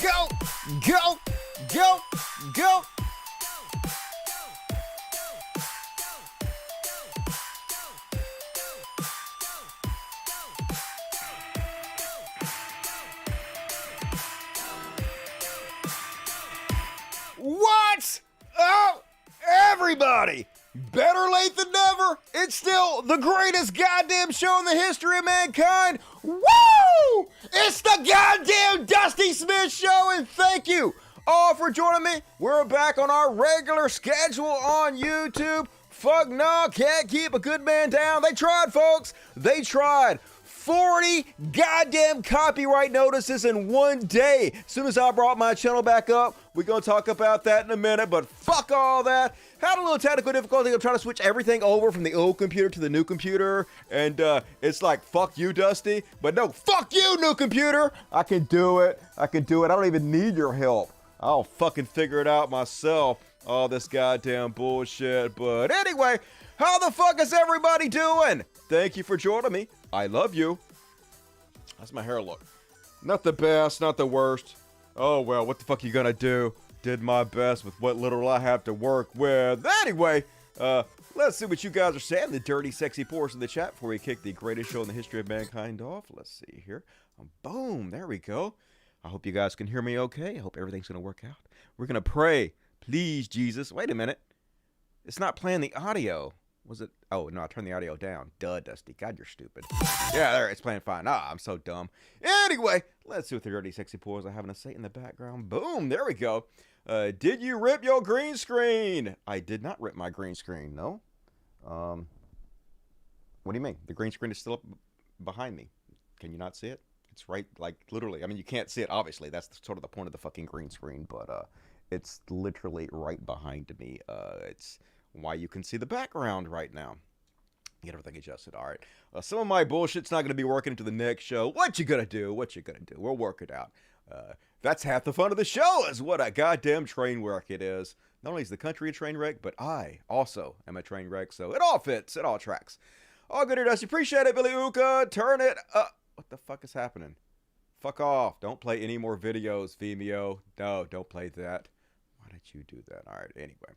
go, go, go, go. What? Oh, everybody! Better late than never. It's still the greatest goddamn show in the history of mankind. Woo! It's the goddamn Dusty Smith Show, and thank you all for joining me. We're back on our regular schedule on YouTube. Fuck no, can't keep a good man down. They tried, folks. They tried. 40 goddamn copyright notices in one day. As soon as I brought my channel back up, we're going to talk about that in a minute, but fuck all that. Had a little technical difficulty. I'm trying to switch everything over from the old computer to the new computer, and it's like, fuck you, Dusty. But no, fuck you, new computer. I can do it. I can do it. I don't even need your help. I'll fucking figure it out myself. All this goddamn bullshit. But anyway, how the fuck is everybody doing? Thank you for joining me. I love you. How's my hair look? Not the best, not the worst. Oh well, what the fuck you gonna do? Did my best with what little I have to work with. Anyway, let's see what you guys are saying. The dirty, sexy portion of the chat before we kick the greatest show in the history of mankind off. Let's see here. Boom, there we go. I hope you guys can hear me okay. I hope everything's gonna work out. We're gonna pray. Please, Jesus. Wait a minute. It's not playing the audio. Was it? Oh, no, I turned the audio down. Duh, Dusty. God, you're stupid. Yeah, there, it's playing fine. Ah, I'm so dumb. Anyway, let's see what the dirty, sexy pores are having to say in the background. Boom, there we go. Did you rip your green screen? I did not rip my green screen, no. What do you mean? The green screen is still up behind me. Can you not see it? It's right, like, literally. I mean, you can't see it, obviously. That's sort of the point of the fucking green screen, but it's literally right behind me. It's why you can see the background right now. Get everything adjusted. All right. Some of my bullshit's not going to be working into the next show. What you gonna do? What you gonna do? We'll work it out. That's half the fun of the show, is what a goddamn train wreck it is. Not only is the country a train wreck, but I also am a train wreck, so it all fits. It all tracks. All good here, Dusty. Appreciate it, Billy Uka. Turn it up. What the fuck is happening? Fuck off. Don't play any more videos, Vimeo. No, don't play that. Why did you do that? All right, anyway.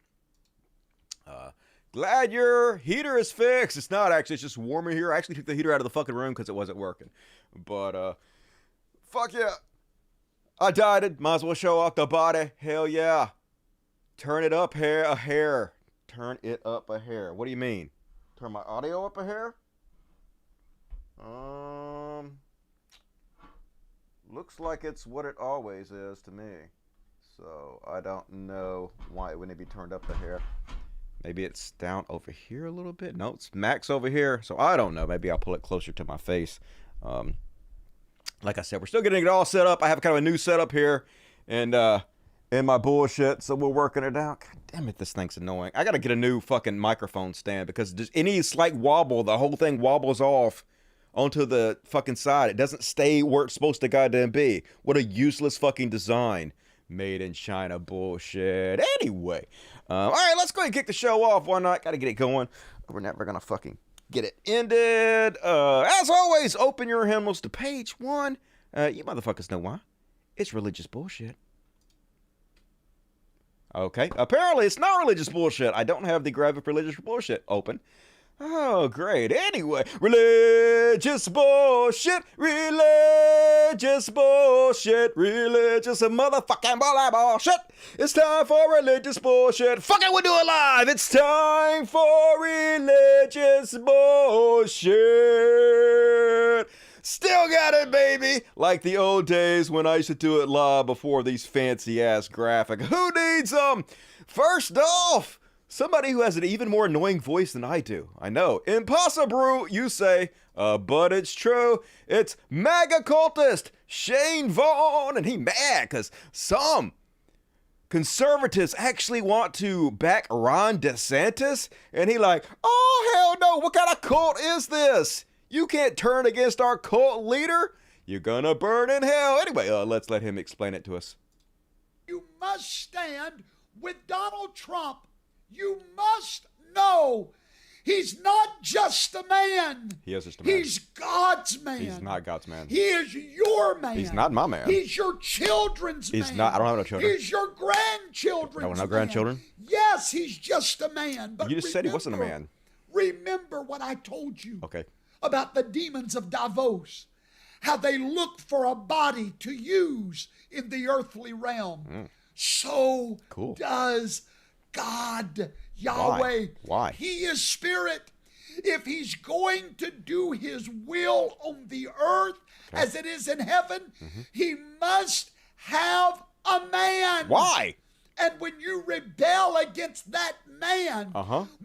Glad your heater is fixed. It's not actually, it's just warmer here. I actually took the heater out of the fucking room because it wasn't working. But, fuck yeah. I died it. Might as well show off the body. Hell yeah. Turn it up a hair. Turn it up a hair. What do you mean? Turn my audio up a hair? Looks like it's what it always is to me. So, I don't know why it wouldn't be turned up a hair. Maybe it's down over here a little bit. No, it's max over here. So I don't know. Maybe I'll pull it closer to my face. Like I said, we're still getting it all set up. I have kind of a new setup here and in my bullshit. So we're working it out. God damn it, this thing's annoying. I got to get a new fucking microphone stand because just any slight wobble, the whole thing wobbles off onto the fucking side. It doesn't stay where it's supposed to goddamn be. What a useless fucking design. Made in China bullshit. Anyway, all right, let's go ahead and kick the show off. Why not? Gotta get it going. We're never gonna fucking get it ended. As always, open your hymnals to page 1. You motherfuckers know why. It's religious bullshit. Okay, apparently it's not religious bullshit. I don't have the graphic religious bullshit open. Oh, great. Anyway, religious bullshit, religious bullshit, religious motherfucking bullshit. It's time for religious bullshit. Fuck it, we'll do it live. It's time for religious bullshit. Still got it, baby. Like the old days when I used to do it live before these fancy ass graphics. Who needs them? First off, somebody who has an even more annoying voice than I do. I know. Impossible, you say, but it's true. It's MAGA cultist Shane Vaughn, and he mad because some conservatives actually want to back Ron DeSantis, and he like, oh, hell no, what kind of cult is this? You can't turn against our cult leader. You're gonna burn in hell. Anyway, let's let him explain it to us. You must stand with Donald Trump. You must know He's not just a man. He is just a man. He's God's man. He's not God's man. He is your man. He's not my man. He's your children's man. He's not. I don't have no children. He's your grandchildren's man. I don't have grandchildren? Yes, he's just a man. But you just said he wasn't a man. Remember what I told you about the demons of Davos. How they look for a body to use in the earthly realm. So does God, Yahweh. Why? He is spirit. If he's going to do his will on the earth as it is in heaven, he must have a man. Why? And when you rebel against that man,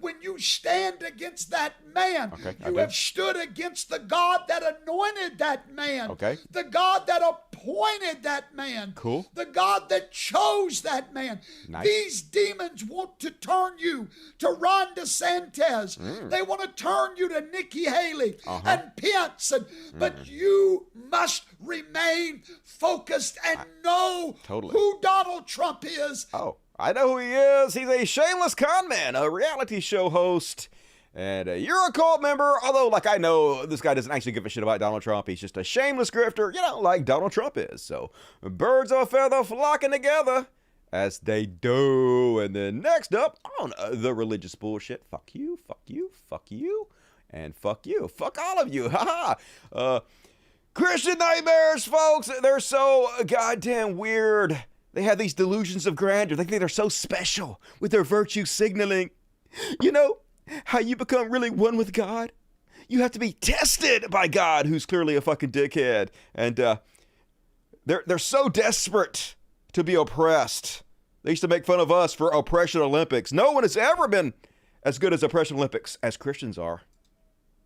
when you stand against that man, you have stood against the God that anointed that man, the God that appointed that man, the God that chose that man. These demons want to turn you to Ron DeSantis. They want to turn you to Nikki Haley and Pence. But you must remain focused and know who Donald Trump is. Oh, I know who he is. He's a shameless con man, a reality show host, and you're a cult member. Although, like, I know this guy doesn't actually give a shit about Donald Trump. He's just a shameless grifter, you know, like Donald Trump is. So, birds of a feather flocking together, as they do. And then next up on the religious bullshit, fuck you, fuck you, fuck you, and fuck you. Fuck all of you. Haha. Christian nightmares, folks. They're so goddamn weird. They have these delusions of grandeur. They think they're so special with their virtue signaling. You know how you become really one with God? You have to be tested by God, who's clearly a fucking dickhead. And they're so desperate to be oppressed. They used to make fun of us for Oppression Olympics. No one has ever been as good as Oppression Olympics as Christians are.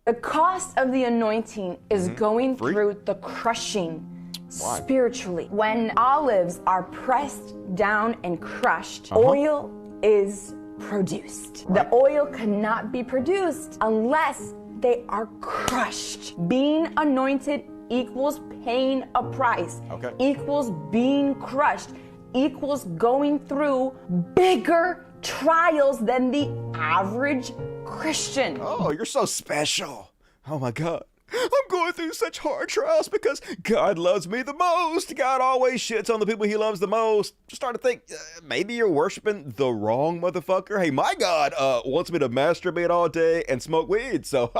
The cost of the anointing is going through the crushing. Why? Spiritually. When olives are pressed down and crushed, oil is produced. The oil cannot be produced unless they are crushed. Being anointed equals paying a price, equals being crushed, equals going through bigger trials than the average Christian. Oh, you're so special. Oh my God. I'm going through such hard trials because God loves me the most. God always shits on the people he loves the most. Just starting to think, maybe you're worshiping the wrong motherfucker. Hey, my God wants me to masturbate all day and smoke weed. So,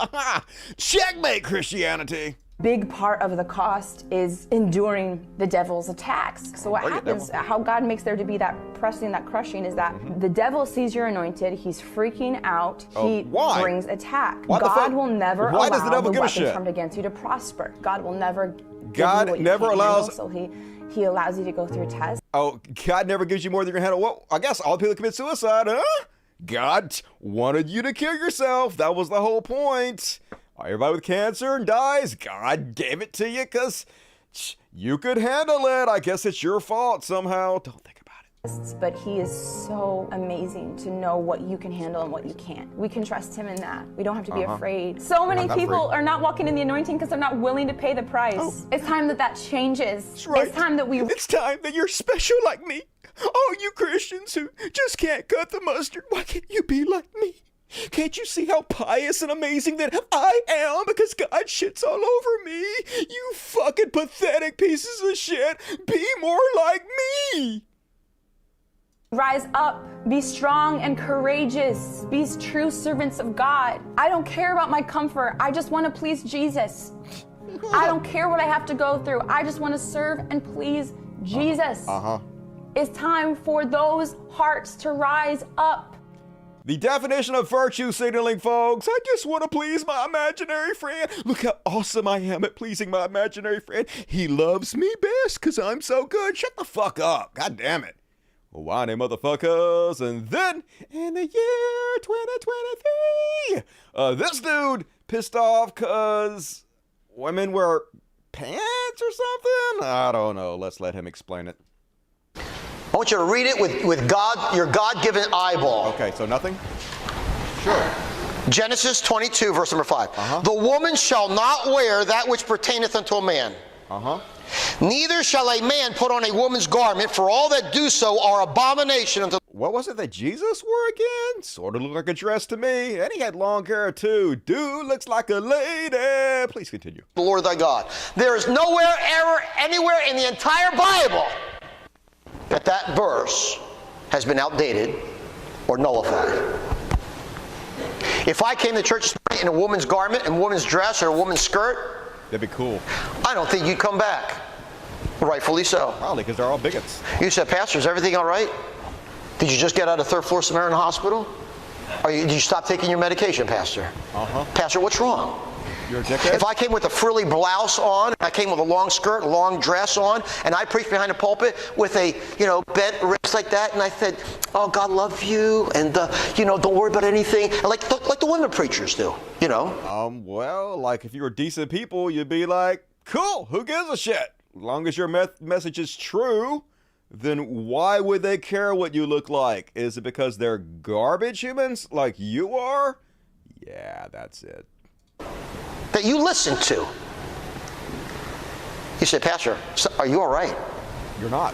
checkmate, Christianity. Big part of the cost is enduring the devil's attacks. So what happens, how God makes there to be that pressing, that crushing, is that the devil sees you're anointed, he's freaking out, he brings attack. God will never allow the weapon formed against you to prosper. God will never God never allows... So he allows you to go through tests. Oh, God never gives you more than you can handle. Well, I guess all people commit suicide, huh? God wanted you to kill yourself. That was the whole point. Everybody with cancer and dies, God gave it to you because you could handle it. I guess it's your fault somehow. Don't think about it. But he is so amazing to know what you can handle and what you can't. We can trust him in that. We don't have to be afraid. So many people are not walking in the anointing because they're not willing to pay the price. It's time that changes. That's right. It's time that It's time that you're special like me. Oh, you Christians who just can't cut the mustard, why can't you be like me? Can't you see how pious and amazing that I am because God shits all over me? You fucking pathetic pieces of shit. Be more like me. Rise up, be strong and courageous, be true servants of God. I don't care about my comfort. I just want to please Jesus. I don't care what I have to go through. I just want to serve and please Jesus. It's time for those hearts to rise up. The definition of virtue signaling, folks. I just want to please my imaginary friend. Look how awesome I am at pleasing my imaginary friend. He loves me best because I'm so good. Shut the fuck up. God damn it. Whiny motherfuckers. And then, in the year 2023, this dude pissed off because women wear pants or something? I don't know. Let's let him explain it. I want you to read it with God, your God-given eyeball. Okay, so nothing? Sure. Genesis 22, verse number 5. The woman shall not wear that which pertaineth unto a man. Neither shall a man put on a woman's garment, for all that do so are abomination unto... what was it that Jesus wore again? Sort of looked like a dress to me. And he had long hair too. Dude looks like a lady. Please continue. The Lord thy God. There is nowhere, ever, anywhere in the entire Bible that verse has been outdated or nullified. If I came to church in a woman's garment, and a woman's dress, or a woman's skirt, that'd be cool. I don't think you'd come back. Rightfully so. Probably, because they're all bigots. You said, Pastor, is everything all right? Did you just get out of third floor Samaritan Hospital? Or did you stop taking your medication, Pastor? Pastor, what's wrong? You're a dickhead? If I came with a frilly blouse on, and I came with a long skirt, a long dress on, and I preached behind the pulpit with a, bent wrist like that, and I said, oh, God love you, and, don't worry about anything, like the women preachers do, Well, like if you were decent people, you'd be like, cool, who gives a shit? As long as your message is true, then why would they care what you look like? Is it because they're garbage humans like you are? Yeah, that's it. That you listen to. You say, Pastor, are you all right? You're not.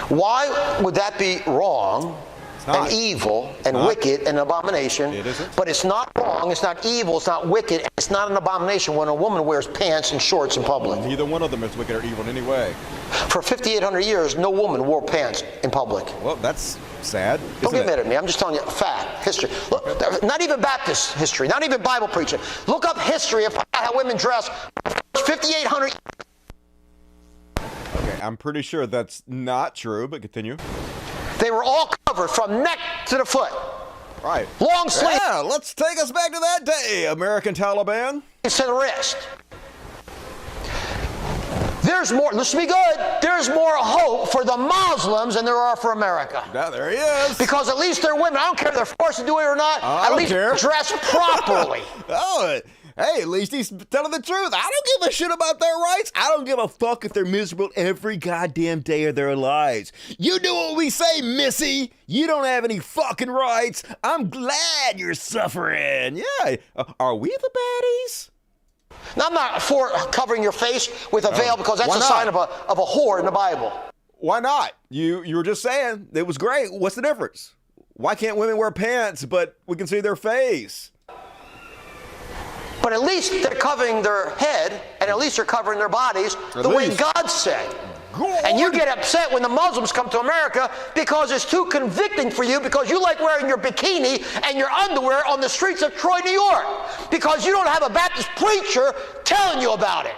Why would that be wrong and evil and wicked and abomination? It isn't. But it's not wrong, it's not evil, it's not wicked, it's not an abomination when a woman wears pants and shorts in public. Neither one of them is wicked or evil in any way. For 5,800 years, no woman wore pants in public. Well, that's sad. Don't get mad at me. I'm just telling you fact, history. Look, not even Baptist history, not even Bible preaching. Look up history of how women dress 5,800. Okay, I'm pretty sure that's not true, but continue. They were all covered from neck to the foot. Right. Long sleeve. Yeah, let's take us back to that day, American Taliban. To the wrist. There's more, listen to me good, there's more hope for the Muslims than there are for America. Yeah, there he is. Because at least they're women. I don't care if they're forced to do it or not. At least dress properly. Hey, at least he's telling the truth. I don't give a shit about their rights. I don't give a fuck if they're miserable every goddamn day of their lives. You do what we say, missy. You don't have any fucking rights. I'm glad you're suffering. Yeah. Are we the baddies? Now, I'm not for covering your face with a veil because that's a sign of a whore in the Bible. Why not? You were just saying it was great. What's the difference? Why can't women wear pants but we can see their face? But at least they're covering their head and at least they're covering their bodies the way God said. And you get upset when the Muslims come to America because it's too convicting for you because you like wearing your bikini and your underwear on the streets of Troy, New York because you don't have a Baptist preacher telling you about it.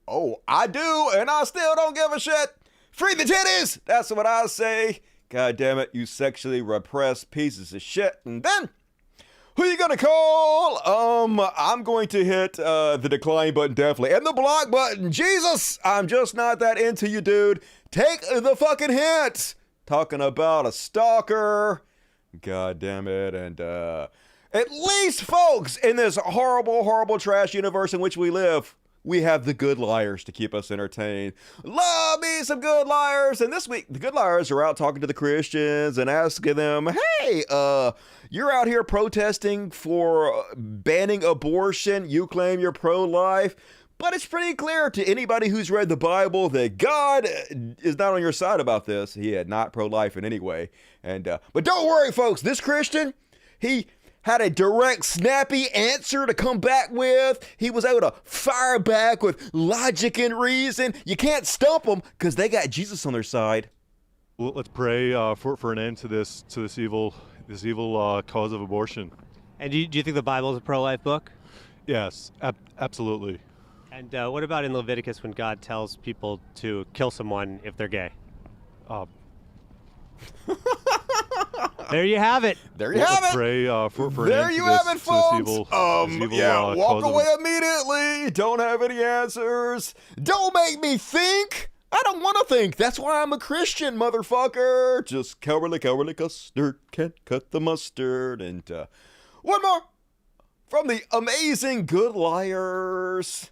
Oh, I do, and I still don't give a shit. Free the titties! That's what I say. God damn it, you sexually repressed pieces of shit. And then, who you gonna call? I'm going to hit the decline button definitely, and the block button. Jesus, I'm just not that into you, dude. Take the fucking hint. Talking about a stalker. God damn it, and at least, folks, in this horrible, horrible trash universe in which we live, we have the good liars to keep us entertained. Love me some good liars. And this week, the good liars are out talking to the Christians and asking them, hey, you're out here protesting for banning abortion. You claim you're pro-life. But it's pretty clear to anybody who's read the Bible that God is not on your side about this. He had not pro-life in any way. And but don't worry, folks. This Christian, he had a direct, snappy answer to come back with. He was able to fire back with logic and reason. You can't stump them because they got Jesus on their side. Well, let's pray for an end to this evil cause of abortion. And do you think the Bible is a pro-life book? Yes, absolutely. And what about in Leviticus when God tells people to kill someone if they're gay? There you have it. There you have it. Pray for there an you end have to it, this folks. evil, Yeah, walk away immediately. Don't have any answers. Don't make me think. I don't want to think. That's why I'm a Christian, motherfucker. Just cowardly custard can't cut the mustard. And one more from the amazing good liars.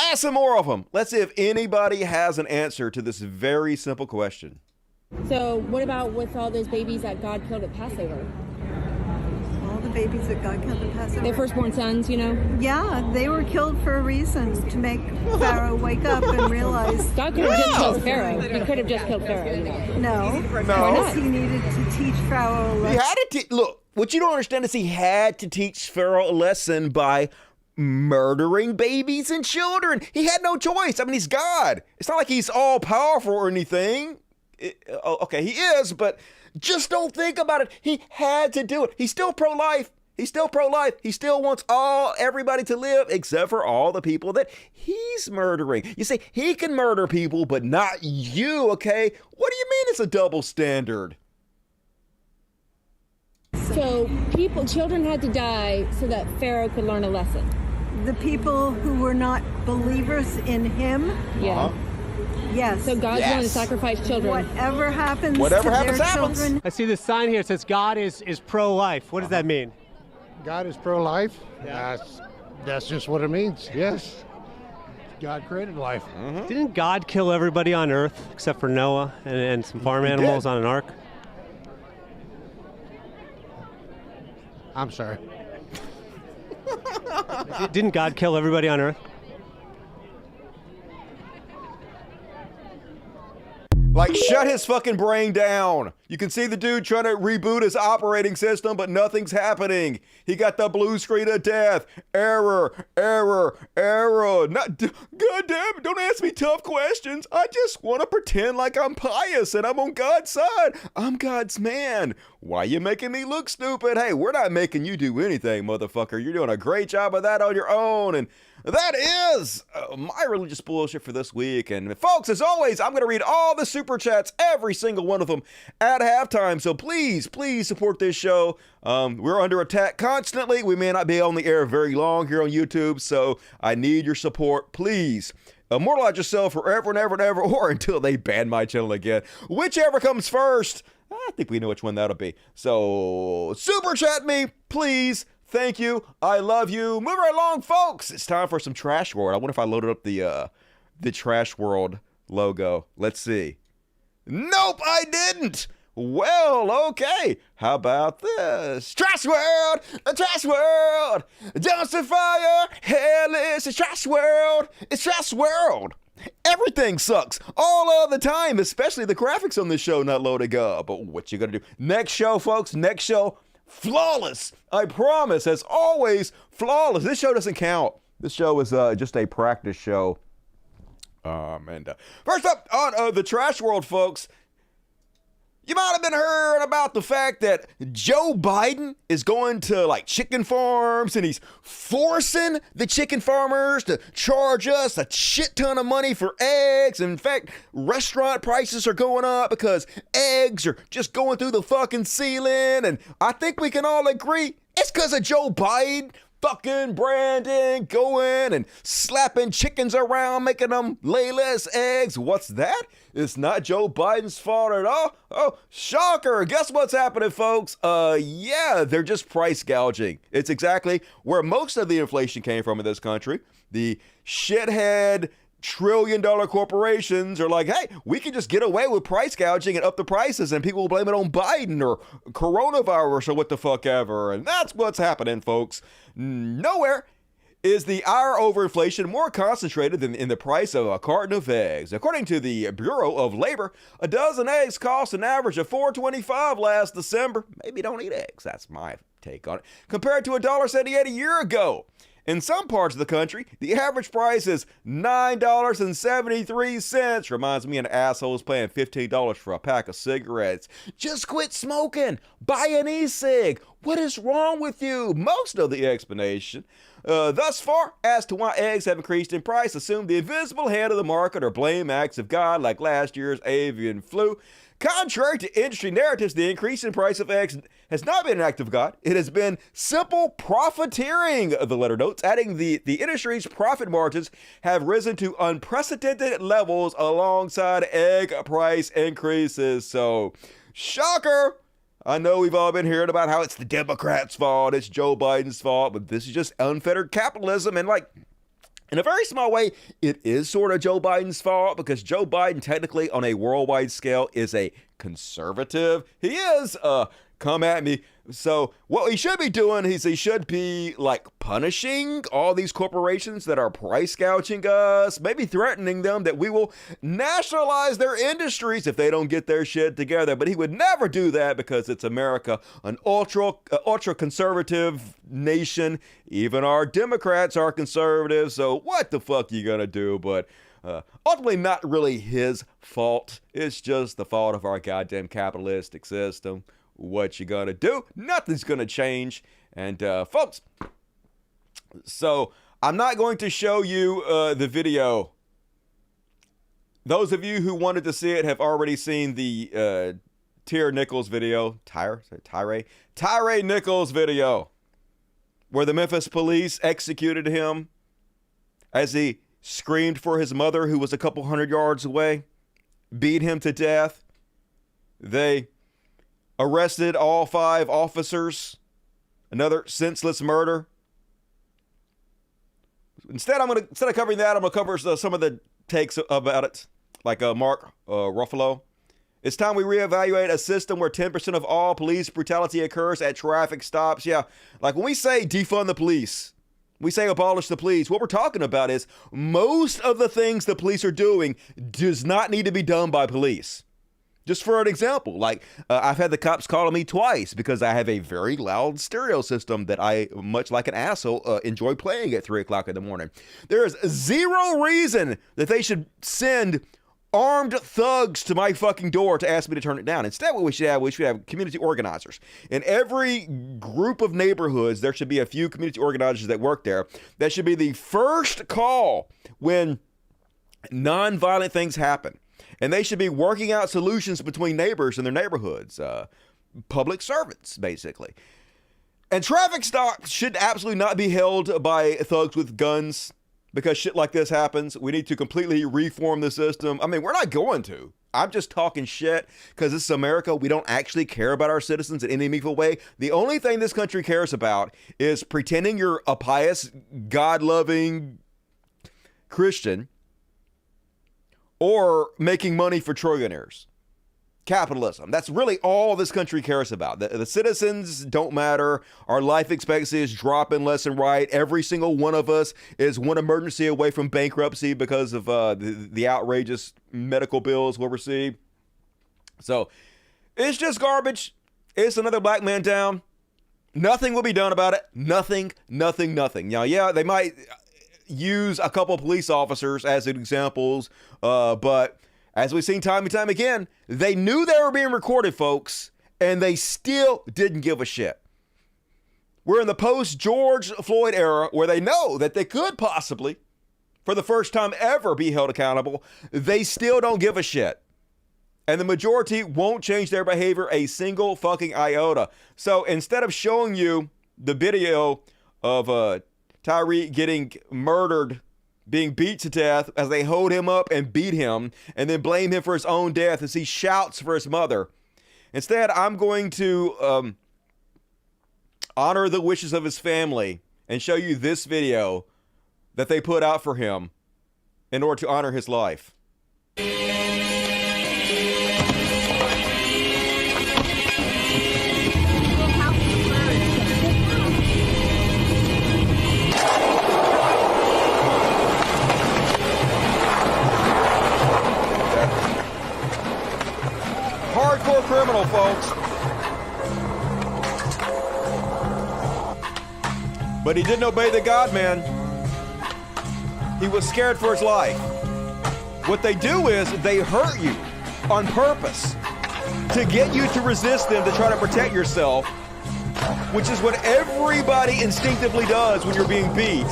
Ask some more of them. Let's see if anybody has an answer to this very simple question. So what about with all those babies that God killed at Passover? All the babies that God killed in Passover. Their firstborn sons, you know? Yeah, they were killed for a reason, to make Pharaoh wake up and realize... God could have just killed Pharaoh. He could have just killed Pharaoh, you know? No. Why not? He needed to teach Pharaoh a lesson. He had to look, what you don't understand is he had to teach Pharaoh a lesson by murdering babies and children. He had no choice. I mean, he's God. It's not like he's all powerful or anything. Okay, he is, but just don't think about it. He had to do it. He's still pro-life. He's still pro-life. He still wants everybody to live except for all the people that he's murdering. You see, he can murder people, but not you, okay? What do you mean it's a double standard? So children had to die so that Pharaoh could learn a lesson. The people who were not believers in him. Yeah. Yes. So God's willing to sacrifice children. Whatever happens to happens. their children. I see this sign here. It says God is pro-life. What does that mean? God is pro-life? Yeah. That's just what it means, yes. God created life. Mm-hmm. Didn't God kill everybody on Earth except for Noah and some farm animals on an ark? I'm sorry. Didn't God kill everybody on Earth? Like, shut his fucking brain down. You can see the dude trying to reboot his operating system, but nothing's happening. He got the blue screen of death. Error. God damn it, don't ask me tough questions. I just want to pretend like I'm pious and I'm on God's side. I'm God's man. Why you making me look stupid? Hey, we're not making you do anything, motherfucker. You're doing a great job of that on your own. And that is my religious bullshit for this week. And folks, as always, I'm going to read all the super chats, every single one of them, at halftime. So please support this show. We're under attack constantly. We may not be on the air very long here on YouTube, so I need your support. Please immortalize yourself forever and ever and ever, or until they ban my channel again. Whichever comes first. I think we know which one that'll be. So super chat me, please. Thank you. I love you. Move right along, folks. It's time for some Trash World. I wonder if I loaded up the Trash World logo. Let's see. Nope, I didn't. Well, okay. How about this? Trash World! Trash World! Dumpster fire! Hairless! It's Trash World! It's Trash World! Everything sucks all of the time, especially the graphics on this show not loading up. But what you gonna do? Next show, folks. Next show. Flawless. I promise. As always, flawless. This show doesn't count. This show is just a practice show. First up on the Trash World, folks. You might have been heard about the fact that Joe Biden is going to like chicken farms and he's forcing the chicken farmers to charge us a shit ton of money for eggs. In fact, restaurant prices are going up because eggs are just going through the fucking ceiling. And I think we can all agree it's because of Joe Biden fucking branding, going and slapping chickens around, making them lay less eggs. What's that? It's not Joe Biden's fault at all. Oh, shocker. Guess what's happening, folks? Yeah, they're just price gouging. It's exactly where most of the inflation came from in this country. The shithead trillion-dollar corporations are like, hey, we can just get away with price gouging and up the prices, and people will blame it on Biden or coronavirus or what the fuck ever. And that's what's happening, folks. Nowhere is the ire over inflation more concentrated than in the price of a carton of eggs. According to the Bureau of Labor, a dozen eggs cost an average of $4.25 last December. Maybe don't eat eggs. That's my take on it. Compared to $1.78 a year ago. In some parts of the country, the average price is $9.73. Reminds me of assholes paying $15 for a pack of cigarettes. Just quit smoking. Buy an e-cig. What is wrong with you? Most of the explanation thus far as to why eggs have increased in price assume the invisible hand of the market or blame acts of God like last year's avian flu. Contrary to industry narratives, the increase in price of eggs has not been an act of God. It has been simple profiteering, the letter notes, adding the industry's profit margins have risen to unprecedented levels alongside egg price increases. So, shocker! I know we've all been hearing about how it's the Democrats' fault, it's Joe Biden's fault, but this is just unfettered capitalism. And like, in a very small way, it is sort of Joe Biden's fault because Joe Biden technically on a worldwide scale is a conservative. He is come at me. So what he should be doing is he should be like punishing all these corporations that are price gouging us, maybe threatening them that we will nationalize their industries if they don't get their shit together. But he would never do that because it's America, an ultra conservative nation. Even our Democrats are conservative. So what the fuck you gonna do? But ultimately not really his fault. It's just the fault of our goddamn capitalistic system. What you gonna do? Nothing's gonna change. And folks, so I'm not going to show you the video. Those of you who wanted to see it have already seen the Nichols video. Tyre Nichols video, where the Memphis police executed him as he screamed for his mother, who was a couple hundred yards away, beat him to death. They arrested all 5 officers. Another senseless murder. Instead of covering that, I'm gonna cover some of the takes about it, like Mark Ruffalo. It's time we reevaluate a system where 10% of all police brutality occurs at traffic stops. Yeah, like when we say defund the police, we say abolish the police, what we're talking about is most of the things the police are doing does not need to be done by police. Just for an example, like I've had the cops calling me twice because I have a very loud stereo system that I, much like an asshole, enjoy playing at 3 o'clock in the morning. There is zero reason that they should send armed thugs to my fucking door to ask me to turn it down. Instead, what we should have community organizers. In every group of neighborhoods, there should be a few community organizers that work there. That should be the first call when non-violent things happen. And they should be working out solutions between neighbors in their neighborhoods. Public servants, basically. And traffic stops should absolutely not be held by thugs with guns because shit like this happens. We need to completely reform the system. I mean, we're not going to. I'm just talking shit because this is America. We don't actually care about our citizens in any meaningful way. The only thing this country cares about is pretending you're a pious, God-loving Christian or making money for trillionaires. Capitalism. That's really all this country cares about. The citizens don't matter. Our life expectancy is dropping left and right. Every single one of us is one emergency away from bankruptcy because of the outrageous medical bills we'll receive. So it's just garbage. It's another black man down. Nothing will be done about it. Nothing. Now, yeah, they might use a couple of police officers as examples, but as we've seen time and time again, they knew they were being recorded, folks, and they still didn't give a shit. We're in the post-George Floyd era where they know that they could possibly, for the first time ever, be held accountable. They still don't give a shit. And the majority won't change their behavior a single fucking iota. So instead of showing you the video of Tyre getting murdered, being beat to death as they hold him up and beat him and then blame him for his own death as he shouts for his mother. Instead, I'm going to honor the wishes of his family and show you this video that they put out for him in order to honor his life. Hardcore criminal, folks. But he didn't obey the God man. He was scared for his life. What they do is they hurt you on purpose to get you to resist them, to try to protect yourself, which is what everybody instinctively does when you're being beat.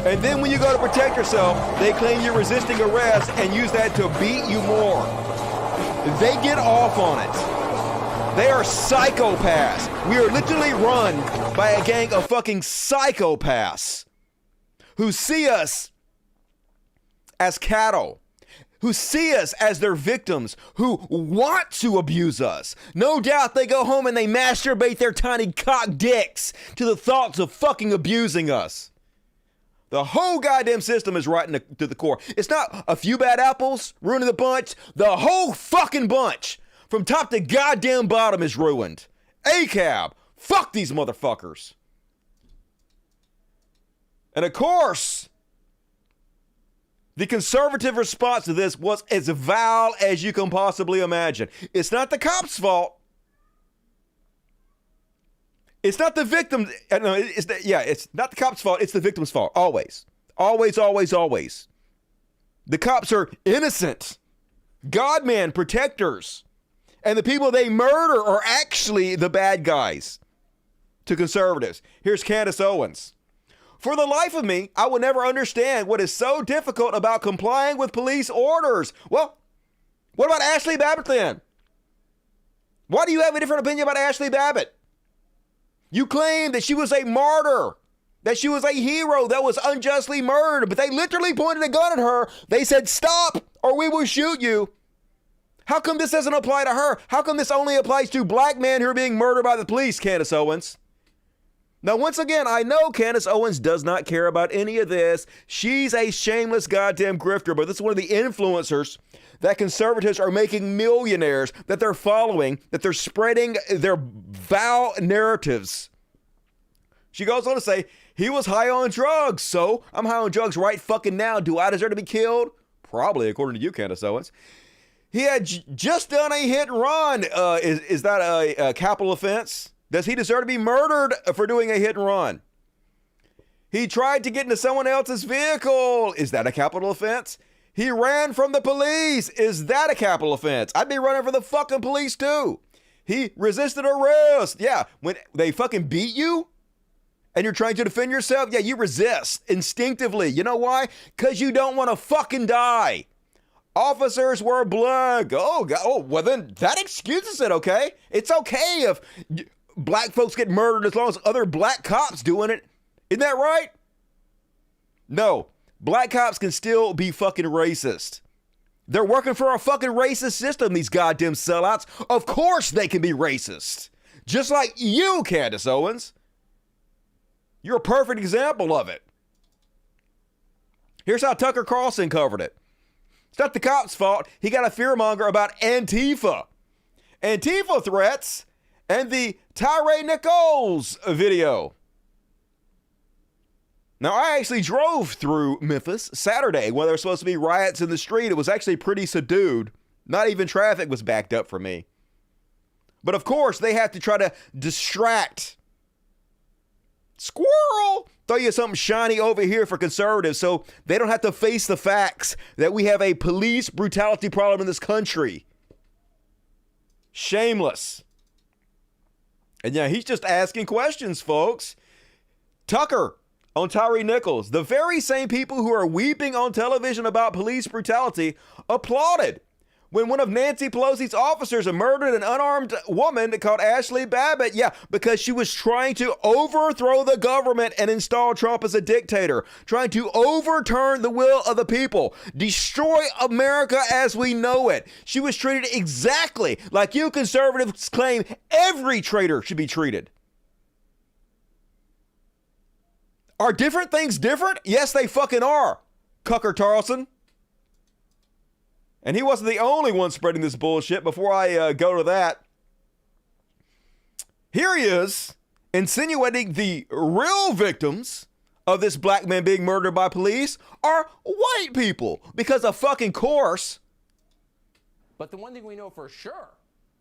And then when you go to protect yourself, they claim you're resisting arrest and use that to beat you more. They get off on it. They are psychopaths. We are literally run by a gang of fucking psychopaths who see us as cattle, who see us as their victims, who want to abuse us. No doubt they go home and they masturbate their tiny cock dicks to the thoughts of fucking abusing us. The whole goddamn system is rotten to the core. It's not a few bad apples ruining the bunch. The whole fucking bunch, from top to goddamn bottom, is ruined. ACAB. Fuck these motherfuckers. And of course, the conservative response to this was as vile as you can possibly imagine. It's not the cops' fault. It's not the victim. No, it's not the cops' fault. It's the victim's fault. Always. Always, always, always. The cops are innocent. God-man protectors. And the people they murder are actually the bad guys. To conservatives. Here's Candace Owens. For the life of me, I will never understand what is so difficult about complying with police orders. Well, what about Ashley Babbitt then? Why do you have a different opinion about Ashley Babbitt? You claim that she was a martyr, that she was a hero that was unjustly murdered, but they literally pointed a gun at her. They said, stop, or we will shoot you. How come this doesn't apply to her? How come this only applies to black men who are being murdered by the police, Candace Owens? Now, once again, I know Candace Owens does not care about any of this. She's a shameless goddamn grifter, but this is one of the influencers that conservatives are making millionaires, that they're following, that they're spreading their vile narratives. She goes on to say, he was high on drugs, so I'm high on drugs right fucking now. Do I deserve to be killed? Probably, according to you, Candace Owens. He had just done a hit and run. Is that a capital offense? Does he deserve to be murdered for doing a hit and run? He tried to get into someone else's vehicle. Is that a capital offense? He ran from the police. Is that a capital offense? I'd be running for the fucking police too. He resisted arrest. Yeah, when they fucking beat you and you're trying to defend yourself, yeah, you resist instinctively. You know why? Because you don't want to fucking die. Officers were black. Oh, God. Oh, well then that excuses it, okay? It's okay if black folks get murdered as long as other black cops doing it. Isn't that right? No. Black cops can still be fucking racist. They're working for a fucking racist system, these goddamn sellouts. Of course they can be racist. Just like you, Candace Owens. You're a perfect example of it. Here's how Tucker Carlson covered it. It's not the cops' fault. He got a fearmonger about Antifa. Antifa threats and the Tyre Nichols video. Now, I actually drove through Memphis Saturday when there were supposed to be riots in the street. It was actually pretty subdued. Not even traffic was backed up for me. But of course, they have to try to distract. Squirrel! Throw you something shiny over here for conservatives so they don't have to face the facts that we have a police brutality problem in this country. Shameless. And yeah, he's just asking questions, folks. Tucker on Tyre Nichols, the very same people who are weeping on television about police brutality applauded when one of Nancy Pelosi's officers murdered an unarmed woman called Ashley Babbitt. Yeah, because she was trying to overthrow the government and install Trump as a dictator, trying to overturn the will of the people, destroy America as we know it. She was treated exactly like you conservatives claim every traitor should be treated. Are different things different? Yes, they fucking are, Carlson. And he wasn't the only one spreading this bullshit. Before I go to that, here he is insinuating the real victims of this black man being murdered by police are white people because of fucking course. But the one thing we know for sure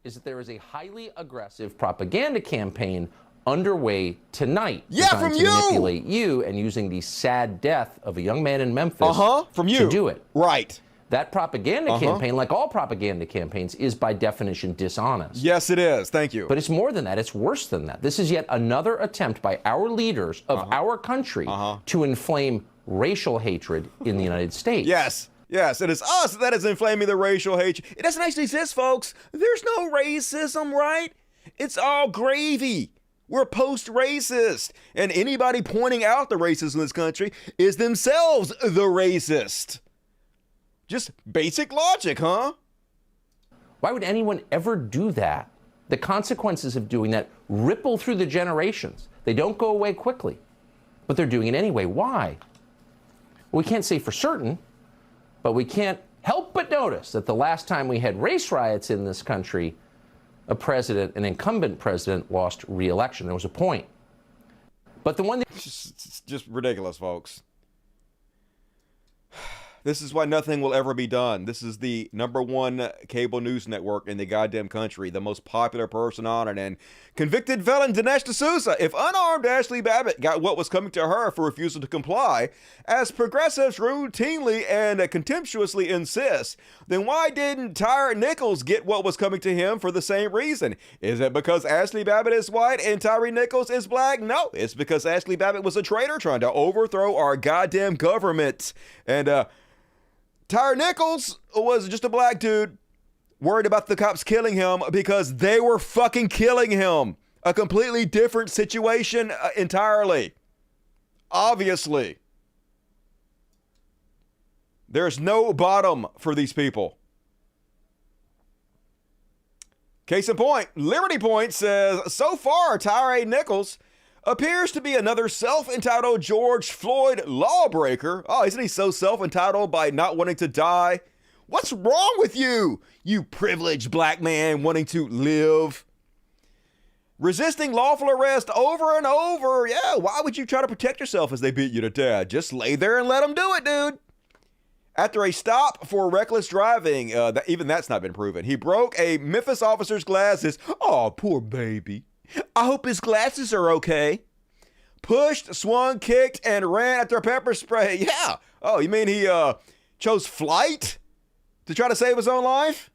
is that there is a highly aggressive propaganda campaign underway tonight. Yeah, from to you. Manipulate you and using the sad death of a young man in Memphis from you to do it. Right. That propaganda campaign, like all propaganda campaigns, is by definition dishonest. Yes, it is. Thank you. But it's more than that. It's worse than that. This is yet another attempt by our leaders of our country to inflame racial hatred in the United States. Yes. Yes, it is us that is inflaming the racial hatred. It doesn't actually exist, folks. There's no racism, right? It's all gravy. We're post-racist. And anybody pointing out the racism in this country is themselves the racist. Just basic logic, huh? Why would anyone ever do that? The consequences of doing that ripple through the generations. They don't go away quickly, but they're doing it anyway. Why? Well, we can't say for certain, but we can't help but notice that the last time we had race riots in this country, an incumbent president, lost re-election. There was a point. But the one that... It's just ridiculous, folks. This is why nothing will ever be done. This is the #1 cable news network in the goddamn country, the most popular person on it, and convicted felon Dinesh D'Souza. If unarmed Ashley Babbitt got what was coming to her for refusal to comply, as progressives routinely and contemptuously insist, then why didn't Tyre Nichols get what was coming to him for the same reason? Is it because Ashley Babbitt is white and Tyre Nichols is black? No, it's because Ashley Babbitt was a traitor trying to overthrow our goddamn government. And, Tyre Nichols was just a black dude worried about the cops killing him because they were fucking killing him. A completely different situation entirely. Obviously. There's no bottom for these people. Case in point, Liberty Point says, so far, Tyre Nichols appears to be another self-entitled George Floyd lawbreaker. Oh, isn't he so self-entitled by not wanting to die? What's wrong with you, you privileged black man wanting to live? Resisting lawful arrest over and over. Yeah, why would you try to protect yourself as they beat you to death? Just lay there and let them do it, dude. After a stop for reckless driving, even that's not been proven, he broke a Memphis officer's glasses. Oh, poor baby. I hope his glasses are okay. Pushed, swung, kicked, and ran after pepper spray. Yeah. Oh, you mean he chose flight to try to save his own life?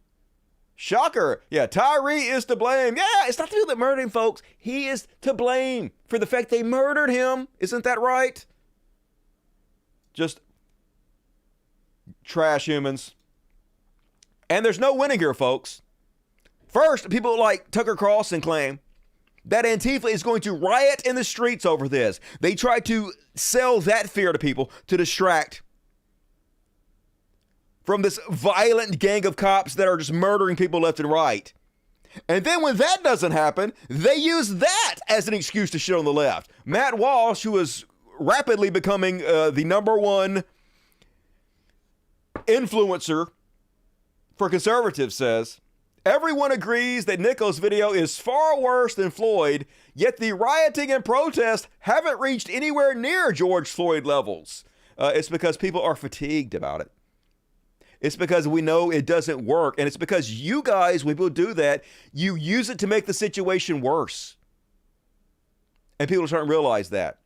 Shocker. Yeah, Tyre is to blame. Yeah, it's not the people that murdered him, folks. He is to blame for the fact they murdered him. Isn't that right? Just trash humans. And there's no winning here, folks. First, people like Tucker Carlson claim that Antifa is going to riot in the streets over this. They try to sell that fear to people to distract from this violent gang of cops that are just murdering people left and right. And then when that doesn't happen, they use that as an excuse to shit on the left. Matt Walsh, who is rapidly becoming the #1 influencer for conservatives, says, everyone agrees that Nichols' video is far worse than Floyd, yet the rioting and protest haven't reached anywhere near George Floyd levels. It's because people are fatigued about it. It's because we know it doesn't work. And it's because you guys, when people do that, you use it to make the situation worse. And people are starting to realize that.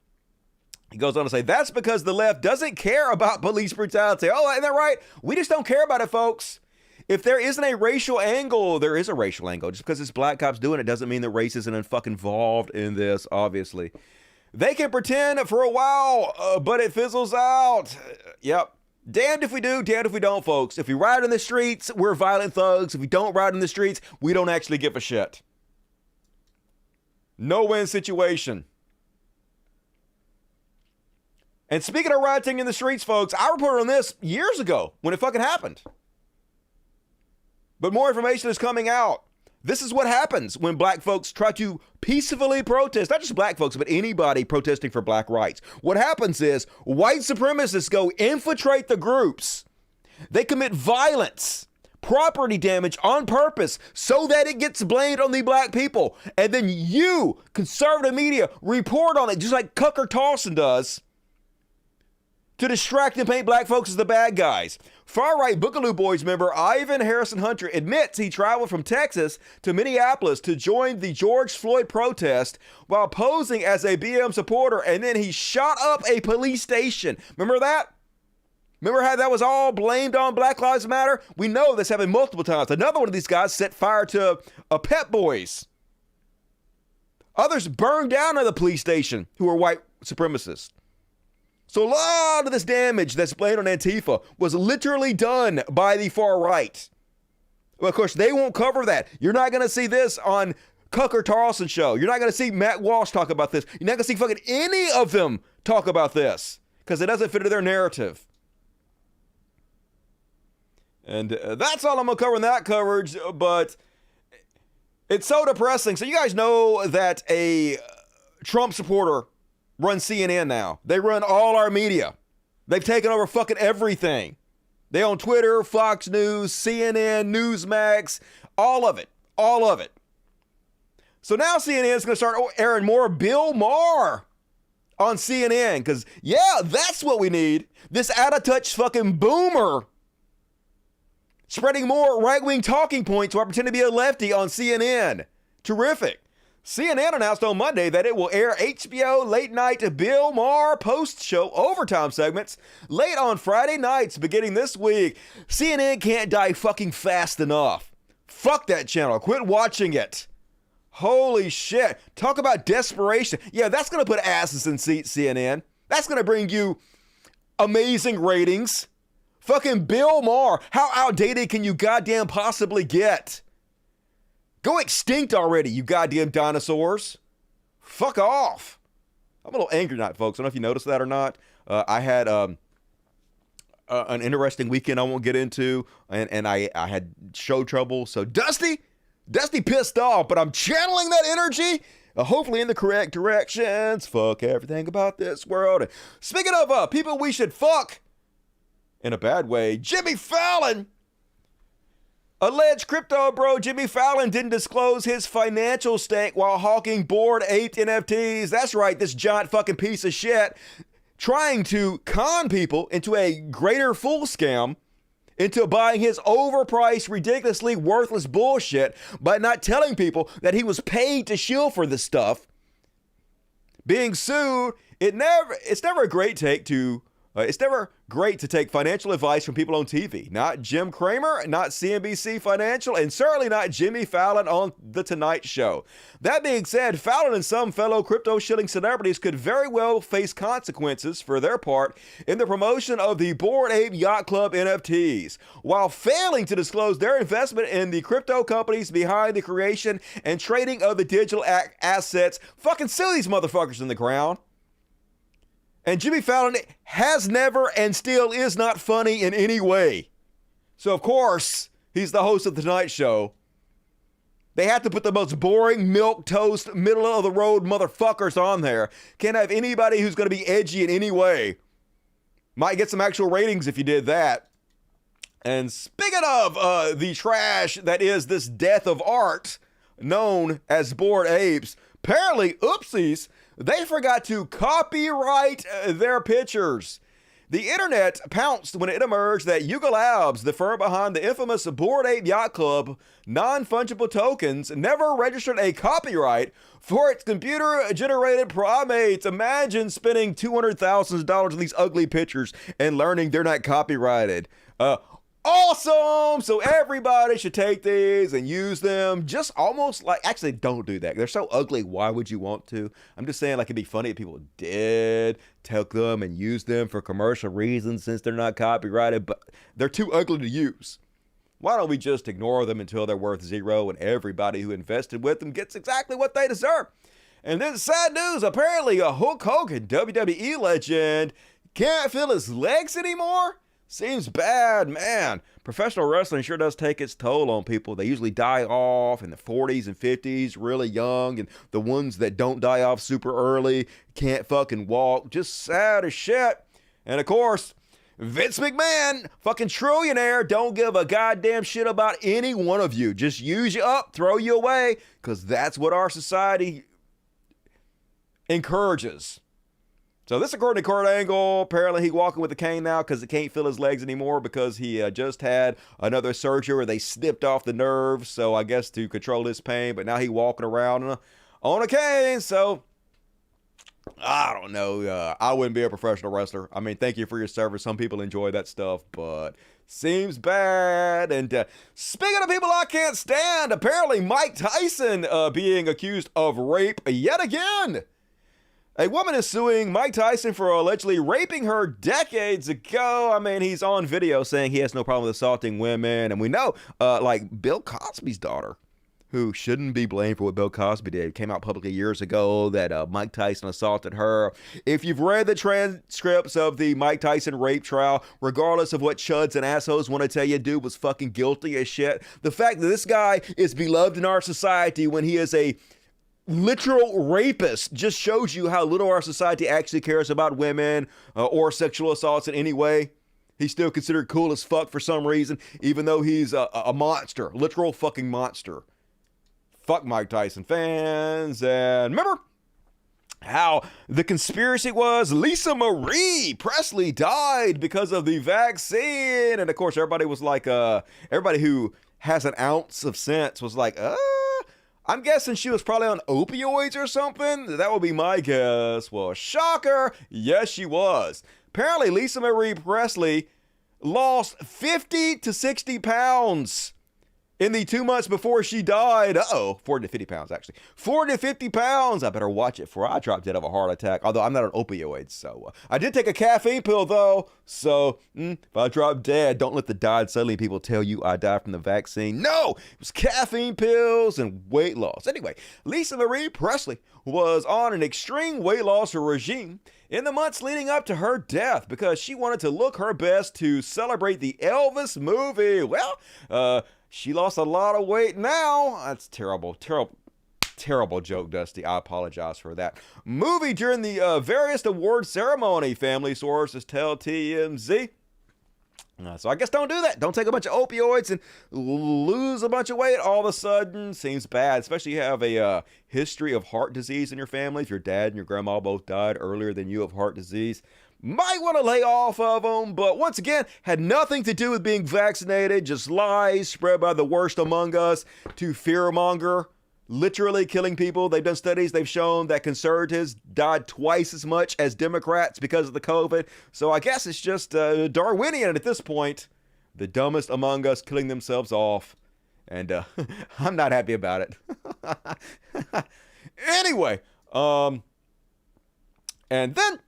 He goes on to say, that's because the left doesn't care about police brutality. Oh, isn't that right? We just don't care about it, folks. If there isn't a racial angle, there is a racial angle. Just because it's black cops doing it doesn't mean that race isn't fucking involved in this, obviously. They can pretend for a while, but it fizzles out. Yep. Damned if we do, damned if we don't, folks. If we ride in the streets, we're violent thugs. If we don't ride in the streets, we don't actually give a shit. No-win situation. And speaking of rioting in the streets, folks, I reported on this years ago when it fucking happened. But more information is coming out. This is what happens when black folks try to peacefully protest. Not just black folks, but anybody protesting for black rights. What happens is white supremacists go infiltrate the groups. They commit violence, property damage on purpose so that it gets blamed on the black people. And then you, conservative media, report on it just like Carlson does to distract and paint black folks as the bad guys. Far-right Boogaloo Boys member Ivan Harrison Hunter admits he traveled from Texas to Minneapolis to join the George Floyd protest while posing as a BM supporter, and then he shot up a police station. Remember that? Remember how that was all blamed on Black Lives Matter? We know this happened multiple times. Another one of these guys set fire to a Pep Boys. Others burned down at the police station who were white supremacists. So a lot of this damage that's blamed on Antifa was literally done by the far right. Well, of course, they won't cover that. You're not going to see this on Carlson show. You're not going to see Matt Walsh talk about this. You're not going to see fucking any of them talk about this because it doesn't fit into their narrative. And that's all I'm going to cover in that coverage, but it's so depressing. So you guys know that a Trump supporter run CNN now. They run all our media. They've taken over fucking everything. They own Twitter, Fox News, CNN, Newsmax, all of it. All of it. So now CNN is going to start airing more Bill Maher on CNN because, yeah, that's what we need. This out-of-touch fucking boomer spreading more right-wing talking points while pretending to be a lefty on CNN. Terrific. CNN announced on Monday that it will air HBO late-night Bill Maher post-show overtime segments late on Friday nights beginning this week. CNN can't die fucking fast enough. Fuck that channel. Quit watching it. Holy shit. Talk about desperation. Yeah, that's going to put asses in seats, CNN. That's going to bring you amazing ratings. Fucking Bill Maher. How outdated can you goddamn possibly get? Go extinct already, you goddamn dinosaurs. Fuck off. I'm a little angry tonight, folks. I don't know if you noticed that or not. I had an interesting weekend I won't get into, and I had show trouble. So Dusty pissed off, but I'm channeling that energy, hopefully in the correct directions. Fuck everything about this world. And speaking of people we should fuck in a bad way, Jimmy Fallon. Alleged crypto bro Jimmy Fallon didn't disclose his financial stake while hawking Bored Ape NFTs. That's right, this giant fucking piece of shit trying to con people into a greater fool scam into buying his overpriced, ridiculously worthless bullshit by not telling people that he was paid to shill for this stuff. Being sued, it's never a great take to It's never great to take financial advice from people on TV. Not Jim Cramer, not CNBC Financial, and certainly not Jimmy Fallon on The Tonight Show. That being said, Fallon and some fellow crypto shilling celebrities could very well face consequences for their part in the promotion of the Bored Ape Yacht Club NFTs, while failing to disclose their investment in the crypto companies behind the creation and trading of the digital assets. Fucking sue these motherfuckers in the ground. And Jimmy Fallon has never and still is not funny in any way. So, of course, he's the host of The Tonight Show. They have to put the most boring, milquetoast, middle-of-the-road motherfuckers on there. Can't have anybody who's going to be edgy in any way. Might get some actual ratings if you did that. And speaking of the trash that is this death of art known as Bored Apes, apparently, oopsies, they forgot to copyright their pictures. The internet pounced when it emerged that Yuga Labs, the firm behind the infamous Bored Ape Yacht Club non-fungible tokens, never registered a copyright for its computer-generated primates. Imagine spending $200,000 on these ugly pictures and learning they're not copyrighted. Awesome! So everybody should take these and use them. Just almost like, actually don't do that. They're so ugly, why would you want to? I'm just saying, like, it'd be funny if people did take them and use them for commercial reasons since they're not copyrighted, but they're too ugly to use. Why don't we just ignore them until they're worth zero and everybody who invested with them gets exactly what they deserve? And then sad news, apparently a Hulk Hogan, WWE legend, can't feel his legs anymore? Seems bad, man. Professional wrestling sure does take its toll on people. They usually die off in the 40s and 50s, really young, and the ones that don't die off super early can't fucking walk. Just sad as shit. And of course, Vince McMahon, fucking trillionaire, don't give a goddamn shit about any one of you. Just use you up, throw you away, because that's what our society encourages. So this, according to Kurt Angle, apparently he's walking with a cane now because he can't feel his legs anymore because he just had another surgery where they snipped off the nerve. So I guess to control his pain, but now he's walking around on a cane. So I don't know. I wouldn't be a professional wrestler. I mean, thank you for your service. Some people enjoy that stuff, but seems bad. And speaking of people I can't stand, apparently Mike Tyson being accused of rape yet again. A woman is suing Mike Tyson for allegedly raping her decades ago. I mean, he's on video saying he has no problem with assaulting women. And we know, like Bill Cosby's daughter, who shouldn't be blamed for what Bill Cosby did, came out publicly years ago that Mike Tyson assaulted her. If you've read the transcripts of the Mike Tyson rape trial, regardless of what chuds and assholes want to tell you, dude was fucking guilty as shit. The fact that this guy is beloved in our society when he is a literal rapist just shows you how little our society actually cares about women or sexual assaults in any way. He's still considered cool as fuck for some reason, even though he's a monster, literal fucking monster. fuck Mike Tyson fans. And remember how the conspiracy was Lisa Marie Presley died because of the vaccine. And of course, everybody was like, everybody who has an ounce of sense was like, I'm guessing she was probably on opioids or something. That would be my guess. Well, shocker. Yes, she was. Apparently, Lisa Marie Presley lost 50 to 60 pounds in the 2 months before she died. 40 to 50 pounds, actually. 40 to 50 pounds. I better watch it before I drop dead of a heart attack. Although I'm not on opioids, so. I did take a caffeine pill, though. So, if I drop dead, don't let the died suddenly people tell you I died from the vaccine. No! It was caffeine pills and weight loss. Anyway, Lisa Marie Presley was on an extreme weight loss regime in the months leading up to her death because she wanted to look her best to celebrate the Elvis movie. Well, she lost a lot of weight now. That's terrible joke, Dusty. I apologize for that. Movie during the various award ceremony, family sources tell TMZ. So I guess don't do that. Don't take a bunch of opioids and lose a bunch of weight all of a sudden. Seems bad, especially if you have a history of heart disease in your family. If your dad and your grandma both died earlier than you of heart disease, might want to lay off of them. But once again, had nothing to do with being vaccinated. Just lies spread by the worst among us to fearmonger. Literally killing people. They've done studies. They've shown that conservatives died twice as much as Democrats because of the COVID. So I guess it's just Darwinian at this point. The dumbest among us killing themselves off. And I'm not happy about it. Anyway. And then,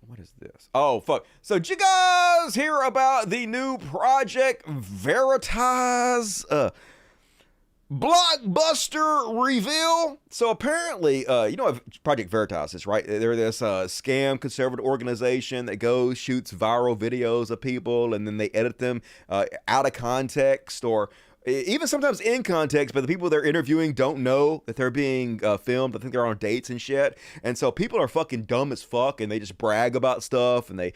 what is this? Oh, fuck. So did you guys hear about the new Project Veritas? Blockbuster reveal. So apparently, you know what Project Veritas is, right? They're this scam conservative organization that goes, shoots viral videos of people, and then they edit them out of context or even sometimes in context, but the people they're interviewing don't know that they're being filmed. I think they're on dates and shit. And so people are fucking dumb as fuck, and they just brag about stuff, and they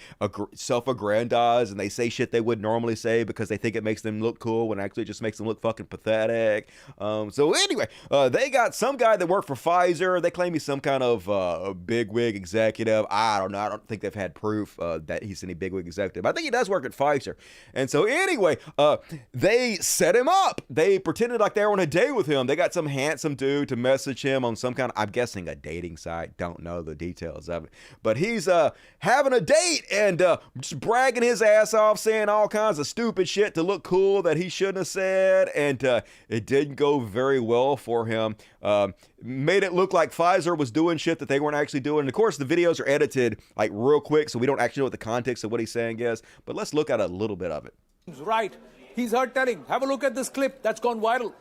self-aggrandize, and they say shit they would normally say because they think it makes them look cool when actually it just makes them look fucking pathetic. So anyway, they got some guy that worked for Pfizer. They claim he's some kind of bigwig executive. I don't know. I don't think they've had proof that he's any bigwig executive. I think he does work at Pfizer. And so anyway, they set him up. They pretended like they were on a date with him. They got some handsome dude to message him on some kind of, I'm guessing, a dating site. Don't know the details of it. But he's having a date and just bragging his ass off, saying all kinds of stupid shit to look cool that he shouldn't have said. And it didn't go very well for him. Made it look like Pfizer was doing shit that they weren't actually doing. And of course, the videos are edited like real quick, so we don't actually know what the context of what he's saying is. But let's look at a little bit of it. Right. He's hurt-telling. Have a look at this clip that's gone viral.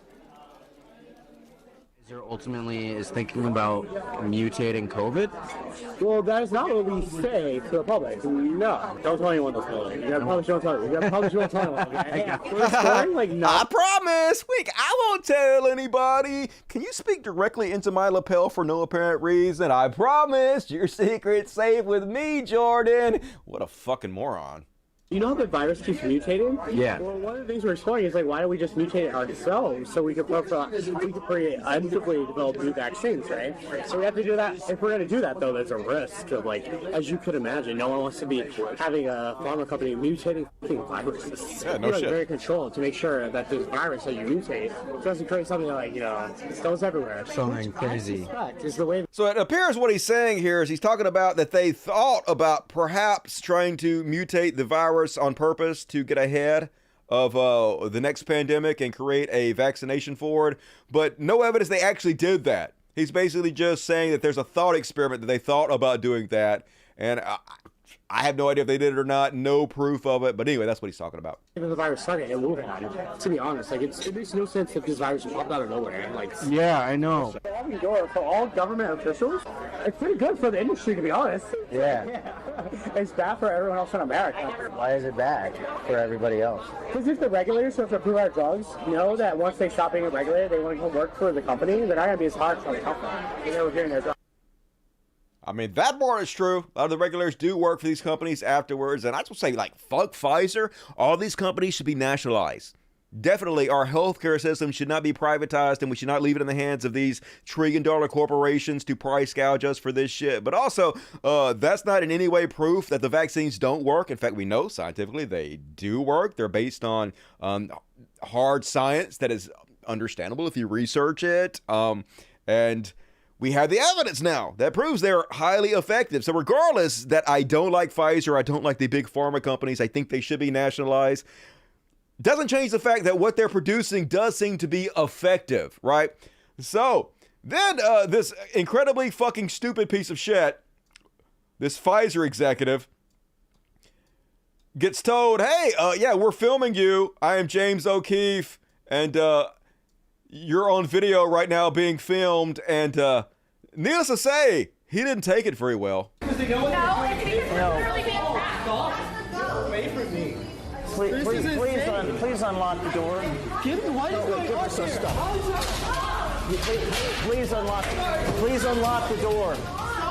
Pfizer ultimately is thinking about mutating COVID? Well, that is not what we say to the public. No. Don't tell anyone this building. You gotta publish, don't tell anyone. You gotta publish, don't tell anyone. I promise. Wait, I won't tell anybody. Can you speak directly into my lapel for no apparent reason? I promise. Your secret's safe with me, Jordan. What a fucking moron. You know how the virus keeps mutating? Yeah. Well, one of the things we're exploring is like, why don't we just mutate it ourselves so we could create undoubtedly develop new vaccines, right? So we have to do that. If we're going to do that, though, there's a risk of, like, as you could imagine, no one wants to be having a pharma company mutating viruses. Yeah, no shit. Very controlled to make sure that this virus that you mutate doesn't create something like, goes everywhere. Something crazy. Is the way. So it appears what he's saying here is he's talking about that they thought about perhaps trying to mutate the virus on purpose to get ahead of the next pandemic and create a vaccination for it, but no evidence they actually did that. He's basically just saying that there's a thought experiment that they thought about doing that, and I have no idea if they did it or not. No proof of it, but anyway, that's what he's talking about. Even the virus started in Wuhan, to be honest, like it makes no sense if this virus popped out of nowhere. Like, yeah, I know. Opening door for all government officials, it's pretty good for the industry, to be honest. Yeah. It's bad for everyone else in America. Why is it bad for everybody else? Because if the regulators who have to approve our drugs know that once they stop being a regulator, they want to go work for the company, they're not going to be as hard for the company. We're getting their drugs. I mean, that part is true. A lot of the regulators do work for these companies afterwards. And I just say, like, fuck Pfizer. All these companies should be nationalized. definitely our healthcare system should not be privatized, and we should not leave it in the hands of these trillion-dollar corporations to price gouge us for this shit. But also, that's not in any way proof that the vaccines don't work. In fact, we know scientifically they do work. They're based on hard science that is understandable if you research it. And we have the evidence now that proves they're highly effective. So regardless that I don't like Pfizer, I don't like the big pharma companies, I think they should be nationalized, doesn't change the fact that what they're producing does seem to be effective, right? So then this incredibly fucking stupid piece of shit, this Pfizer executive, gets told, hey, yeah, we're filming you. I am James O'Keefe, and you're on video right now being filmed, and needless to say, he didn't take it very well. Away from me. Please unlock the door. Give us some stuff. Please unlock the door. Please unlock the door.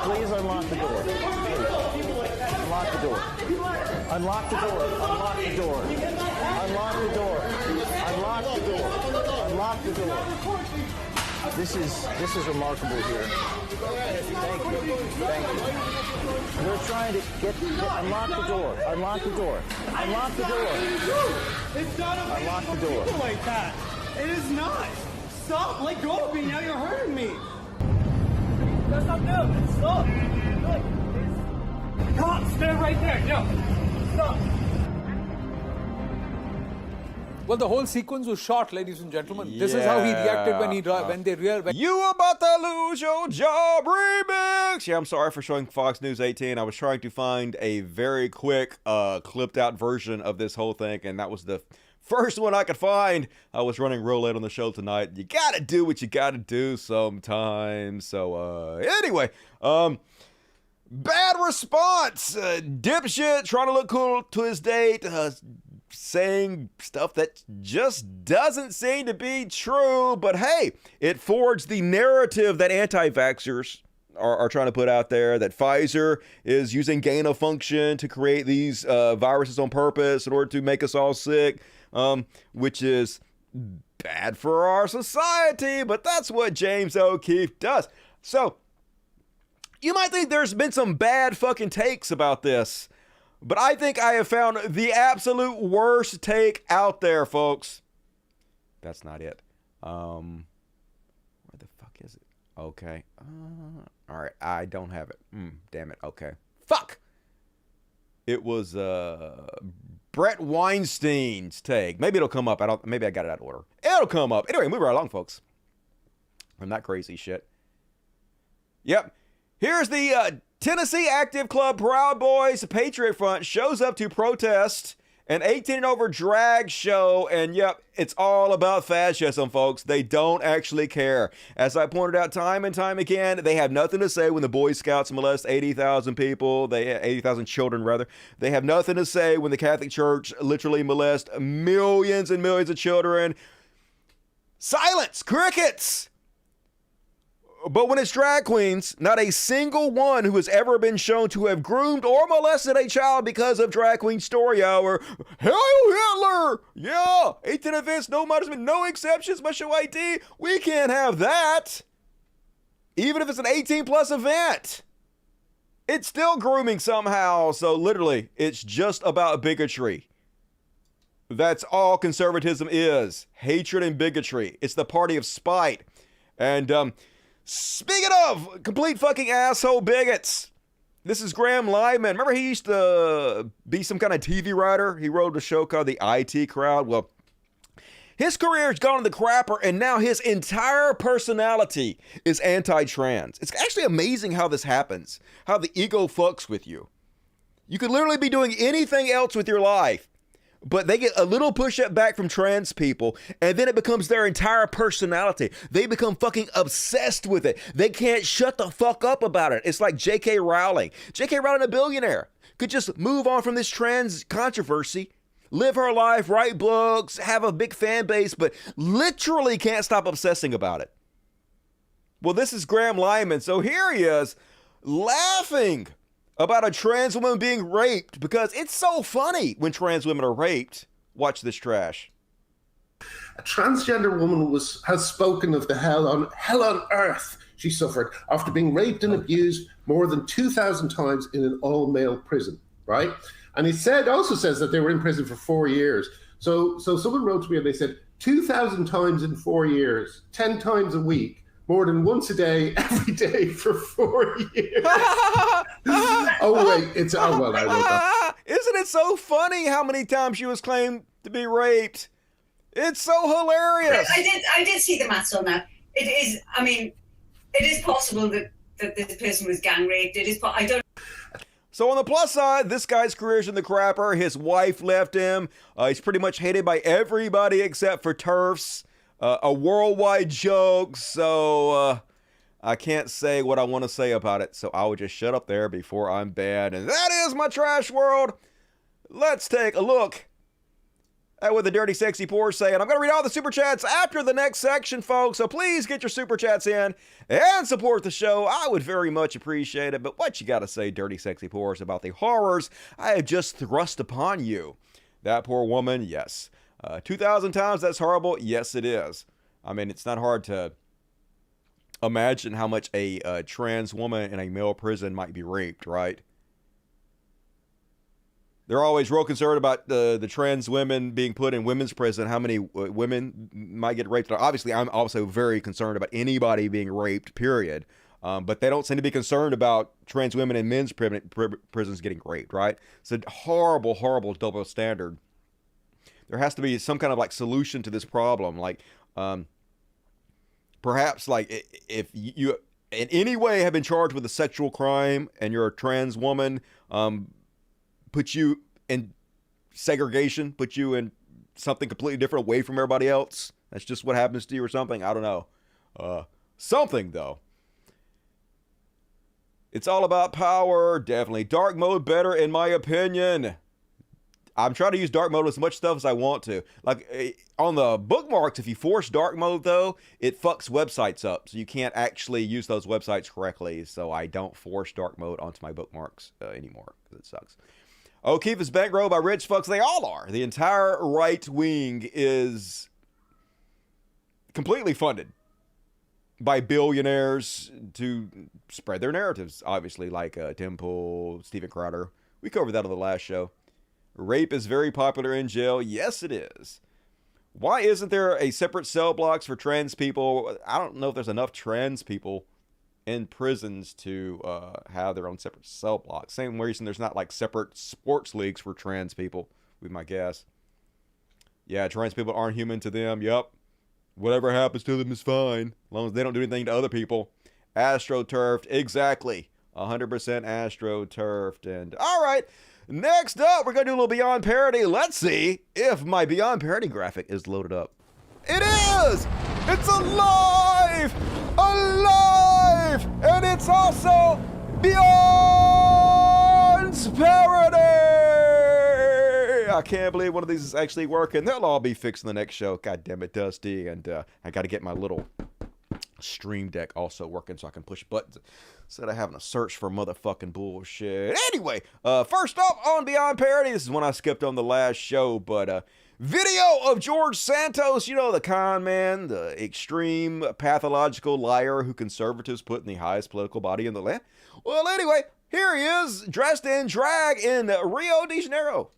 Unlock the door. Unlock the door. Unlock the door. Unlock the door. Unlock the door. Unlock the door. Unlock the door. This is remarkable here. Thank you. Thank you. We're trying to get unlock the door. Unlock the door. Unlock the door. It's not a unlock the door. Like that. It is not. Stop. Let go of me. Now you're hurting me. That's not good. Stop. Come on. Stand right there. No. Stop. Well, the whole sequence was shot, ladies and gentlemen. Yeah. This is how he reacted when they realized. You about to lose your job remix. Yeah, I'm sorry for showing Fox News 18. I was trying to find a very quick, clipped out version of this whole thing, and that was the first one I could find. I was running real late on the show tonight. You gotta do what you gotta do sometimes. So, anyway, bad response. Dipshit trying to look cool to his date. Saying stuff that just doesn't seem to be true, but hey, it forged the narrative that anti-vaxxers are trying to put out there, that Pfizer is using gain of function to create these viruses on purpose in order to make us all sick, which is bad for our society, but that's what James O'Keefe does. So, you might think there's been some bad fucking takes about this, but I think I have found the absolute worst take out there, folks. That's not it. Where the fuck is it? Okay. All right. I don't have it. Damn it. Okay. Fuck. It was Brett Weinstein's take. Maybe it'll come up. Maybe I got it out of order. It'll come up. Anyway, move right along, folks. I'm not crazy shit. Yep. Here's the Tennessee Active Club Proud Boys Patriot Front shows up to protest an 18 and over drag show, and yep, it's all about fascism, folks. They don't actually care. As I pointed out time and time again, they have nothing to say when the Boy Scouts molest 80,000 people, 80,000 children rather. They have nothing to say when the Catholic Church literally molests millions and millions of children. Silence! Crickets! But when it's drag queens, not a single one who has ever been shown to have groomed or molested a child because of Drag Queen Story Hour. Hail Hitler! Yeah! 18 events, no punishment, no exceptions, must show ID. We can't have that. Even if it's an 18 plus event. It's still grooming somehow. So literally, it's just about bigotry. That's all conservatism is. Hatred and bigotry. It's the party of spite. And, speaking of complete fucking asshole bigots, this is Graham Lyman. Remember he used to be some kind of TV writer? He wrote a show called The IT Crowd. Well, his career's gone to the crapper, and now his entire personality is anti-trans. It's actually amazing how this happens, how the ego fucks with you. You could literally be doing anything else with your life, but they get a little push-up back from trans people, and then it becomes their entire personality. They become fucking obsessed with it. They can't shut the fuck up about it. It's like J.K. Rowling. J.K. Rowling, a billionaire, could just move on from this trans controversy, live her life, write books, have a big fan base, but literally can't stop obsessing about it. Well, this is Graham Lyman, so here he is, laughing about a trans woman being raped because it's so funny when trans women are raped. Watch this trash. A transgender woman has spoken of the hell on earth she suffered after being raped and abused more than 2,000 times in an all-male prison, right? And it also says that they were in prison for 4 years. So someone wrote to me and they said 2,000 times in 4 years, 10 times a week, more than once a day, every day for 4 years. Oh wait, I wrote that. Isn't it so funny how many times she was claimed to be raped? It's so hilarious. I did see the maths on that. It is. I mean, it is possible that this person was gang raped. It is. I don't. So on the plus side, this guy's career's in the crapper. His wife left him. He's pretty much hated by everybody except for TERFs. A worldwide joke. So I can't say what I want to say about it. So I will just shut up there before I'm banned. And that is my trash world. Let's take a look at what the Dirty Sexy Poor say. And I'm going to read all the super chats after the next section, folks. So please get your super chats in and support the show. I would very much appreciate it. But what you got to say, Dirty Sexy Poor, about the horrors I have just thrust upon you? That poor woman, yes. 2,000 times, that's horrible. Yes, it is. I mean, it's not hard to imagine how much a trans woman in a male prison might be raped, right? They're always real concerned about the trans women being put in women's prison, how many women might get raped. Obviously, I'm also very concerned about anybody being raped, period. But they don't seem to be concerned about trans women in men's prisons getting raped, right? It's a horrible, horrible double standard. There has to be some kind of like solution to this problem. Like, perhaps like if you in any way have been charged with a sexual crime and you're a trans woman, put you in segregation, put you in something completely different away from everybody else. That's just what happens to you or something. I don't know. Something though. It's all about power. Definitely. Dark mode better in my opinion. I'm trying to use dark mode as much stuff as I want to. Like on the bookmarks, if you force dark mode though, it fucks websites up. So you can't actually use those websites correctly. So I don't force dark mode onto my bookmarks anymore because it sucks. O'Keefe is bankrolled by rich fucks. They all are. The entire right wing is completely funded by billionaires to spread their narratives. Obviously, like Tim Pool, Steven Crowder. We covered that on the last show. Rape is very popular in jail. Yes, it is. Why isn't there a separate cell blocks for trans people? I don't know if there's enough trans people in prisons to have their own separate cell blocks. Same reason there's not like separate sports leagues for trans people, would be my guess. Yeah, trans people aren't human to them. Yep. Whatever happens to them is fine, as long as they don't do anything to other people. AstroTurfed, exactly. 100% AstroTurfed. And all right, next up, we're going to do a little Beyond Parody. Let's see if my Beyond Parody graphic is loaded up. It is! It's alive! Alive! And it's also Beyond Parody! I can't believe one of these is actually working. They'll all be fixed in the next show. God damn it, Dusty. And I got to get my little Stream Deck also working so I can push buttons instead of having to search for motherfucking bullshit. Anyway, first up on Beyond Parody, this is one I skipped on the last show, but video of George Santos, you know, the con man, the extreme pathological liar who conservatives put in the highest political body in the land. Well, anyway, here he is, dressed in drag in Rio de Janeiro.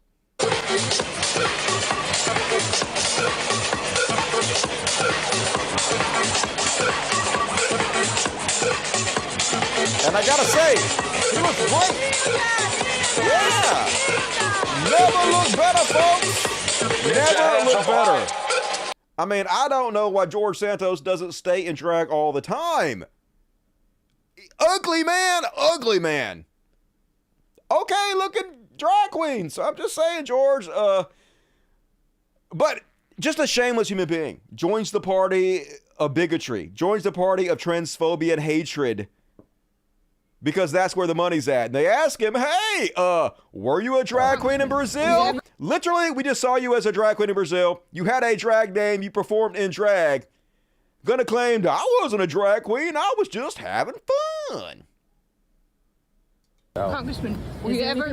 And I gotta say, he looks great. Yeah. Never look better, folks. Never look better. I mean, I don't know why George Santos doesn't stay in drag all the time. Ugly man, ugly man. Okay, looking drag queen. So I'm just saying, George, but just a shameless human being. Joins the party of bigotry. Joins the party of transphobia and hatred. Because that's where the money's at. And they ask him, hey, were you a drag queen in Brazil? Literally, we just saw you as a drag queen in Brazil. You had a drag name. You performed in drag. Gonna claim that I wasn't a drag queen. I was just having fun. Congressman, were you ever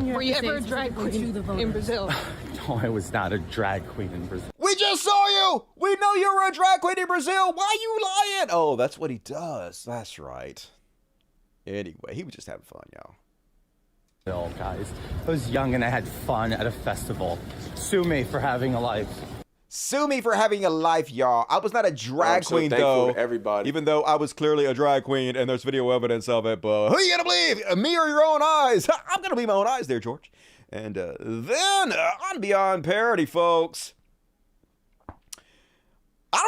a drag queen in Brazil? No, I was not a drag queen in Brazil. We We just saw you. We know you were a drag queen in Brazil. Why you lying? Oh, that's what he does. That's right. Anyway, he was just having fun, y'all. Guys, I was young and I had fun at a festival. Sue me for having a life. Sue me for having a life, y'all. I was not a drag queen, though. To everybody. Even though I was clearly a drag queen and there's video evidence of it. But who you gonna believe? Me or your own eyes? I'm gonna believe my own eyes there, George. And then on Beyond Parody, folks. I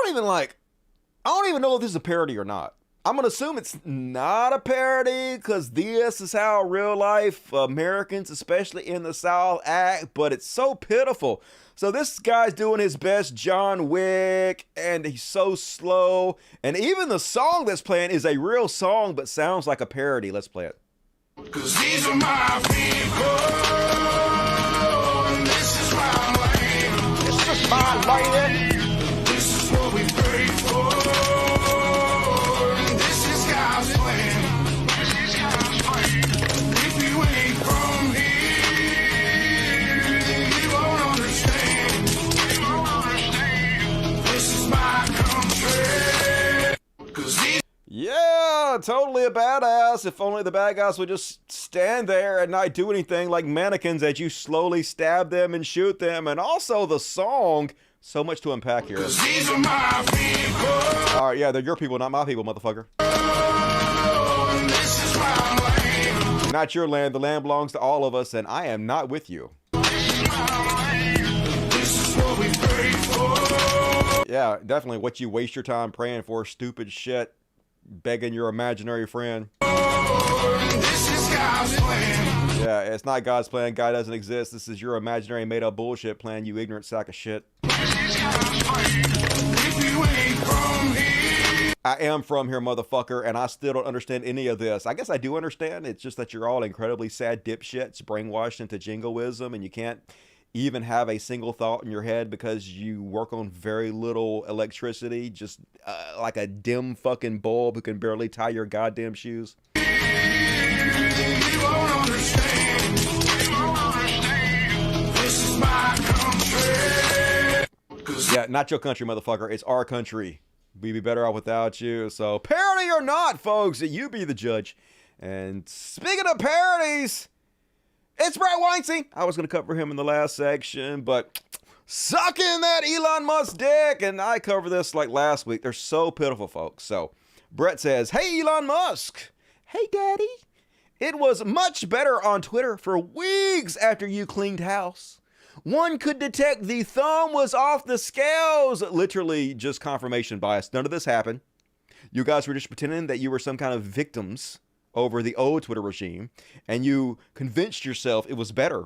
don't even know if this is a parody or not. I'm going to assume it's not a parody because this is how real life Americans, especially in the South, act, but it's so pitiful. So this guy's doing his best John Wick, and he's so slow. And even the song that's playing is a real song, but sounds like a parody. Let's play it. Cause these are my people, and this is my land. This is my land. This is what we prayed for. Yeah, totally a badass. If only the bad guys would just stand there and not do anything like mannequins as you slowly stab them and shoot them. And also the song, so much to unpack here. These are my people. All right, yeah, they're your people, not my people, motherfucker. This is my land. Not your land. The land belongs to all of us, and I am not with you. This is what we prayed for. Yeah, definitely what you waste your time praying for, stupid shit. Begging your imaginary friend. This is God's plan. Yeah, it's not God's plan. God doesn't exist. This is your imaginary made-up bullshit plan, you ignorant sack of shit. This is God's plan. If you ain't from here. I am from here, motherfucker, and I still don't understand any of this. I guess I do understand. It's just that you're all incredibly sad dipshits, brainwashed into jingoism, and you can't even have a single thought in your head because you work on very little electricity, just like a dim fucking bulb who can barely tie your goddamn shoes. You won't understand. You won't understand. This is my country. Yeah, not your country, motherfucker. It's our country. We'd be better off without you. So, parody or not, folks, you be the judge. And speaking of parodies, it's Brett Weinstein. I was going to cover him in the last section, but sucking that Elon Musk dick. And I covered this like last week. They're so pitiful, folks. So Brett says, hey, Elon Musk. Hey, Daddy. It was much better on Twitter for weeks after you cleaned house. One could detect the thumb was off the scales. Literally just confirmation bias. None of this happened. You guys were just pretending that you were some kind of victims over the old Twitter regime, and you convinced yourself it was better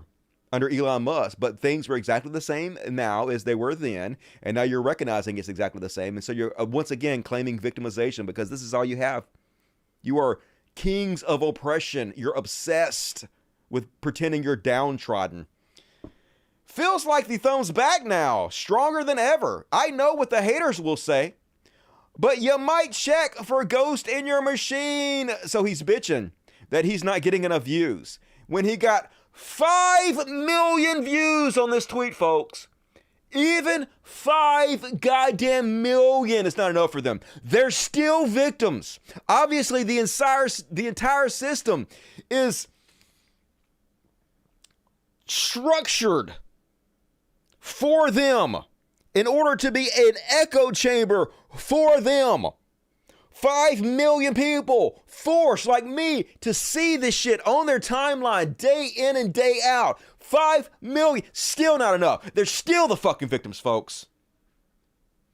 under Elon Musk, but things were exactly the same now as they were then, and now you're recognizing it's exactly the same, and so you're once again claiming victimization because this is all you have. You are kings of oppression. You're obsessed with pretending you're downtrodden. Feels like the thumb's back now, stronger than ever. I know what the haters will say, but you might check for ghost in your machine. So he's bitching that he's not getting enough views. When he got 5 million views on this tweet, folks. Even 5 goddamn million is not enough for them. They're still victims. Obviously, the entire system is structured for them in order to be an echo chamber for them. 5 million people forced like me to see this shit on their timeline day in and day out. 5 million, still not enough. They're still the fucking victims, folks.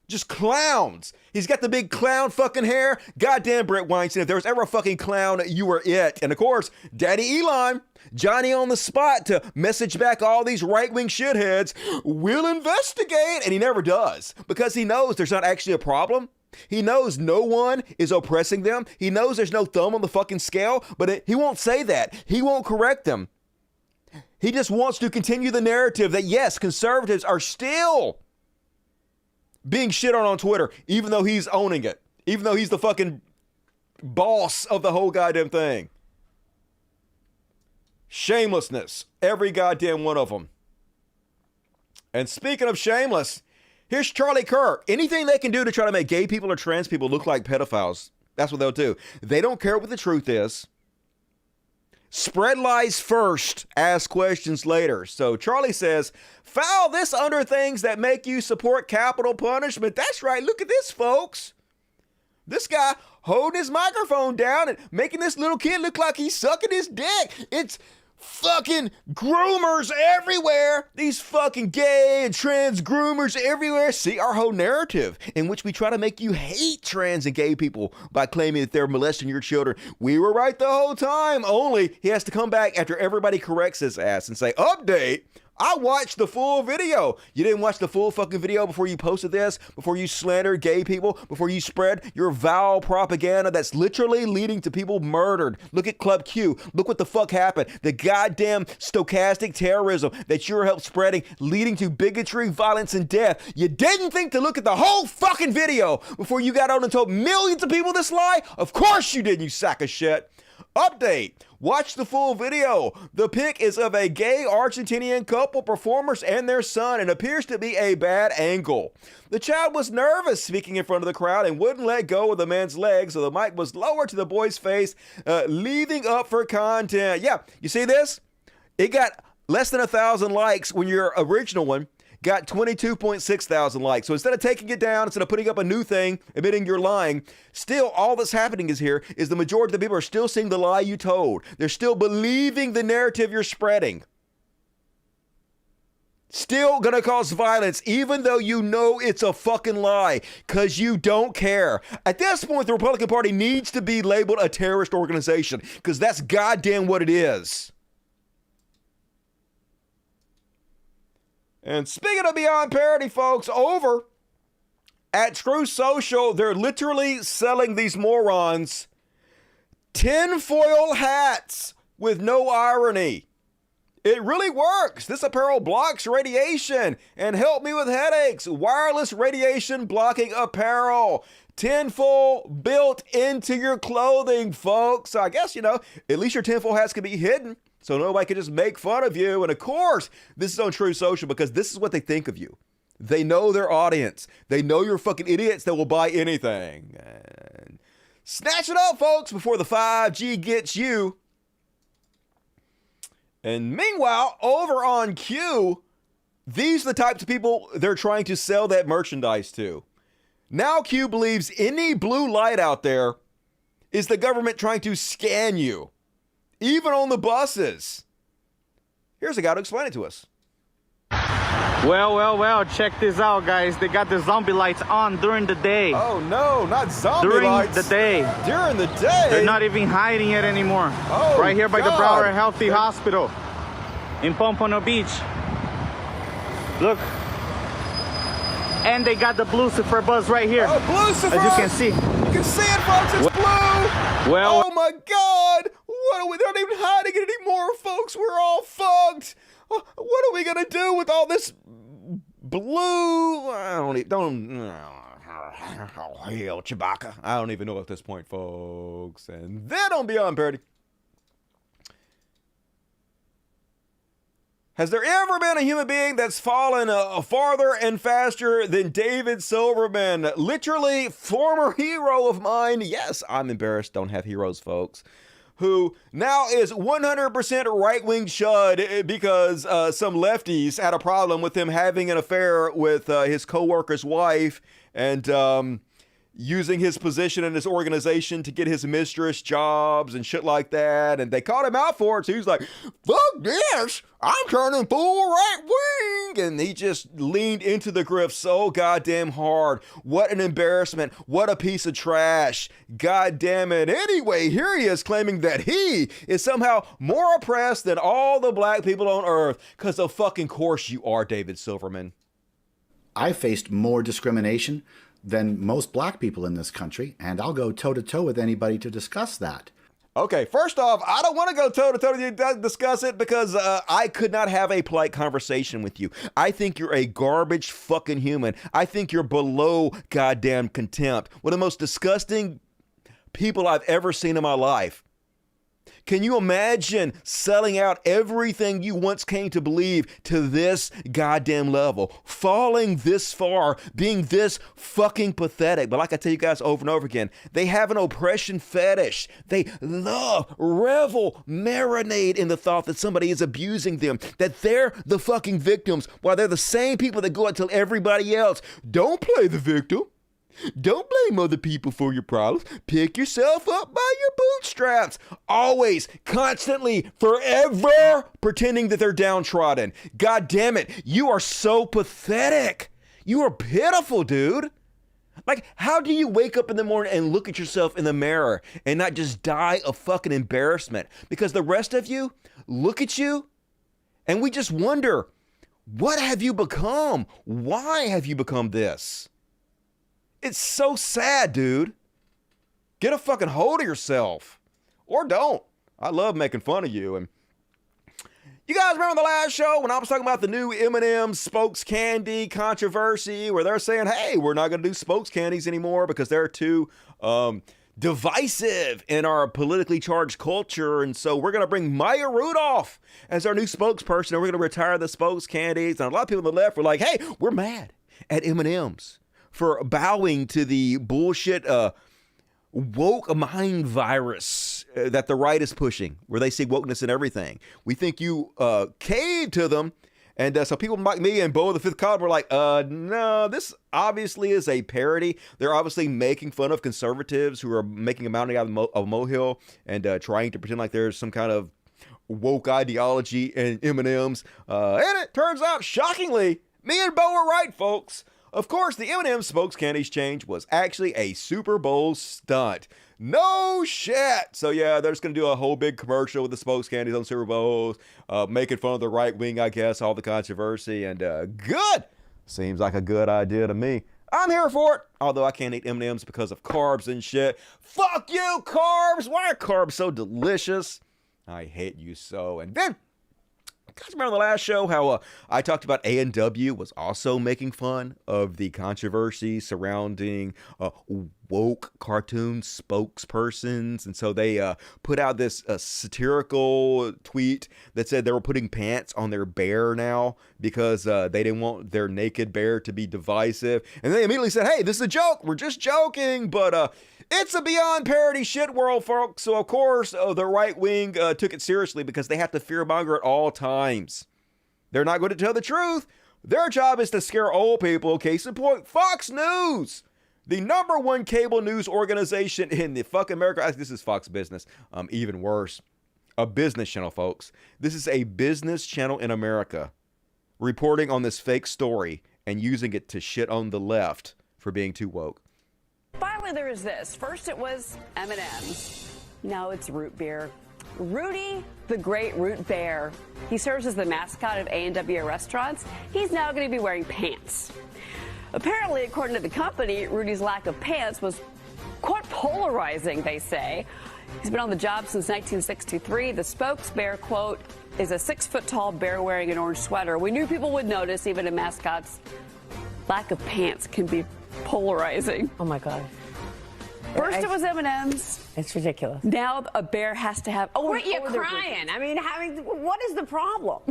Just clowns. He's got the big clown fucking hair. Goddamn, Brett Weinstein, if there was ever a fucking clown, you were it. And of course, Daddy Elon, Johnny on the spot to message back all these right-wing shitheads, we'll investigate. And he never does because he knows there's not actually a problem. He knows no one is oppressing them. He knows there's no thumb on the fucking scale, but he won't say that. He won't correct them. He just wants to continue the narrative that, yes, conservatives are still being shit on Twitter, even though he's owning it, even though he's the fucking boss of the whole goddamn thing. Shamelessness, every goddamn one of them. And speaking of shameless, Here's Charlie Kirk. Anything they can do to try to make gay people or trans people look like pedophiles, that's what they'll do. They don't care what the truth is. Spread lies first, ask questions later. So Charlie says, file this under things that make you support capital punishment. That's right. Look at this, folks. This guy holding his microphone down and making this little kid look like he's sucking his dick. It's fucking groomers everywhere. These fucking gay and trans groomers everywhere. See our whole narrative in which we try to make you hate trans and gay people by claiming that they're molesting your children. We were right the whole time. Only he has to come back after everybody corrects his ass and say, update. I watched the full video. You didn't watch the full fucking video before you posted this, before you slandered gay people, before you spread your vile propaganda that's literally leading to people murdered. Look at Club Q. Look what the fuck happened. The goddamn stochastic terrorism that you're helped spreading, leading to bigotry, violence, and death. You didn't think to look at the whole fucking video before you got on and told millions of people this lie? Of course you did, you sack of shit. Update. Watch the full video. The pic is of a gay Argentinian couple, performers, and their son, and appears to be a bad angle. The child was nervous speaking in front of the crowd and wouldn't let go of the man's leg, so the mic was lowered to the boy's face, leaving up for content. Yeah, you see this? It got less than 1,000 likes when your original one got 22.6 thousand likes. So instead of taking it down, instead of putting up a new thing, admitting you're lying, still all that's happening is the majority of the people are still seeing the lie you told. They're still believing the narrative you're spreading. Still gonna cause violence, even though you know it's a fucking lie, because you don't care. At this point, the Republican Party needs to be labeled a terrorist organization, because that's goddamn what it is. And speaking of Beyond Parody, folks, over at True Social, they're literally selling these morons tinfoil hats with no irony. It really works. This apparel blocks radiation and help me with headaches. Wireless radiation blocking apparel. Tinfoil built into your clothing, folks. So I guess, at least your tinfoil hats can be hidden, so nobody can just make fun of you. And of course, this is on True Social because this is what they think of you. They know their audience. They know you're fucking idiots that will buy anything. And snatch it up, folks, before the 5G gets you. And meanwhile, over on Q, these are the types of people they're trying to sell that merchandise to. Now Q believes any blue light out there is the government trying to scan you. Even on the buses. Here's a guy to explain it to us. Well, check this out, guys. They got the zombie lights on during the day. Oh, no, not zombie lights. During the day. During the day? They're not even hiding it anymore. Oh, right here by God. the Broward Healthy Hospital in Pompano Beach. Look. And they got the Lucifer buzz right here. Oh, Lucifer! As you can see. You can see it, folks. It's blue. Well, oh, my God. What are we? They're not even hiding it anymore, folks. We're all fucked. What are we going to do with all this blue? Hell, Chewbacca. I don't even know at this point, folks. And then on Beyond Parody. Has there ever been a human being that's fallen farther and faster than David Silverman? Literally, former hero of mine. Yes, I'm embarrassed. Don't have heroes, folks. Who now is 100% right-wing chud because some lefties had a problem with him having an affair with his co-worker's wife and using his position in his organization to get his mistress jobs and shit like that. And they called him out for it. So he was like, fuck this. I'm turning full right wing. And he just leaned into the grift so goddamn hard. What an embarrassment. What a piece of trash. God damn it. Anyway, here he is claiming that he is somehow more oppressed than all the black people on earth. Because of fucking course you are, David Silverman. I faced more discrimination than most black people in this country, and I'll go toe-to-toe with anybody to discuss that. Okay, first off, I don't want to go toe-to-toe with you to discuss it because I could not have a polite conversation with you. I think you're a garbage fucking human. I think you're below goddamn contempt. One of the most disgusting people I've ever seen in my life. Can you imagine selling out everything you once came to believe to this goddamn level? Falling this far, being this fucking pathetic. But like I tell you guys over and over again, they have an oppression fetish. They love, revel, marinate in the thought that somebody is abusing them, that they're the fucking victims, while they're the same people that go out and tell everybody else, don't play the victim. Don't blame other people for your problems. Pick yourself up by your bootstraps. Always, constantly, forever pretending that they're downtrodden. God damn it. You are so pathetic. You are pitiful, dude. Like, how do you wake up in the morning and look at yourself in the mirror and not just die of fucking embarrassment? Because the rest of you look at you and we just wonder, what have you become? Why have you become this? It's so sad, dude. Get a fucking hold of yourself. Or don't. I love making fun of you. And you guys remember the last show when I was talking about the new M&M spokes candy controversy where they're saying, hey, we're not going to do spokes candies anymore because they're too divisive in our politically charged culture. And so we're going to bring Maya Rudolph as our new spokesperson and we're going to retire the spokes candies. And a lot of people on the left were like, hey, we're mad at M&M's for bowing to the bullshit woke mind virus that the right is pushing, where they see wokeness in everything. We think you caved to them. And so people like me and Bo of the Fifth Column were like, no, this obviously is a parody. They're obviously making fun of conservatives who are making a mountain out of a molehill and trying to pretend like there's some kind of woke ideology in M&M's. And it turns out, shockingly, me and Bo were right, folks. Of course, the M&M spokes candies change was actually a Super Bowl stunt. No shit. So yeah, they're just going to do a whole big commercial with the spokes candies on Super Bowls, making fun of the right wing, I guess, all the controversy, and good. Seems like a good idea to me. I'm here for it. Although I can't eat M&Ms because of carbs and shit. Fuck you, carbs. Why are carbs so delicious? I hate you so. And then, guys remember the last show how I talked about A&W was also making fun of the controversy surrounding woke cartoon spokespersons, and so they put out this satirical tweet that said they were putting pants on their bear now because they didn't want their naked bear to be divisive, and they immediately said, hey, this is a joke, we're just joking, but it's a beyond parody shit world, folks. So of course the right wing took it seriously because they have to fearmonger at all times. They're not going to tell the truth. Their job is to scare old people. Case in point, Fox News, the #1 cable news organization in the fucking America. This is Fox Business. Even worse, a business channel, folks. This is a business channel in America reporting on this fake story and using it to shit on the left for being too woke. Finally, there is this. First, it was M&M's. Now it's root beer. Rudy, the great root bear. He serves as the mascot of A&W restaurants. He's now going to be wearing pants. Apparently, according to the company, Rudy's lack of pants was quite polarizing, they say. He's been on the job since 1963. The spokes bear, quote, is a 6-foot-tall bear wearing an orange sweater. We knew people would notice, even a mascot's lack of pants can be polarizing. Oh my God. First it was M&M's. It's ridiculous. Now a bear has to have. Oh, what are you crying? I mean, what is the problem?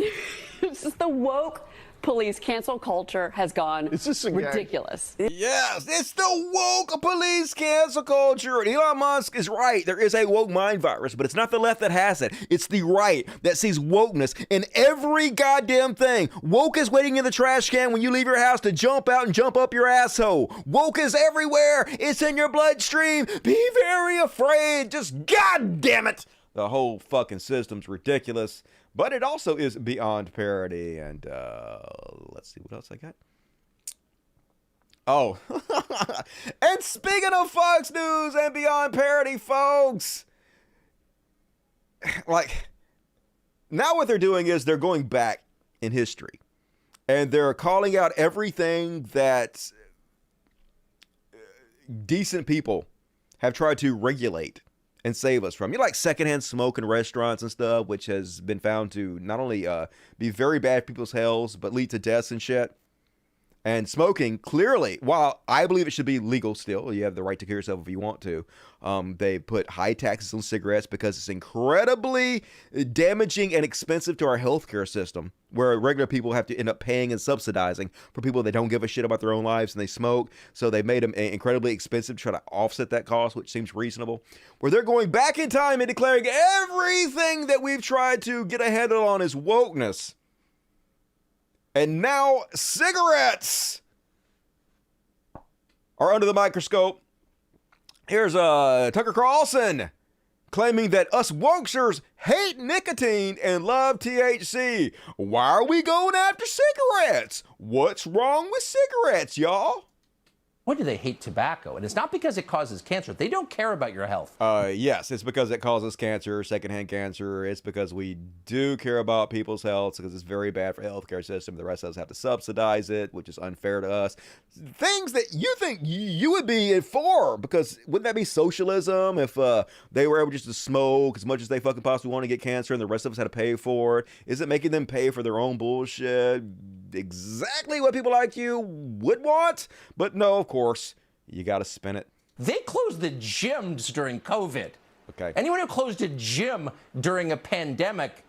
It's just the woke police cancel culture has gone ridiculous. Yes, it's the woke police cancel culture. And Elon Musk is right. There is a woke mind virus, but it's not the left that has it. It's the right that sees wokeness in every goddamn thing. Woke is waiting in the trash can when you leave your house to jump out and jump up your asshole. Woke is everywhere. It's in your bloodstream. Be very afraid. Just goddamn it. The whole fucking system's ridiculous. But it also is beyond parody. And let's see what else I got. Oh. And speaking of Fox News and beyond parody, folks. Like, now what they're doing is they're going back in history. And they're calling out everything that decent people have tried to regulate and save us from. You know, like secondhand smoke in restaurants and stuff, which has been found to not only be very bad for people's health, but lead to deaths and shit. And smoking, clearly, while I believe it should be legal still, you have the right to kill yourself if you want to, they put high taxes on cigarettes because it's incredibly damaging and expensive to our healthcare system, where regular people have to end up paying and subsidizing for people that don't give a shit about their own lives and they smoke. So they made them incredibly expensive to try to offset that cost, which seems reasonable. Where they're going back in time and declaring everything that we've tried to get a handle on is wokeness. And now cigarettes are under the microscope. Here's Tucker Carlson claiming that us wokesters hate nicotine and love THC. Why are we going after cigarettes? What's wrong with cigarettes, y'all? Why do they hate tobacco? And it's not because it causes cancer. They don't care about your health. Yes, it's because it causes cancer, secondhand cancer. It's because we do care about people's health because it's very bad for the healthcare system. The rest of us have to subsidize it, which is unfair to us. Things that you think you would be for, because wouldn't that be socialism if they were able just to smoke as much as they fucking possibly want to get cancer and the rest of us had to pay for it? Is it making them pay for their own bullshit? Exactly what people like you would want, but no, of course, you got to spin it. They closed the gyms during COVID. Okay. Anyone who closed a gym during a pandemic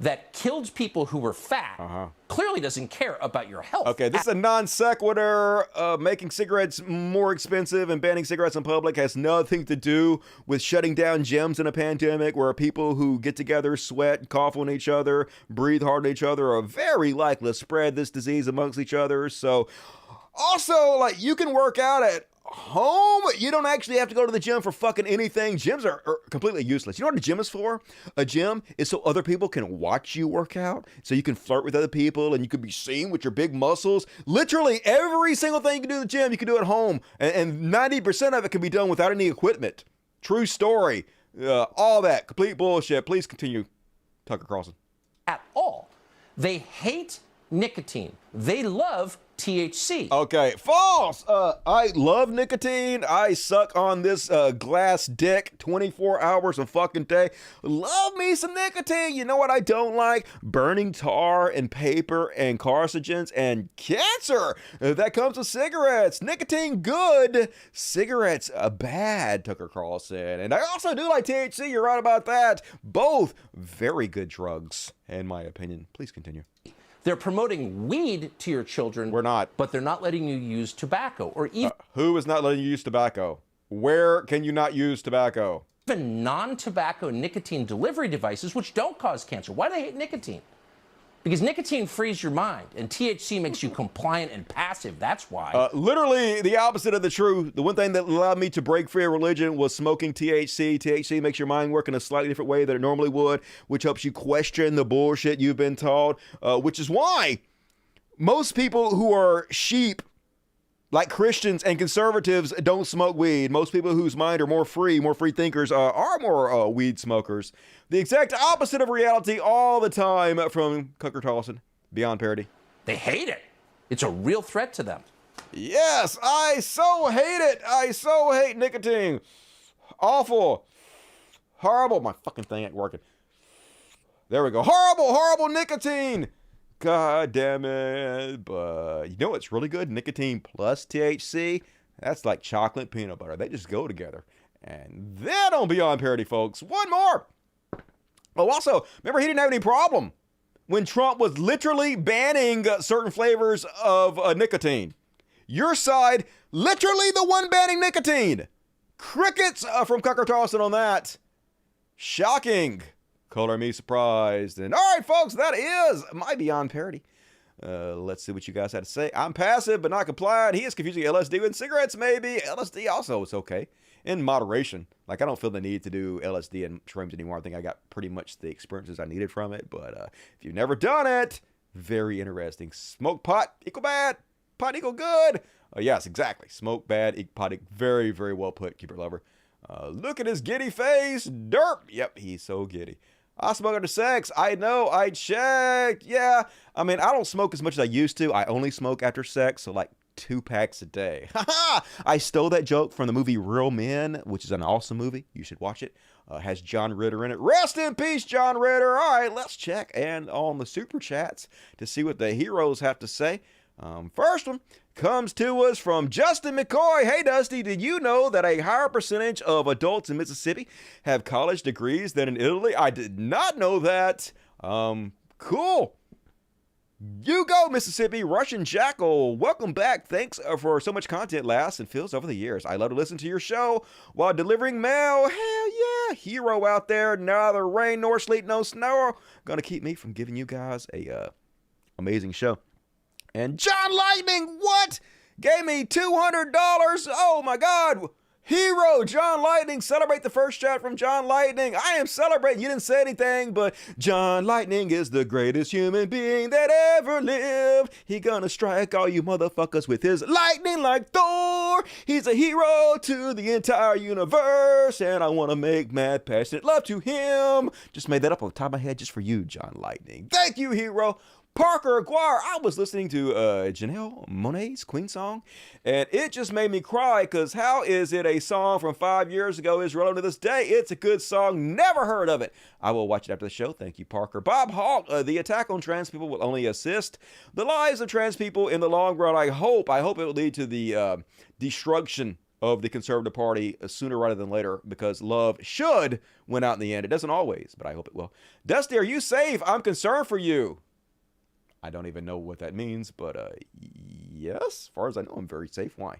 that killed people who were fat clearly doesn't care about your health. Okay, this is a non sequitur. Making cigarettes more expensive and banning cigarettes in public has nothing to do with shutting down gyms in a pandemic where people who get together, sweat, cough on each other, breathe hard on each other are very likely to spread this disease amongst each other. So also, like, you can work out at home. You don't actually have to go to the gym for fucking anything. Gyms are completely useless. You know what a gym is for? A gym is so other people can watch you work out, so you can flirt with other people and you can be seen with your big muscles. Literally every single thing you can do in the gym, you can do at home. And 90% of it can be done without any equipment. True story. All that. Complete bullshit. Please continue, Tucker Carlson. At all. They hate nicotine. They love THC. Okay, false. I love nicotine. I suck on this glass dick 24 hours a fucking day. Love me some nicotine. You know what I don't like? Burning tar and paper and carcinogens and cancer. That comes with cigarettes. Nicotine good. Cigarettes bad, Tucker Carlson. And I also do like THC. You're right about that. Both very good drugs, in my opinion. Please continue. They're promoting weed to your children. We're not. But they're not letting you use tobacco or even... who is not letting you use tobacco? Where can you not use tobacco? Even non-tobacco nicotine delivery devices, which don't cause cancer. Why do they hate nicotine? Because nicotine frees your mind, and THC makes you compliant and passive. That's why. Literally the opposite of the truth. The one thing that allowed me to break free of religion was smoking THC. THC makes your mind work in a slightly different way than it normally would, which helps you question the bullshit you've been taught, which is why most people who are sheep, like Christians and conservatives, don't smoke weed. Most people whose mind are more free thinkers, are more weed smokers. The exact opposite of reality all the time from Tucker Carlson. Beyond parody. They hate it. It's a real threat to them. Yes, I so hate it. I so hate nicotine. Awful. Horrible. My fucking thing ain't working. There we go. Horrible, horrible nicotine. God damn it. But you know what's really good? Nicotine plus THC. That's like chocolate and peanut butter. They just go together. And then on Beyond Parody, folks, one more. Oh, also, remember he didn't have any problem when Trump was literally banning certain flavors of nicotine. Your side, literally the one banning nicotine. Crickets from Tucker Carlson on that. Shocking. Color me surprised. And all right, folks, that is my Beyond Parody. Let's see what you guys had to say. I'm passive but not compliant. He is confusing LSD with cigarettes, maybe. LSD also is okay. In moderation. Like, I don't feel the need to do LSD and shrooms anymore. I think I got pretty much the experiences I needed from it. But if you've never done it, very interesting. Smoke pot equal bad. Pot equal good. Yes, exactly. Smoke bad, pot very, very well put, keeper lover. Look at his giddy face. Derp. Yep, he's so giddy. I smoke after sex. I know. I checked. Yeah. I mean, I don't smoke as much as I used to. I only smoke after sex. So like 2 packs a day. I stole that joke from the movie Real Men, which is an awesome movie. You should watch it. Has John Ritter in it. Rest in peace, John Ritter. All right, let's check and on the super chats to see what the heroes have to say. First one comes to us from Justin McCoy. Hey, Dusty, did you know that a higher percentage of adults in Mississippi have college degrees than in Italy? I did not know that. Cool. You go, Mississippi. Russian Jackal, welcome back. Thanks for so much content lasts and feels over the years. I love to listen to your show while delivering mail. Hell yeah. Hero out there, neither rain nor sleet, no snow. Gonna keep me from giving you guys a amazing show. And John Lightning, what? Gave me $200. Oh my God. Hero, John Lightning. Celebrate the first chat from John Lightning. I am celebrating. You didn't say anything, but John Lightning is the greatest human being that ever lived. He gonna strike all you motherfuckers with his lightning like Thor. He's a hero to the entire universe, and I want to make mad passionate love to him. Just made that up on the top of my head just for you, John Lightning. Thank you, Hero. Parker Aguirre, I was listening to Janelle Monáe's Queen song, and it just made me cry, because how is it a song from 5 years ago is relevant to this day? It's a good song. Never heard of it. I will watch it after the show. Thank you, Parker. Bob Hawk, the attack on trans people will only assist the lives of trans people in the long run. I hope it will lead to the destruction of the Conservative Party sooner rather than later, because love should win out in the end. It doesn't always, but I hope it will. Dusty, are you safe? I'm concerned for you. I don't even know what that means, but yes, as far as I know, I'm very safe. Why?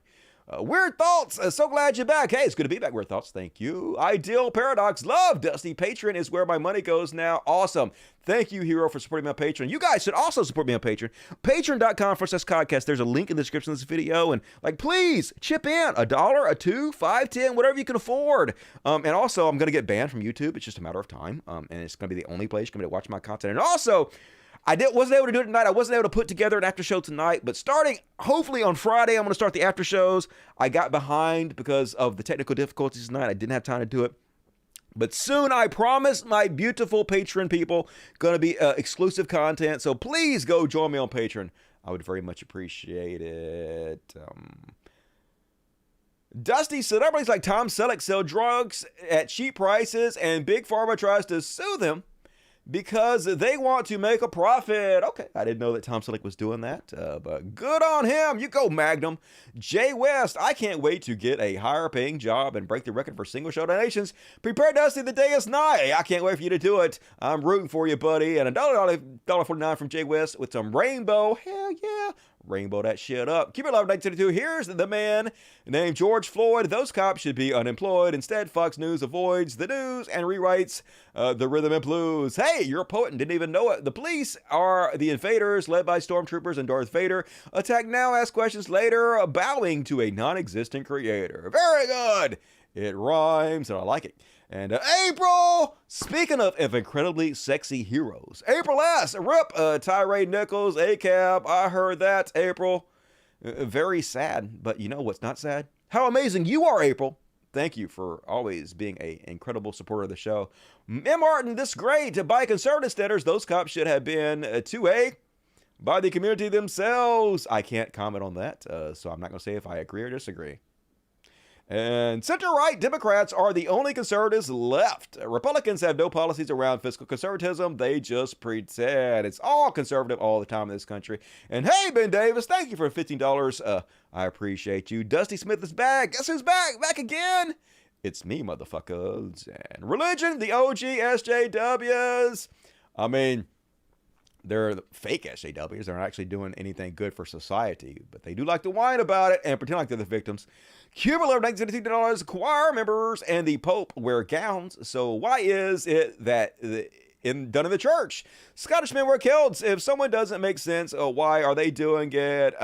Weird Thoughts, so glad you're back. Hey, it's good to be back, Weird Thoughts. Thank you. Ideal Paradox, love Dusty. Patreon is where my money goes now. Awesome. Thank you, Hero, for supporting me on Patreon. You guys should also support me on Patreon. Patreon.com/podcast. There's a link in the description of this video. And, please chip in $1, $2, $5, $10, whatever you can afford. And also, I'm going to get banned from YouTube. It's just a matter of time. And it's going to be the only place you're going to watch my content. And also, wasn't able to do it tonight. I wasn't able to put together an after show tonight, but starting hopefully on Friday, I'm going to start the after shows. I got behind because of the technical difficulties tonight. I didn't have time to do it. But soon, I promise my beautiful Patreon people, going to be exclusive content. So please go join me on Patreon. I would very much appreciate it. Dusty, celebrities like Tom Selleck sell drugs at cheap prices, and Big Pharma tries to sue them because they want to make a profit. Okay, I didn't know that Tom Selleck was doing that, but good on him. You go, Magnum. Jay West, I can't wait to get a higher paying job and break the record for single show donations. Prepare, Dusty, the day is nigh. I can't wait for you to do it. I'm rooting for you, buddy. And $1.49 from Jay West with some rainbow. Hell yeah. Rainbow that shit up. Keep it alive, 1922. Here's the man named George Floyd. Those cops should be unemployed. Instead, Fox News avoids the news and rewrites the rhythm and blues. Hey, you're a poet and didn't even know it. The police are the invaders, led by stormtroopers and Darth Vader. Attack now, ask questions later, bowing to a non-existent creator. Very good. It rhymes, and I like it. And April, speaking of incredibly sexy heroes, April S. Rip, Tyre, Nichols, ACAB. I heard that, April. Very sad, but you know what's not sad? How amazing you are, April. Thank you for always being an incredible supporter of the show. M. Martin, this great. By conservative standards, those cops should have been 2A by the community themselves. I can't comment on that, so I'm not going to say if I agree or disagree. And center-right Democrats are the only conservatives left. Republicans have no policies around fiscal conservatism. They just pretend. It's all conservative all the time in this country. And hey, Ben Davis, thank you for $15. I appreciate you. Dusty Smith is back. Guess who's back? Back again. It's me, motherfuckers. And religion, the OG SJWs. I mean, they're fake SJWs. They're not actually doing anything good for society, but they do like to whine about it and pretend like they're the victims. Cuba love $19 choir members and the Pope wear gowns. So why is it that done in the church? Scottish men were killed. If someone doesn't make sense, why are they doing it?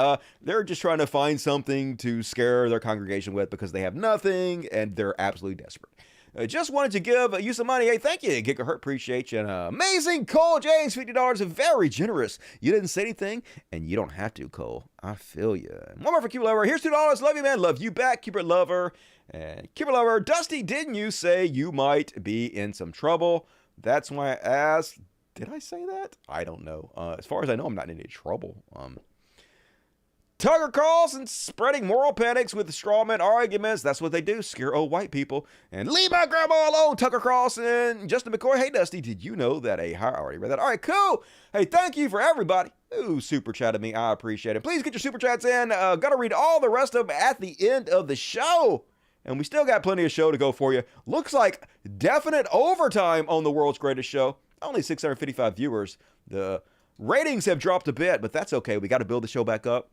They're just trying to find something to scare their congregation with because they have nothing and they're absolutely desperate. Just wanted to give you some money. Hey, thank you, Gigahertz. Appreciate you. And amazing Cole James, $50. Very generous. You didn't say anything, and you don't have to, Cole. I feel you. One more for Cupid Lover. Here's $2. Love you, man. Love you back, Cupid Lover. And Cupid Lover, Dusty, didn't you say you might be in some trouble? That's why I asked. Did I say that? I don't know. As far as I know, I'm not in any trouble. Tucker Carlson spreading moral panics with strawman arguments. That's what they do, scare old white people. And leave my grandma alone, Tucker Carlson. Justin McCoy, hey, Dusty, did you know that I already read that. All right, cool. Hey, thank you for everybody who super chatted me. I appreciate it. Please get your super chats in. Gonna read all the rest of them at the end of the show. And we still got plenty of show to go for you. Looks like definite overtime on the world's greatest show. Only 655 viewers. The ratings have dropped a bit, but that's okay. We got to build the show back up.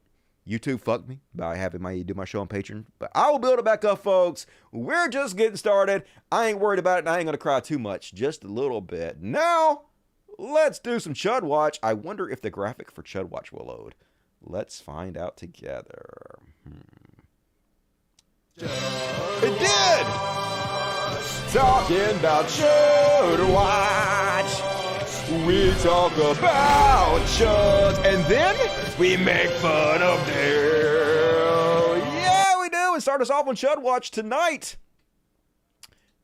YouTube fucked me by having me do my show on Patreon. But I will build it back up, folks. We're just getting started. I ain't worried about it, and I ain't going to cry too much. Just a little bit. Now, let's do some Chud Watch. I wonder if the graphic for Chud Watch will load. Let's find out together. It did! Talking about Chud Watch. We talk about chuds, and then we make fun of them. Yeah, we do. And start us off on Chud Watch tonight.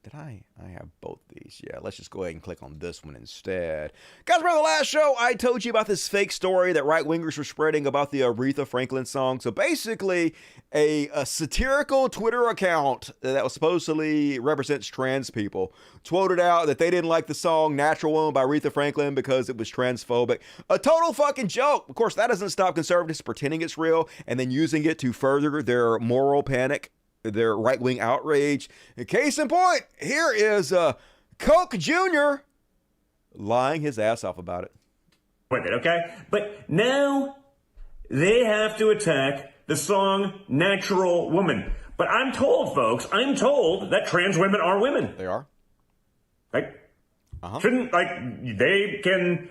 Did I have both these? Yeah, let's just go ahead and click on this one instead. Guys, remember the last show I told you about this fake story that right-wingers were spreading about the Aretha Franklin song? So basically, a satirical Twitter account that was supposedly represents trans people tweeted out that they didn't like the song Natural Woman by Aretha Franklin because it was transphobic. A total fucking joke. Of course, that doesn't stop conservatives pretending it's real and then using it to further their moral panic, their right-wing outrage. Case in point, here is Coke Jr. lying his ass off about it. With it, okay? But now they have to attack the song Natural Woman. But I'm told, folks, that trans women are women. They are. Right? Shouldn't, they can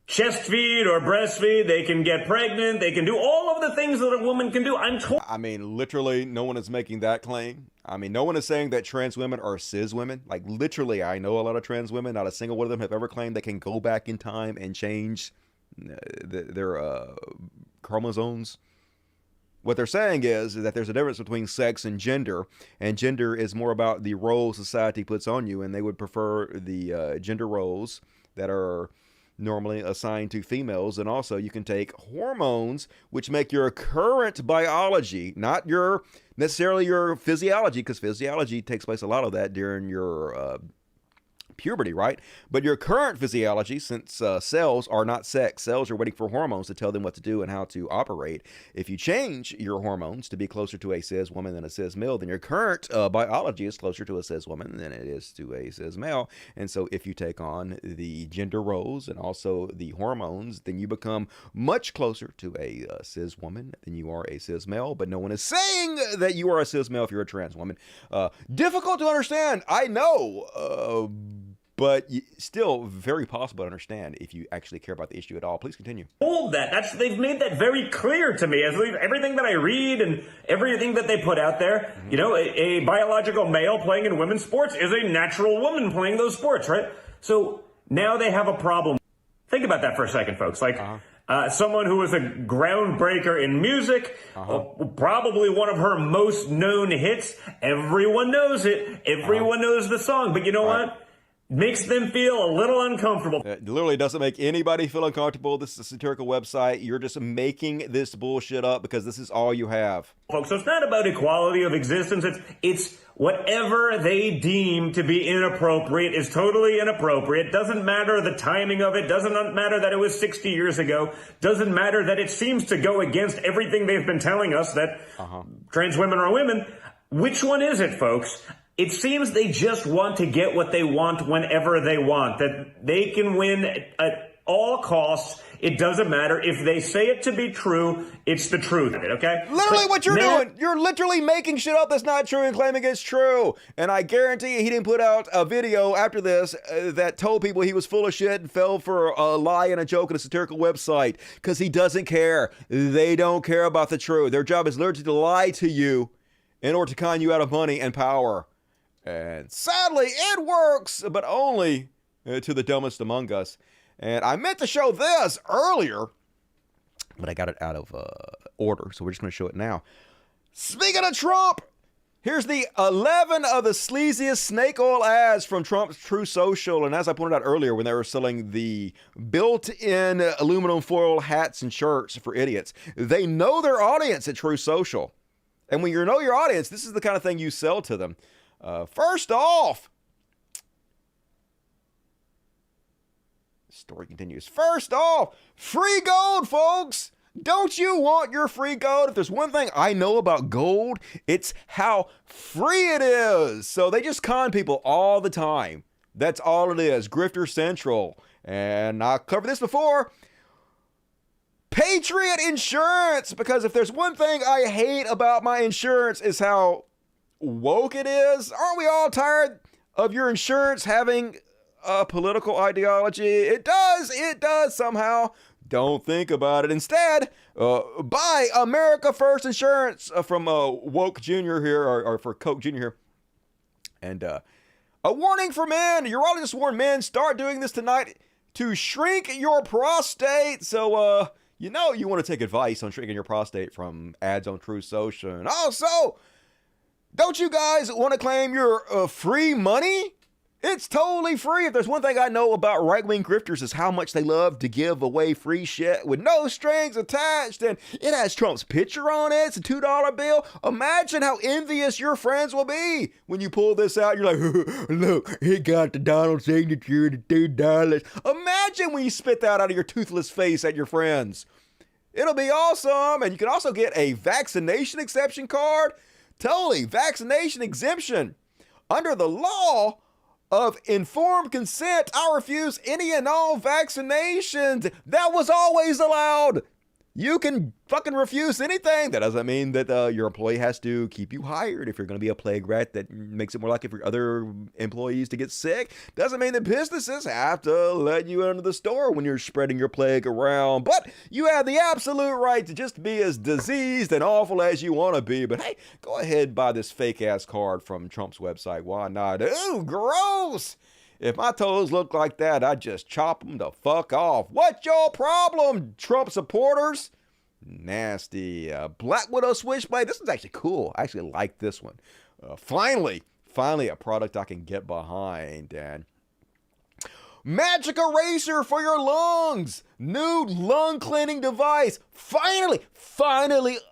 chest feed or breastfeed, they can get pregnant, they can do all of the things that a woman can do. I'm told. I mean, literally, no one is making that claim. I mean, no one is saying that trans women are cis women. Like, literally, I know a lot of trans women. Not a single one of them have ever claimed they can go back in time and change their chromosomes. What they're saying is that there's a difference between sex and gender is more about the role society puts on you, and they would prefer the gender roles that are normally assigned to females. And also you can take hormones which make your current biology, not necessarily your physiology, because physiology takes place, a lot of that during your puberty, right? But your current physiology, since cells are not sex, cells are waiting for hormones to tell them what to do and how to operate. If you change your hormones to be closer to a cis woman than a cis male, then your current biology is closer to a cis woman than it is to a cis male. And so if you take on the gender roles and also the hormones, then you become much closer to a cis woman than you are a cis male. But no one is saying that you are a cis male if you're a trans woman. Difficult to understand, I know, but still very possible to understand if you actually care about the issue at all. Please continue. Told that. They've made that very clear to me. Everything that I read and everything that they put out there, you know, a biological male playing in women's sports is a natural woman playing those sports, right? So now they have a problem. Think about that for a second, folks. Someone who was a groundbreaker in music, probably one of her most known hits. Everyone knows it. Everyone knows the song. But you know what? Makes them feel a little uncomfortable. It literally doesn't make anybody feel uncomfortable. This is a satirical website. You're just making this bullshit up because this is all you have. Folks, so it's not about equality of existence. It's whatever they deem to be inappropriate is totally inappropriate. Doesn't matter the timing of it. Doesn't matter that it was 60 years ago. Doesn't matter that it seems to go against everything they've been telling us that trans women are women. Which one is it, folks? It seems they just want to get what they want whenever they want, that they can win at all costs. It doesn't matter. If they say it to be true, it's the truth of it, okay? Literally what you're doing. You're literally making shit up that's not true and claiming it's true. And I guarantee you he didn't put out a video after this that told people he was full of shit and fell for a lie and a joke on a satirical website, because he doesn't care. They don't care about the truth. Their job is literally to lie to you in order to con you out of money and power. And sadly, it works, but only to the dumbest among us. And I meant to show this earlier, but I got it out of order, so we're just going to show it now. Speaking of Trump, Here's the 11 of the sleaziest snake oil ads from Trump's True Social. And as I pointed out earlier, when they were selling the built-in aluminum foil hats and shirts for idiots, they know their audience at True Social. And when you know your audience, this is the kind of thing you sell to them. First off, story continues. First off, free gold, folks. Don't you want your free gold? If there's one thing I know about gold, it's how free it is. So they just con people all the time. That's all it is. Grifter Central. And I covered this before. Patriot Insurance. Because if there's one thing I hate about my insurance is how woke it is. Aren't we all tired of your insurance having a political ideology? It does somehow. Don't think about it. Instead, buy America First Insurance from Woke Jr. here, or for Coke Jr. here. And a warning for men. Urologists warn men, start doing this tonight to shrink your prostate. So, you want to take advice on shrinking your prostate from ads on True Social. And also, don't you guys want to claim your free money? It's totally free. If there's one thing I know about right-wing grifters is how much they love to give away free shit with no strings attached. And it has Trump's picture on it. It's a $2 bill. Imagine how envious your friends will be when you pull this out. You're like, look, he got the Donald signature, the $2. Imagine when you spit that out of your toothless face at your friends. It'll be awesome. And you can also get a vaccination exception card. Totally, vaccination exemption. Under the law of informed consent, I refuse any and all vaccinations. That was always allowed. You can fucking refuse anything. That doesn't mean that your employee has to keep you hired. If you're going to be a plague rat, that makes it more likely for other employees to get sick. Doesn't mean that businesses have to let you into the store when you're spreading your plague around. But you have the absolute right to just be as diseased and awful as you want to be. But hey, go ahead and buy this fake ass card from Trump's website. Why not? Ooh, gross. If my toes look like that, I'd just chop them the fuck off. What's your problem, Trump supporters? Nasty. Black Widow Switchblade. This is actually cool. I actually like this one. Finally a product I can get behind. And Magic Eraser for your lungs. New lung cleaning device. Finally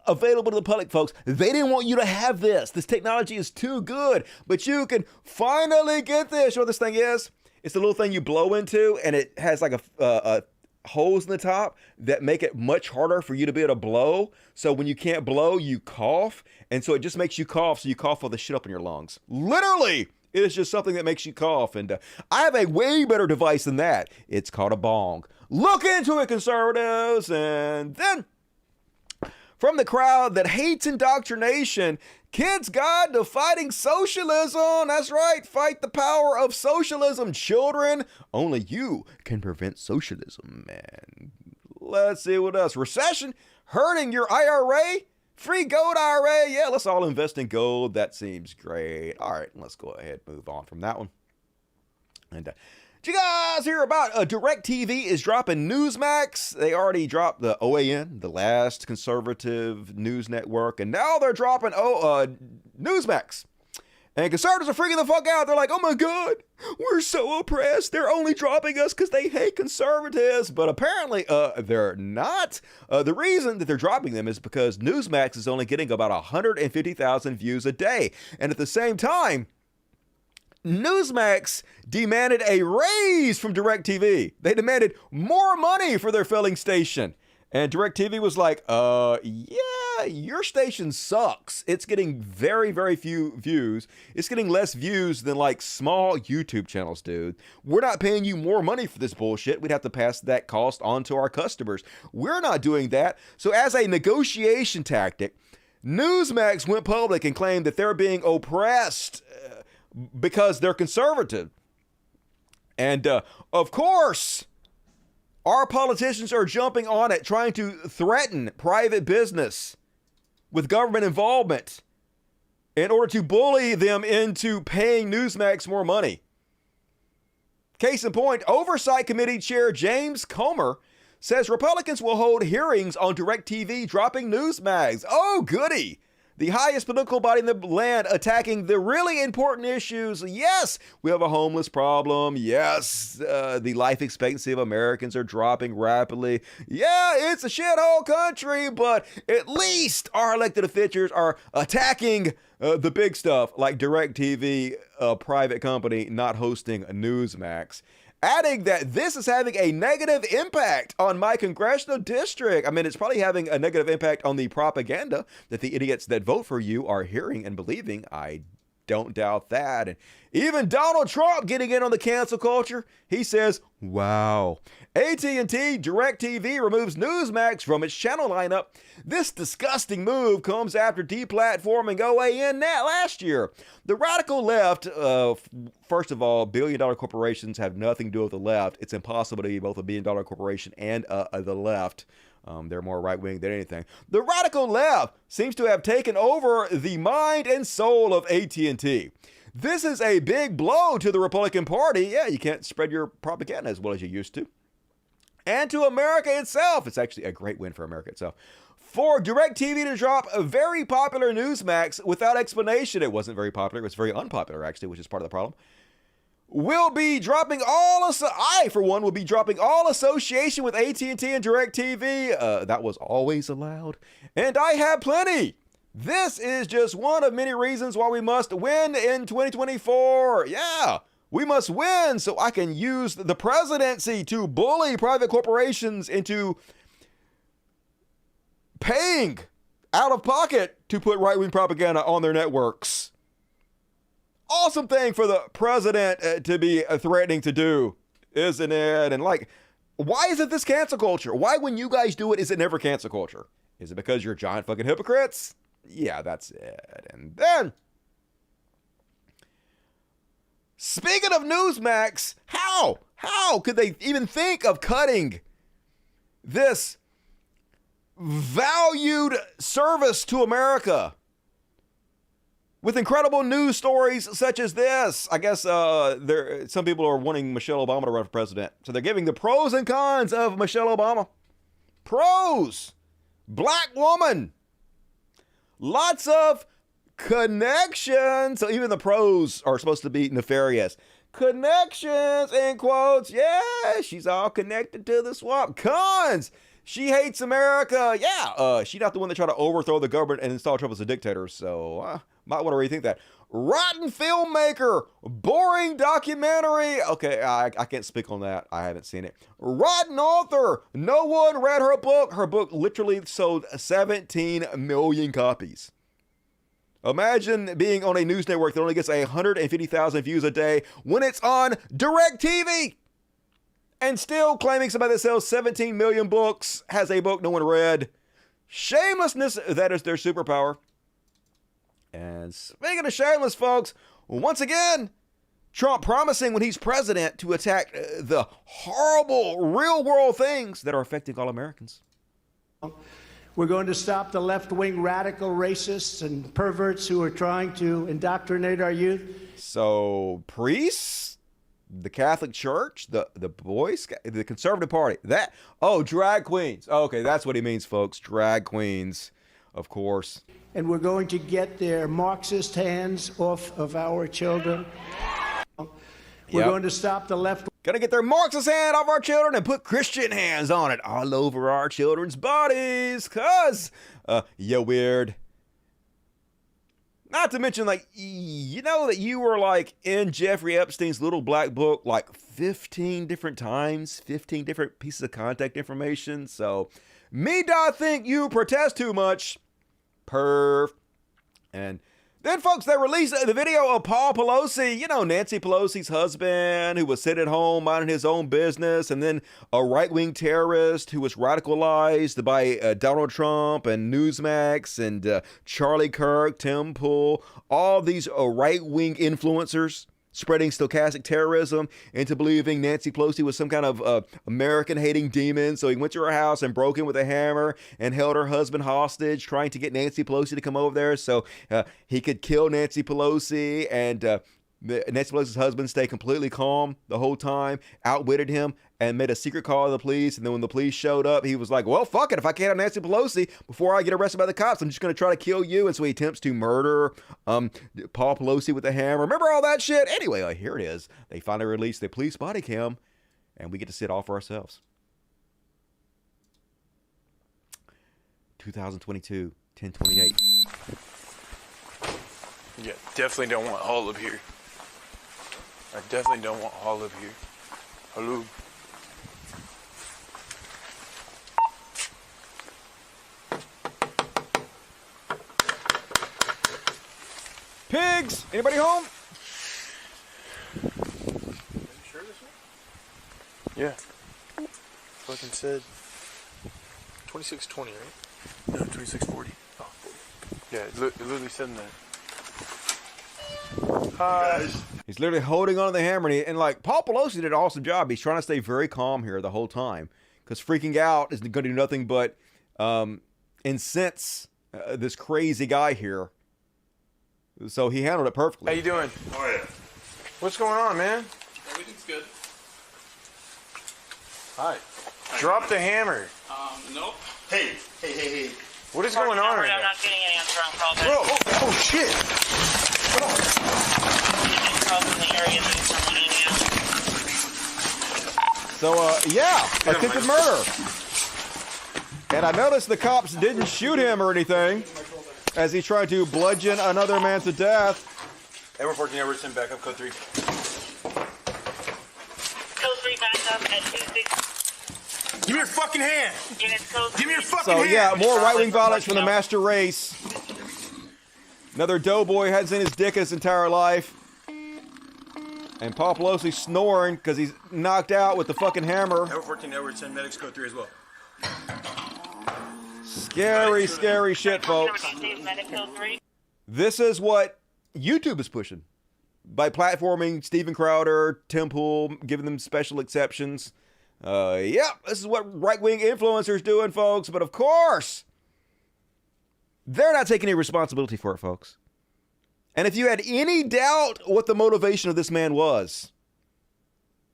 available to the public, folks. They didn't want you to have this. This technology is too good, but you can finally get this. You know what this thing is? It's the little thing you blow into, and it has like a holes in the top that make it much harder for you to be able to blow. So when you can't blow, you cough. And so it just makes you cough. So you cough all the shit up in your lungs. Literally. It is just something that makes you cough. And I have a way better device than that. It's called a bong. Look into it, conservatives. And then from the crowd that hates indoctrination, Kids Guide to Fighting Socialism. That's right. Fight the power of socialism, children. Only you can prevent socialism, man. Let's see what else. Recession hurting your IRA? Free gold IRA. Yeah, let's all invest in gold. That seems great. All right, let's go ahead and move on from that one. And did you guys hear about DirecTV is dropping Newsmax? They already dropped the OAN, the last conservative news network, and now they're dropping Newsmax. And conservatives are freaking the fuck out. They're like, oh my God, we're so oppressed. They're only dropping us because they hate conservatives. But apparently they're not. The reason that they're dropping them is because Newsmax is only getting about 150,000 views a day. And at the same time, Newsmax demanded a raise from DirecTV. They demanded more money for their filling station. And DirecTV was like, yeah, your station sucks. It's getting very, very few views. It's getting less views than like small YouTube channels, dude. We're not paying you more money for this bullshit. We'd have to pass that cost on to our customers. We're not doing that. So as a negotiation tactic, Newsmax went public and claimed that they're being oppressed because they're conservative. And of course, our politicians are jumping on it, trying to threaten private business with government involvement in order to bully them into paying Newsmax more money. Case in point, Oversight Committee Chair James Comer says Republicans will hold hearings on DirecTV dropping Newsmax. Oh, goody. the highest political body in the land, attacking the really important issues. Yes, we have a homeless problem. Yes, the life expectancy of Americans are dropping rapidly. Yeah, it's a shithole country, but at least our elected officials are attacking the big stuff, like DirecTV, a private company not hosting Newsmax. Adding that this is having a negative impact on my congressional district. I mean, it's probably having a negative impact on the propaganda that the idiots that vote for you are hearing and believing. I don't doubt that. And even Donald Trump getting in on the cancel culture. He says, wow. AT&T DirecTV removes Newsmax from its channel lineup. This disgusting move comes after deplatforming OAN last year. The radical left, first of all, billion-dollar corporations have nothing to do with the left. It's impossible to be both a billion-dollar corporation and the left. They're more right-wing than anything. The radical left seems to have taken over the mind and soul of AT&T. This is a big blow to the Republican Party. Yeah, you can't spread your propaganda as well as you used to. And to America itself. It's actually a great win for America itself. For DirecTV to drop a very popular Newsmax without explanation. It wasn't very popular. It was very unpopular, actually, which is part of the problem. Will be dropping I, for one, will be dropping all association with AT&T and DirecTV. That was always allowed. And I have plenty. This is just one of many reasons why we must win in 2024. Yeah, we must win so I can use the presidency to bully private corporations into paying out of pocket to put right-wing propaganda on their networks. Awesome thing for the president to be threatening to do, isn't it? And like, why isn't this cancel culture? Why, when you guys do it, is it never cancel culture? Is it because you're giant fucking hypocrites? Yeah, that's it. And then, speaking of Newsmax, how could they even think of cutting this valued service to America with incredible news stories such as this? I guess some people are wanting Michelle Obama to run for president. So they're giving the pros and cons of Michelle Obama. Pros: black woman. Lots of connections. So even the pros are supposed to be nefarious. Connections, in quotes. Yeah, she's all connected to the swamp. Cons: she hates America. Yeah, she's not the one that tried to overthrow the government and install Trump as a dictator. So might want to rethink that. Rotten filmmaker. Boring documentary. Okay, I can't speak on that. I haven't seen it. Rotten author. No one read her book. Her book literally sold 17 million copies. Imagine being on a news network that only gets 150,000 views a day when it's on DirecTV. And still claiming somebody that sells 17 million books has a book no one read. Shamelessness, that is their superpower. And speaking of shameless, folks, once again, Trump promising when he's president to attack the horrible real-world things that are affecting all Americans. We're going to stop the left-wing radical racists and perverts who are trying to indoctrinate our youth. So, priests, the Catholic Church, the boys, the Conservative Party, drag queens. Okay, that's what he means, folks. Drag queens, of course. And we're going to get their Marxist hands off of our children. We're going to stop the left. Gonna get their Marxist hand off our children and put Christian hands on it all over our children's bodies. Cause, you're weird. Not to mention, like, you know that you were, like, in Jeffrey Epstein's little black book, like, 15 different times, 15 different pieces of contact information. So, me don't think you protest too much. Perv. And then, folks, they released the video of Paul Pelosi, you know, Nancy Pelosi's husband, who was sitting at home minding his own business, and then a right-wing terrorist who was radicalized by Donald Trump and Newsmax and Charlie Kirk, Tim Pool, all these right-wing influencers spreading stochastic terrorism into believing Nancy Pelosi was some kind of American-hating demon. So he went to her house and broke in with a hammer and held her husband hostage, trying to get Nancy Pelosi to come over there so he could kill Nancy Pelosi. And Nancy Pelosi's husband stayed completely calm the whole time, outwitted him, and made a secret call to the police. And then when the police showed up, he was like, well, fuck it. If I can't have Nancy Pelosi before I get arrested by the cops, I'm just going to try to kill you. And so he attempts to murder Paul Pelosi with a hammer. Remember all that shit? Anyway, here it is. They finally released the police body cam, and we get to see it all for ourselves. 2022, 10/28. Yeah, definitely don't want all of here. I definitely don't want all of here. Hello. Pigs! Anybody home? Are you sure this one? Yeah. Fucking said 2620, right? No, 2640. Oh, 40. Yeah, it literally said in there. Hi. He's literally holding on to the hammer, and like Paul Pelosi did an awesome job. He's trying to stay very calm here the whole time, because freaking out is going to do nothing but incense this crazy guy here. So he handled it perfectly. How you doing? Oh yeah. What's going on, man? Everything's good. Hi. Drop the hammer. Nope. Hey. What is going on right now? I'm not getting an answer on calls. Bro, oh shit. So, attempted murder. And I noticed the cops didn't shoot him or anything as he tried to bludgeon another man to death. Edward 14, Edward 10, back up, code 3. Code 3, back up at 26. Give me your fucking hand. Give me your fucking So, hand. yeah, more right-wing violence from the master race. Another doughboy hadn't seen his dick his entire life. And Paul Pelosi snoring because he's knocked out with the fucking hammer. Edward 14, Edward 10, medics, code 3 as well. Scary, scary shit, folks. This is what YouTube is pushing by platforming Steven Crowder, Tim Pool, giving them special exceptions. This is what right-wing influencers doing, folks. But of course, they're not taking any responsibility for it, folks. And if you had any doubt what the motivation of this man was,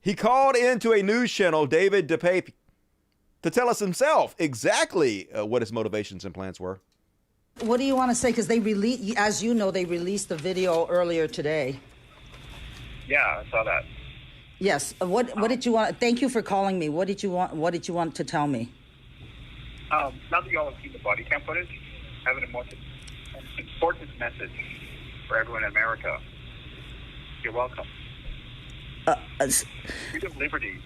he called into a news channel, David DePape, to tell us himself exactly what his motivations and plans were. What do you want to say? Because they released, as you know, they released the video earlier today. Yeah, I saw that. Yes. What did you want? Thank you for calling me. What did you want? What did you want to tell me? Now that you all have seen the body cam footage, I have an important message for everyone in America. You're welcome. Freedom of liberty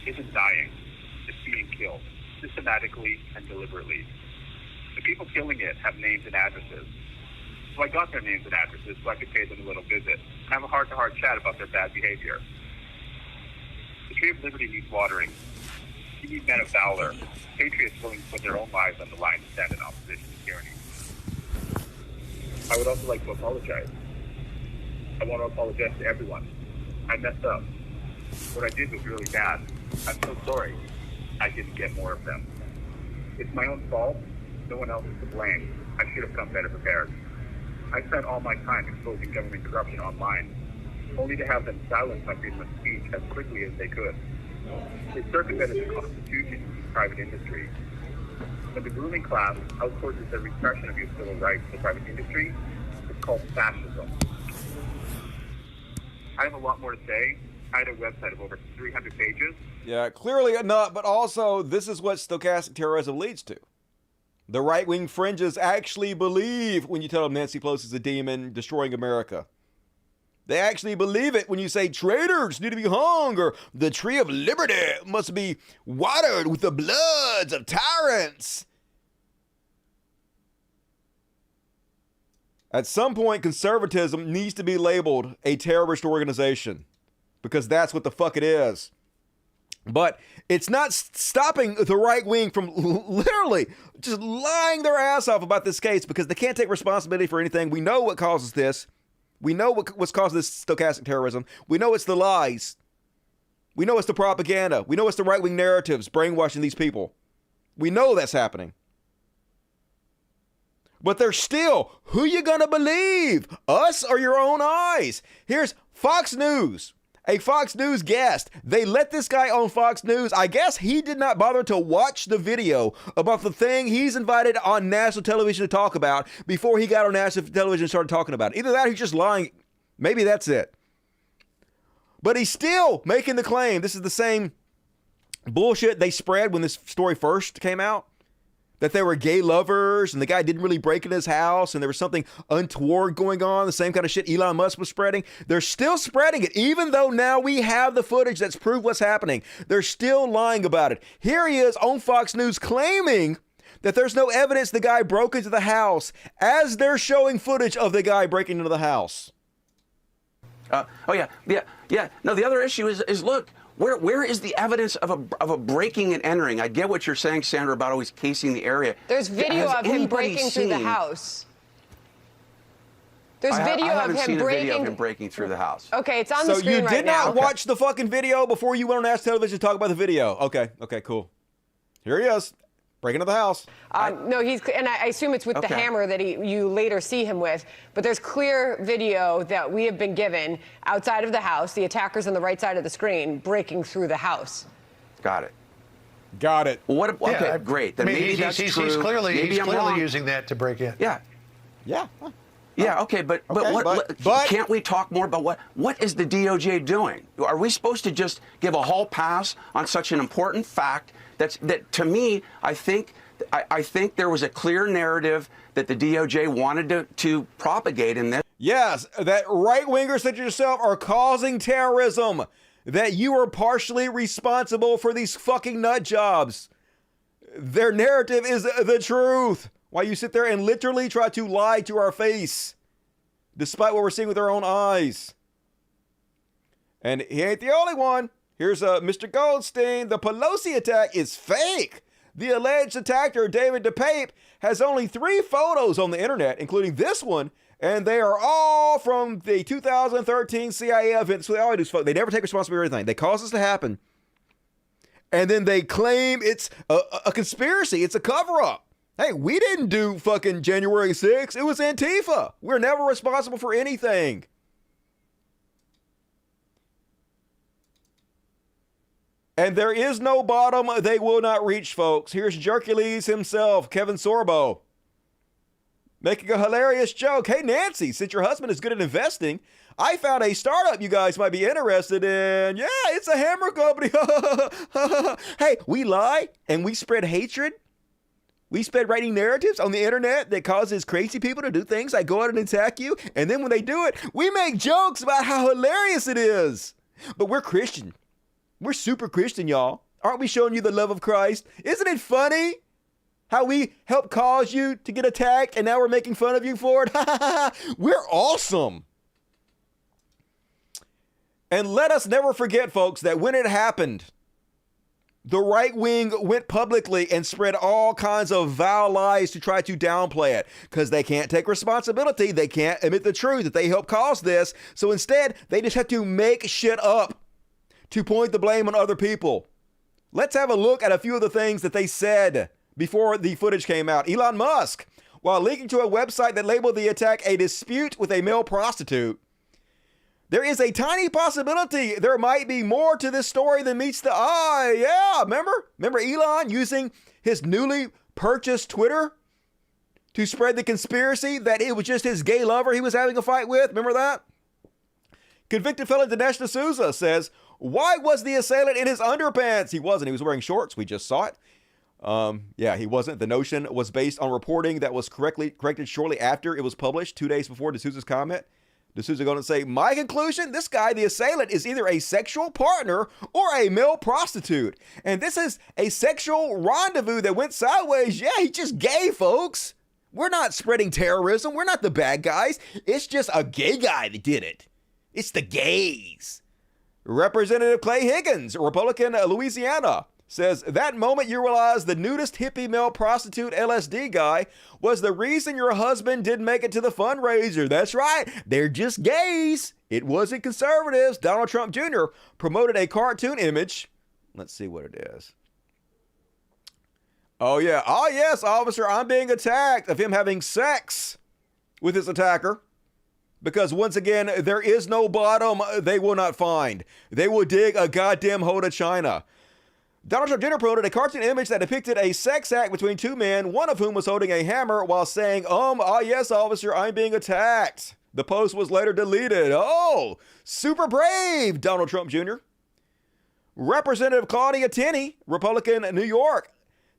isn't dying. It's being killed, systematically and deliberately. The people killing it have names and addresses. So I got their names and addresses so I could pay them a little visit and have a heart-to-heart chat about their bad behavior. The tree of liberty needs watering. You need men of valor, patriots willing to put their own lives on the line to stand in opposition to tyranny. I would also like to apologize. I want to apologize to everyone. I messed up. What I did was really bad. I'm so sorry. I didn't get more of them. It's my own fault. No one else is to blame. I should have come better prepared. I spent all my time exposing government corruption online, only to have them silence my freedom of speech as quickly as they could. They circumvented the Constitution and private industry. When the ruling class outsources the repression of your civil rights to private industry, it's called fascism. I have a lot more to say. I had a website of over 300 pages. Yeah, clearly not, but also this is what stochastic terrorism leads to. The right-wing fringes actually believe when you tell them Nancy Pelosi is a demon destroying America. They actually believe it when you say traitors need to be hung or the tree of liberty must be watered with the bloods of tyrants. At some point, conservatism needs to be labeled a terrorist organization because that's what the fuck it is. But it's not stopping the right wing from literally just lying their ass off about this case because they can't take responsibility for anything. We know what causes this. We know what's causing this stochastic terrorism. We know it's the lies. We know it's the propaganda. We know it's the right-wing narratives brainwashing these people. We know that's happening. But they're still, who you gonna believe? Us or your own eyes? Here's Fox News. A Fox News guest. They let this guy on Fox News. I guess he did not bother to watch the video about the thing he's invited on national television to talk about before he got on national television and started talking about it. Either that or he's just lying. Maybe that's it. But he's still making the claim. This is the same bullshit they spread when this story first came out. That they were gay lovers and the guy didn't really break into his house and there was something untoward going on, the same kind of shit Elon Musk was spreading. They're still spreading it, even though now we have the footage that's proved what's happening. They're still lying about it. Here he is on Fox News claiming that there's no evidence the guy broke into the house as they're showing footage of the guy breaking into the house. No, the other issue is look, where is the evidence of a breaking and entering? I get what you're saying, Sandra, about always casing the area. There's video of him breaking through the house. There's video of him breaking through the house. Okay, it's on the screen right now. So you did not watch the fucking video before you went on national television to talk about the video? Okay, cool. Here he is. Breaking into the house. No, and I assume it's with the hammer that you later see him with. But there's clear video that we have been given outside of the house, the attacker's on the right side of the screen, breaking through the house. Got it. Well, great. Then maybe that's true. He's clearly using that to break in. Yeah. Yeah, okay, but can't we talk more about what is the DOJ doing? Are we supposed to just give a whole pass on such an important fact that to me, I think there was a clear narrative that the DOJ wanted to propagate in this? Yes, that right-wingers such as yourself are causing terrorism, that you are partially responsible for these fucking nut jobs. Their narrative is the truth. Why you sit there and literally try to lie to our face, despite what we're seeing with our own eyes. And he ain't the only one. Here's Mr. Goldstein. The Pelosi attack is fake. The alleged attacker, David DePape, has only 3 photos on the internet, including this one, and they are all from the 2013 CIA event. So they always do. They never take responsibility for anything. They cause this to happen, and then they claim it's a conspiracy. It's a cover-up. Hey, we didn't do fucking January 6th. It was Antifa. We're never responsible for anything. And there is no bottom they will not reach, folks. Here's Jercules himself, Kevin Sorbo, making a hilarious joke. Hey, Nancy, since your husband is good at investing, I found a startup you guys might be interested in. Yeah, it's a hammer company. Hey, we lie and we spread hatred. We spread writing narratives on the internet that causes crazy people to do things like go out and attack you. And then when they do it, we make jokes about how hilarious it is. But we're Christian. We're super Christian, y'all. Aren't we showing you the love of Christ? Isn't it funny how we help cause you to get attacked and now we're making fun of you for it? We're awesome. And let us never forget, folks, that when it happened, the right wing went publicly and spread all kinds of vile lies to try to downplay it because they can't take responsibility. They can't admit the truth that they helped cause this. So instead, they just have to make shit up to point the blame on other people. Let's have a look at a few of the things that they said before the footage came out. Elon Musk, while linking to a website that labeled the attack a dispute with a male prostitute, there is a tiny possibility there might be more to this story than meets the eye. Yeah, remember Elon using his newly purchased Twitter to spread the conspiracy that it was just his gay lover he was having a fight with? Remember that? Convicted felon Dinesh D'Souza says, why was the assailant in his underpants? He wasn't. He was wearing shorts. We just saw it. Yeah, he wasn't. The notion was based on reporting that was corrected shortly after it was published, 2 days before D'Souza's comment. D'Souza going to say, my conclusion, this guy, the assailant, is either a sexual partner or a male prostitute. And this is a sexual rendezvous that went sideways. Yeah, he's just gay, folks. We're not spreading terrorism. We're not the bad guys. It's just a gay guy that did it. It's the gays. Representative Clay Higgins, Republican Louisiana, says that moment you realize the nudist hippie male prostitute LSD guy was the reason your husband didn't make it to the fundraiser. That's right. They're just gays. It wasn't conservatives. Donald Trump Jr. promoted a cartoon image. Let's see what it is. Oh, yeah. Oh, yes, officer, I'm being attacked, of him having sex with his attacker. Because once again, there is no bottom they will not find. They will dig a goddamn hole to China. Donald Trump Jr. promoted a cartoon image that depicted a sex act between two men, one of whom was holding a hammer while saying, yes, officer, I'm being attacked. The post was later deleted. Oh, super brave, Donald Trump Jr. Representative Claudia Tenney, Republican, New York,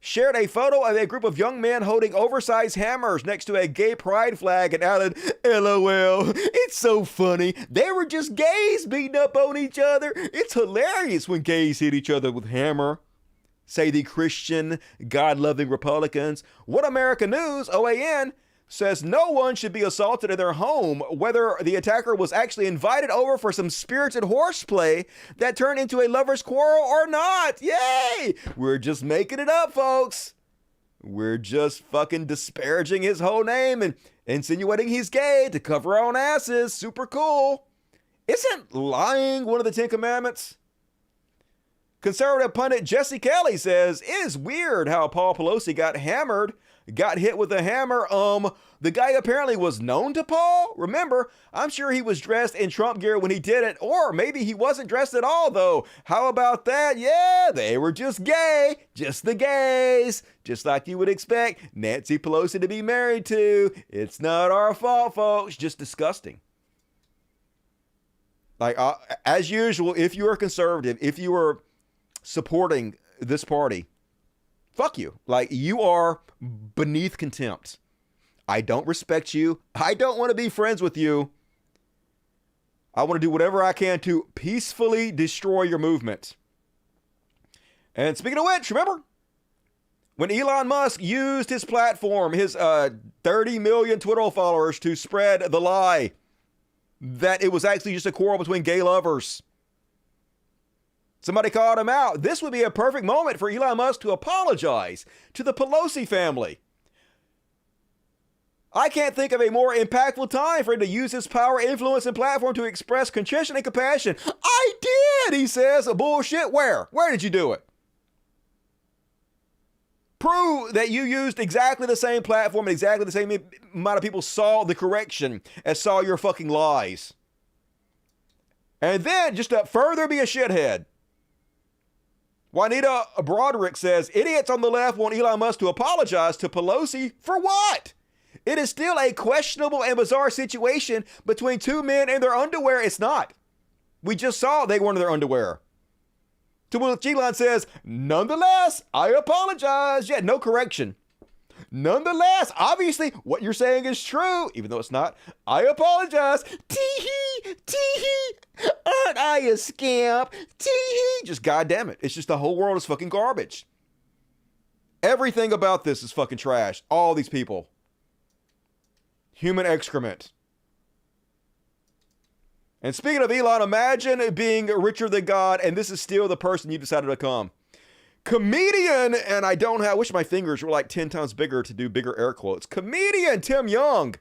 shared a photo of a group of young men holding oversized hammers next to a gay pride flag and added, LOL, it's so funny. They were just gays beating up on each other. It's hilarious when gays hit each other with hammer, say the Christian, God-loving Republicans. What America News, OAN, says no one should be assaulted in their home, whether the attacker was actually invited over for some spirited horseplay that turned into a lover's quarrel or not. Yay! We're just making it up, folks. We're just fucking disparaging his whole name and insinuating he's gay to cover our own asses. Super cool. Isn't lying one of the 10 Commandments? Conservative pundit Jesse Kelly says, it is weird how Paul Pelosi got hit with a hammer. The guy apparently was known to Paul. Remember, I'm sure he was dressed in Trump gear when he did it, or maybe he wasn't dressed at all, though. How about that? Yeah, they were just gay, just the gays, just like you would expect Nancy Pelosi to be married to. It's not our fault, folks. Just disgusting. Like, as usual, if you are conservative, if you are supporting this party, fuck you. Like, you are beneath contempt. I don't respect you. I don't want to be friends with you. I want to do whatever I can to peacefully destroy your movement. And speaking of which, remember when Elon Musk used his platform, his 30 million Twitter followers, to spread the lie that it was actually just a quarrel between gay lovers? Somebody called him out. This would be a perfect moment for Elon Musk to apologize to the Pelosi family. I can't think of a more impactful time for him to use his power, influence, and platform to express contrition and compassion. I did, he says. Bullshit. Where? Where did you do it? Prove that you used exactly the same platform and exactly the same amount of people saw the correction as saw your fucking lies. And then, just to further be a shithead, Juanita Broderick says, idiots on the left want Elon Musk to apologize to Pelosi for what? It is still a questionable and bizarre situation between two men in their underwear. It's not. We just saw they were in their underwear. To which Elon says, nonetheless, I apologize. Yeah, no correction. Nonetheless, obviously, what you're saying is true, even though it's not. I apologize. Tee-hee, tee-hee. Aren't I a scamp? Tee-hee. Just goddamn it. It's just the whole world is fucking garbage. Everything about this is fucking trash. All these people. Human excrement. And speaking of Elon, imagine being richer than God, and this is still the person you decided to become. Comedian, and I wish my fingers were like 10 times bigger to do bigger air quotes. Comedian Tim Young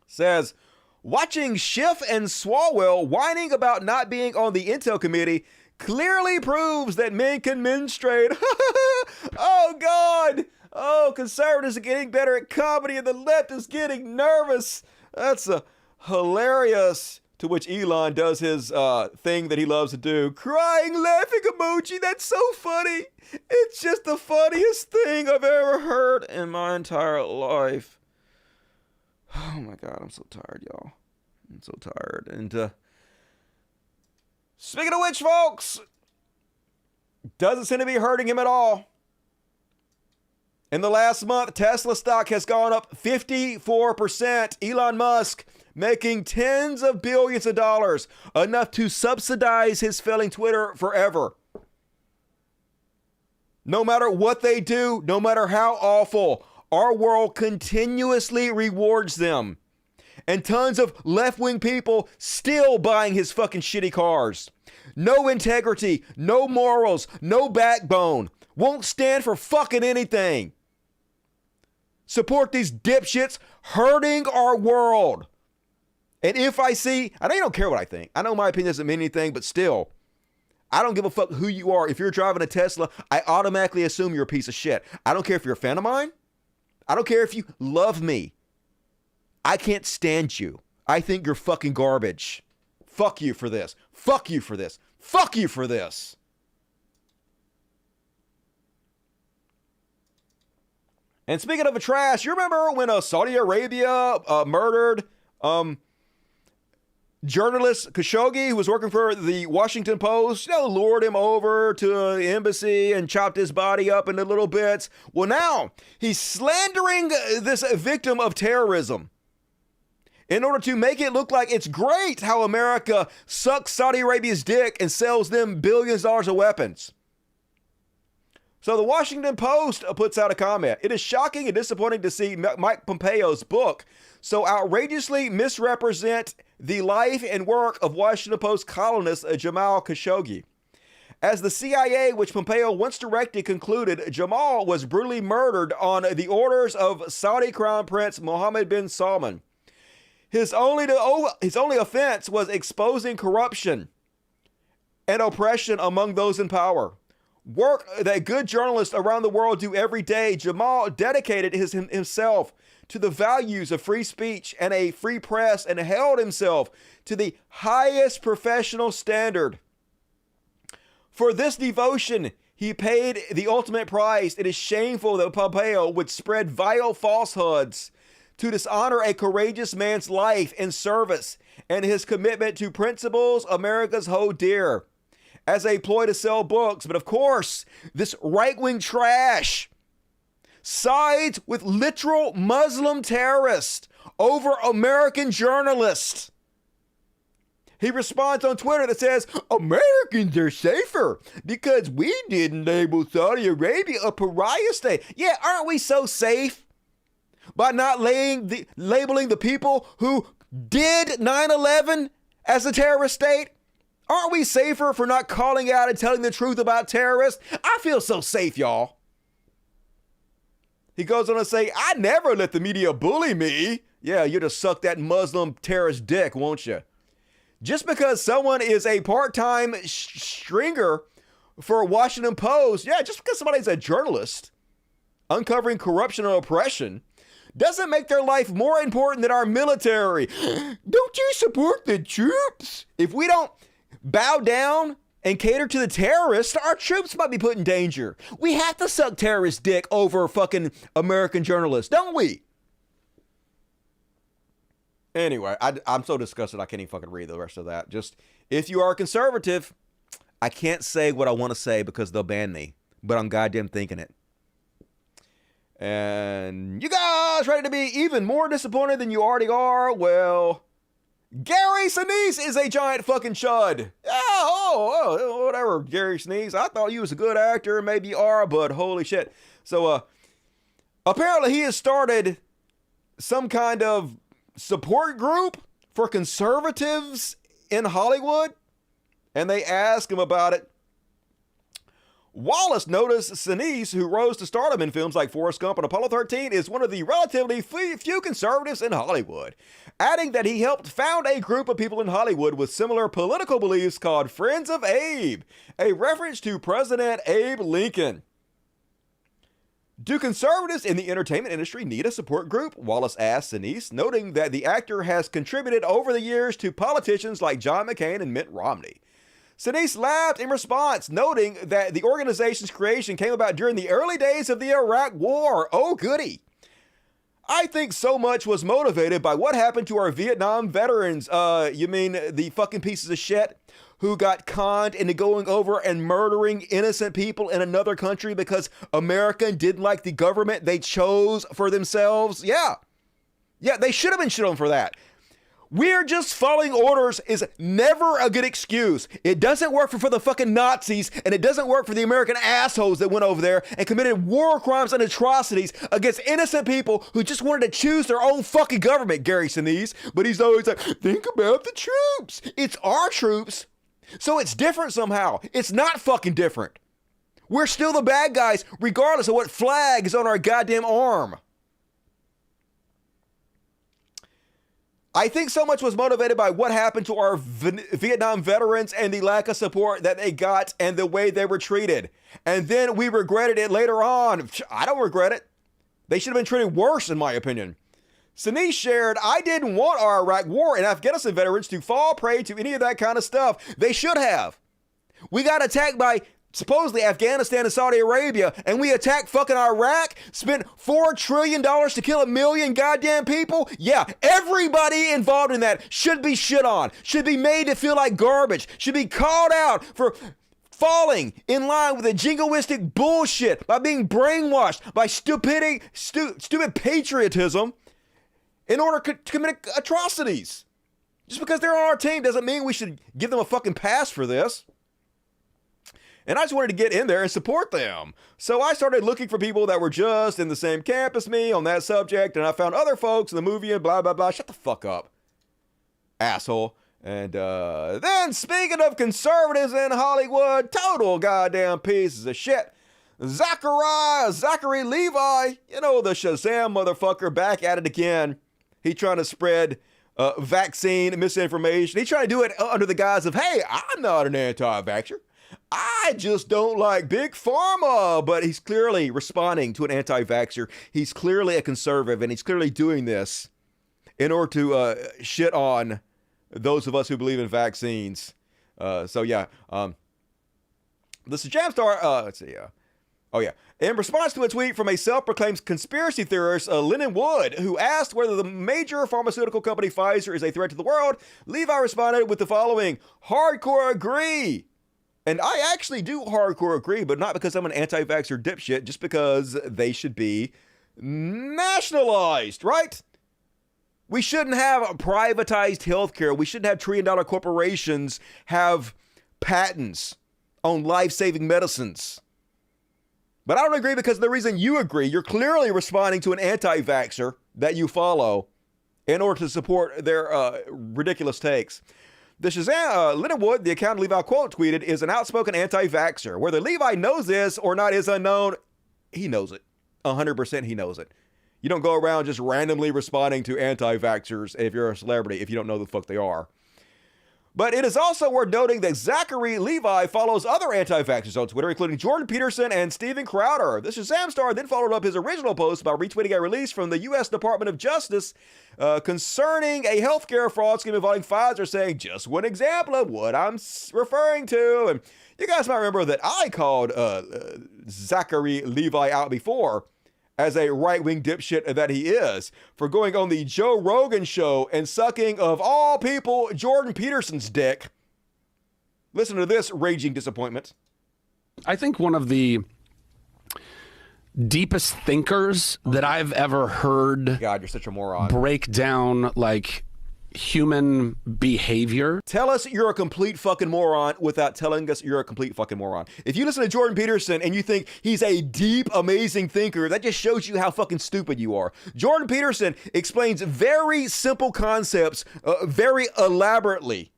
says, watching Schiff and Swalwell whining about not being on the Intel committee clearly proves that men can menstruate. Oh, God. Oh, conservatives are getting better at comedy and the left is getting nervous. That's a hilarious. To which Elon does his thing that he loves to do. Crying, laughing emoji. That's so funny. It's just the funniest thing I've ever heard in my entire life. Oh my God, I'm so tired, y'all. I'm so tired. And speaking of which, folks, doesn't seem to be hurting him at all. In the last month, Tesla stock has gone up 54%. Elon Musk making tens of billions of dollars, enough to subsidize his failing Twitter forever. No matter what they do, no matter how awful, our world continuously rewards them. And tons of left-wing people still buying his fucking shitty cars. No integrity, no morals, no backbone. Won't stand for fucking anything. Support these dipshits hurting our world. And if I see, I know you don't care what I think. I know my opinion doesn't mean anything, but still, I don't give a fuck who you are. If you're driving a Tesla, I automatically assume you're a piece of shit. I don't care if you're a fan of mine. I don't care if you love me. I can't stand you. I think you're fucking garbage. Fuck you for this. Fuck you for this. Fuck you for this. And speaking of a trash, you remember when Saudi Arabia murdered journalist Khashoggi, who was working for the Washington Post, lured him over to the embassy and chopped his body up into little bits. Well, now he's slandering this victim of terrorism in order to make it look like it's great how America sucks Saudi Arabia's dick and sells them billions of dollars of weapons. So the Washington Post puts out a comment. It is shocking and disappointing to see Mike Pompeo's book so outrageously misrepresent the life and work of Washington Post columnist Jamal Khashoggi. As the CIA, which Pompeo once directed, concluded, Jamal was brutally murdered on the orders of Saudi Crown Prince Mohammed bin Salman. His only offense was exposing corruption and oppression among those in power. Work that good journalists around the world do every day. Jamal dedicated himself to the values of free speech and a free press and held himself to the highest professional standard. For this devotion, he paid the ultimate price. It is shameful that Pompeo would spread vile falsehoods to dishonor a courageous man's life and service and his commitment to principles America's hold dear as a ploy to sell books. But of course, this right-wing trash sides with literal Muslim terrorists over American journalists. He responds on Twitter that says, Americans are safer because we didn't label Saudi Arabia a pariah state. Yeah, aren't we so safe by not labeling the people who did 9/11 as a terrorist state? Aren't we safer for not calling out and telling the truth about terrorists? I feel so safe, y'all. He goes on to say, I never let the media bully me. Yeah, you'll just suck that Muslim terrorist dick, won't you? Just because someone is a part-time stringer for Washington Post, just because somebody's a journalist uncovering corruption and oppression, doesn't make their life more important than our military. Don't you support the troops? If we don't bow down and cater to the terrorists, our troops might be put in danger. We have to suck terrorist dick over fucking American journalists, don't we? Anyway, I'm so disgusted I can't even fucking read the rest of that. Just, if you are a conservative, I can't say what I want to say because they'll ban me, but I'm goddamn thinking it. And you guys ready to be even more disappointed than you already are? Well, Gary Sinise is a giant fucking chud. Oh, whatever, Gary Sinise. I thought you was a good actor. Maybe you are, but holy shit. So, apparently he has started some kind of support group for conservatives in Hollywood, and they ask him about it. Wallace noticed Sinise, who rose to stardom in films like Forrest Gump and Apollo 13, is one of the relatively few conservatives in Hollywood, adding that he helped found a group of people in Hollywood with similar political beliefs called Friends of Abe, a reference to President Abe Lincoln. Do conservatives in the entertainment industry need a support group? Wallace asked Sinise, noting that the actor has contributed over the years to politicians like John McCain and Mitt Romney. Sinise laughed in response, noting that the organization's creation came about during the early days of the Iraq War. Oh, goody. I think so much was motivated by what happened to our Vietnam veterans. You mean the fucking pieces of shit who got conned into going over and murdering innocent people in another country because America didn't like the government they chose for themselves? Yeah, they should have been shit on for that. We're just following orders is never a good excuse. It doesn't work for the fucking Nazis, and it doesn't work for the American assholes that went over there and committed war crimes and atrocities against innocent people who just wanted to choose their own fucking government, Gary Sinise. But he's always like, think about the troops. It's our troops. So it's different somehow. It's not fucking different. We're still the bad guys, regardless of what flag is on our goddamn arm. I think so much was motivated by what happened to our Vietnam veterans and the lack of support that they got and the way they were treated. And then we regretted it later on. I don't regret it. They should have been treated worse, in my opinion. Sinise shared, I didn't want our Iraq war and Afghanistan veterans to fall prey to any of that kind of stuff. They should have. We got attacked by supposedly Afghanistan and Saudi Arabia, and we attacked fucking Iraq, spent $4 trillion to kill 1 million goddamn people? Yeah, everybody involved in that should be shit on, should be made to feel like garbage, should be called out for falling in line with the jingoistic bullshit, by being brainwashed by stupid patriotism in order to commit atrocities. Just because they're on our team doesn't mean we should give them a fucking pass for this. And I just wanted to get in there and support them. So I started looking for people that were just in the same camp as me on that subject, and I found other folks in the movie and blah, blah, blah. Shut the fuck up, asshole. And then, speaking of conservatives in Hollywood, total goddamn pieces of shit, Zachary Levi, you know, the Shazam motherfucker, back at it again. He trying to spread vaccine misinformation. He trying to do it under the guise of, hey, I'm not an anti-vaxxer. I just don't like big pharma. But he's clearly responding to an anti-vaxxer. He's clearly a conservative, and he's clearly doing this in order to shit on those of us who believe in vaccines. So yeah, this is Jamstar. Let's see. Oh yeah. In response to a tweet from a self-proclaimed conspiracy theorist, Lennon Wood, who asked whether the major pharmaceutical company Pfizer is a threat to the world, Levi responded with the following: hardcore agree. And I actually do hardcore agree, but not because I'm an anti-vaxxer dipshit, just because they should be nationalized, right? We shouldn't have privatized healthcare. We shouldn't have trillion-dollar corporations have patents on life-saving medicines. But I don't agree because of the reason you agree. You're clearly responding to an anti-vaxxer that you follow in order to support their ridiculous takes. The Shazam, Lennon Wood, the account Levi quote tweeted, is an outspoken anti-vaxxer. Whether Levi knows this or not is unknown. He knows it. 100% he knows it. You don't go around just randomly responding to anti-vaxxers if you're a celebrity, if you don't know who the fuck they are. But it is also worth noting that Zachary Levi follows other anti-vaxxers on Twitter, including Jordan Peterson and Steven Crowder. The Shazam star then followed up his original post by retweeting a release from the U.S. Department of Justice concerning a healthcare fraud scheme involving Pfizer, saying, just one example of what I'm referring to. And you guys might remember that I called Zachary Levi out before as a right-wing dipshit that he is, for going on the Joe Rogan show and sucking, of all people, Jordan Peterson's dick. Listen to this raging disappointment. I think one of the deepest thinkers that I've ever heard. God, you're such a moron. Break down, like, human behavior. Tell us you're a complete fucking moron without telling us you're a complete fucking moron. If you listen to Jordan Peterson and you think he's a deep, amazing thinker, that just shows you how fucking stupid you are. Jordan Peterson explains very simple concepts very elaborately.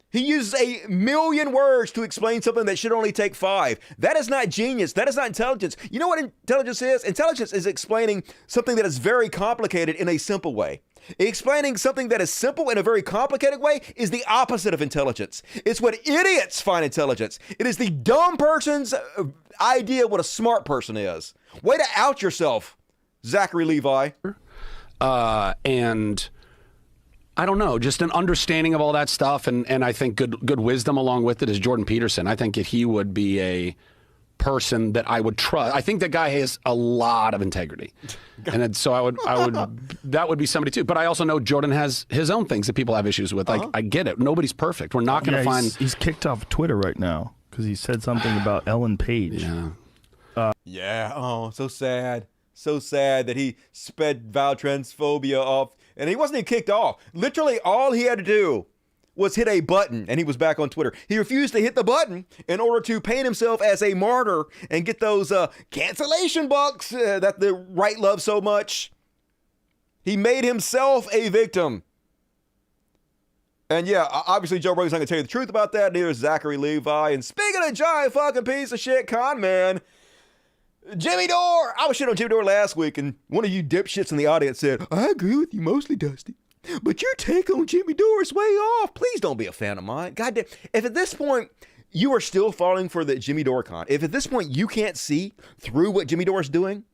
He uses 1,000,000 words to explain something that should only take 5. That is not genius. That is not intelligence. You know what intelligence is? Intelligence is explaining something that is very complicated in a simple way. Explaining something that is simple in a very complicated way is the opposite of intelligence. It's what idiots find intelligence. It is the dumb person's idea of what a smart person is. Way to out yourself, Zachary Levi. And I don't know, just an understanding of all that stuff, and I think good wisdom along with it is Jordan Peterson. I think that he would be a person that I would trust. I think that guy has a lot of integrity, and so I would that would be somebody too. But I also know Jordan has his own things that people have issues with. Like, I get it. Nobody's perfect. We're not going to find. He's kicked off Twitter right now because he said something about Ellen Page. Yeah. Oh, so sad. So sad that he sped vile transphobia off, and he wasn't even kicked off. Literally, all he had to do was hit a button, and he was back on Twitter. He refused to hit the button in order to paint himself as a martyr and get those cancellation bucks that the right loves so much. He made himself a victim. And yeah, obviously Joe Rogan's not going to tell you the truth about that. Neither is Zachary Levi. And speaking of giant fucking piece of shit con man, Jimmy Dore. I was shit on Jimmy Dore last week, and one of you dipshits in the audience said, I agree with you mostly, Dusty. But your take on Jimmy Dore is way off. Please don't be a fan of mine. Goddamn. If at this point you are still falling for the Jimmy Dore con, if at this point you can't see through what Jimmy Dore is doing,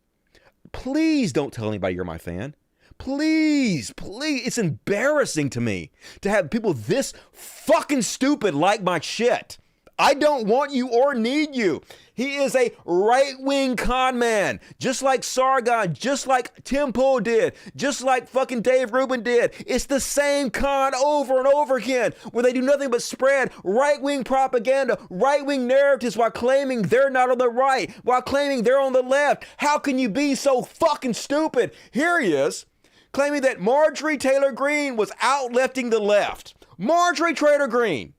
please don't tell anybody you're my fan. Please. It's embarrassing to me to have people this fucking stupid like my shit. I don't want you or need you. He is a right-wing con man, just like Sargon, just like Tim Pool did, just like fucking Dave Rubin did. It's the same con over and over again, where they do nothing but spread right-wing propaganda, right-wing narratives while claiming they're not on the right, while claiming they're on the left. How can you be so fucking stupid? Here he is, claiming that Marjorie Taylor Greene was out-lefting the left. Marjorie Taylor Greene.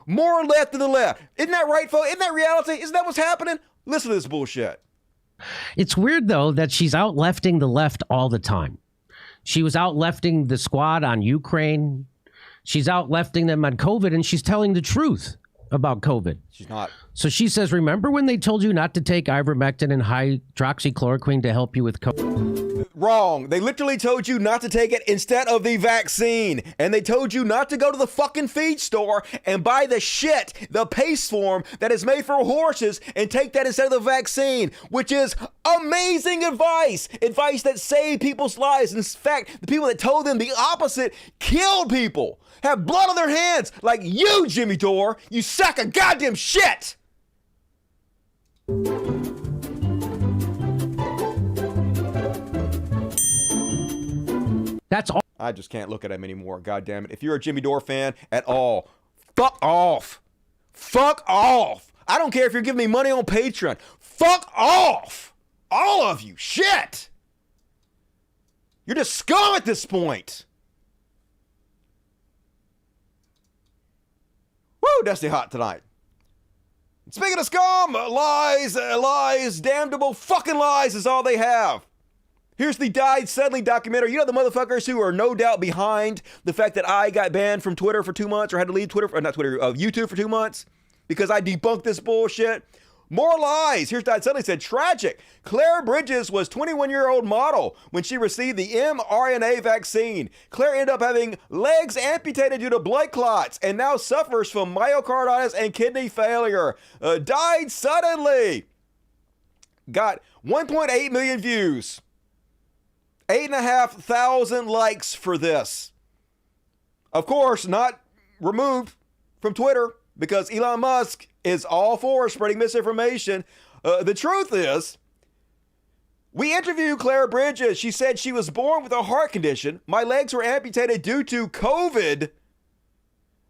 More left than the left. Isn't that right, folks? Isn't that reality? Isn't that what's happening? Listen to this bullshit. It's weird, though, that she's out-lefting the left all the time. She was out-lefting the squad on Ukraine. She's out-lefting them on COVID, and she's telling the truth about COVID. She's not. So she says, remember when they told you not to take ivermectin and hydroxychloroquine to help you with COVID? Wrong. They literally told you not to take it instead of the vaccine. And they told you not to go to the fucking feed store and buy the shit, the paste form that is made for horses, and take that instead of the vaccine, which is amazing advice. Advice that saved people's lives. In fact, the people that told them the opposite killed people, have blood on their hands, like you, Jimmy Dore. You sack of goddamn shit. That's all. I just can't look at him anymore. God damn it. If you're a Jimmy Dore fan at all, fuck off. Fuck off. I don't care if you're giving me money on Patreon. Fuck off. All of you. Shit. You're just scum at this point. Woo, Destiny hot tonight. Speaking of scum, lies, damnable fucking lies is all they have. Here's the Died Suddenly documentary. You know the motherfuckers who are no doubt behind the fact that I got banned from Twitter for 2 months, or had to leave YouTube for 2 months because I debunked this bullshit? More lies. Here's Died Suddenly said, tragic. Claire Bridges was 21-year-old model when she received the mRNA vaccine. Claire ended up having legs amputated due to blood clots and now suffers from myocarditis and kidney failure. Died suddenly. Got 1.8 million views. 8,500 likes for this. Of course, not removed from Twitter because Elon Musk is all for spreading misinformation. The truth is, we interviewed Claire Bridges. She said she was born with a heart condition. My legs were amputated due to COVID,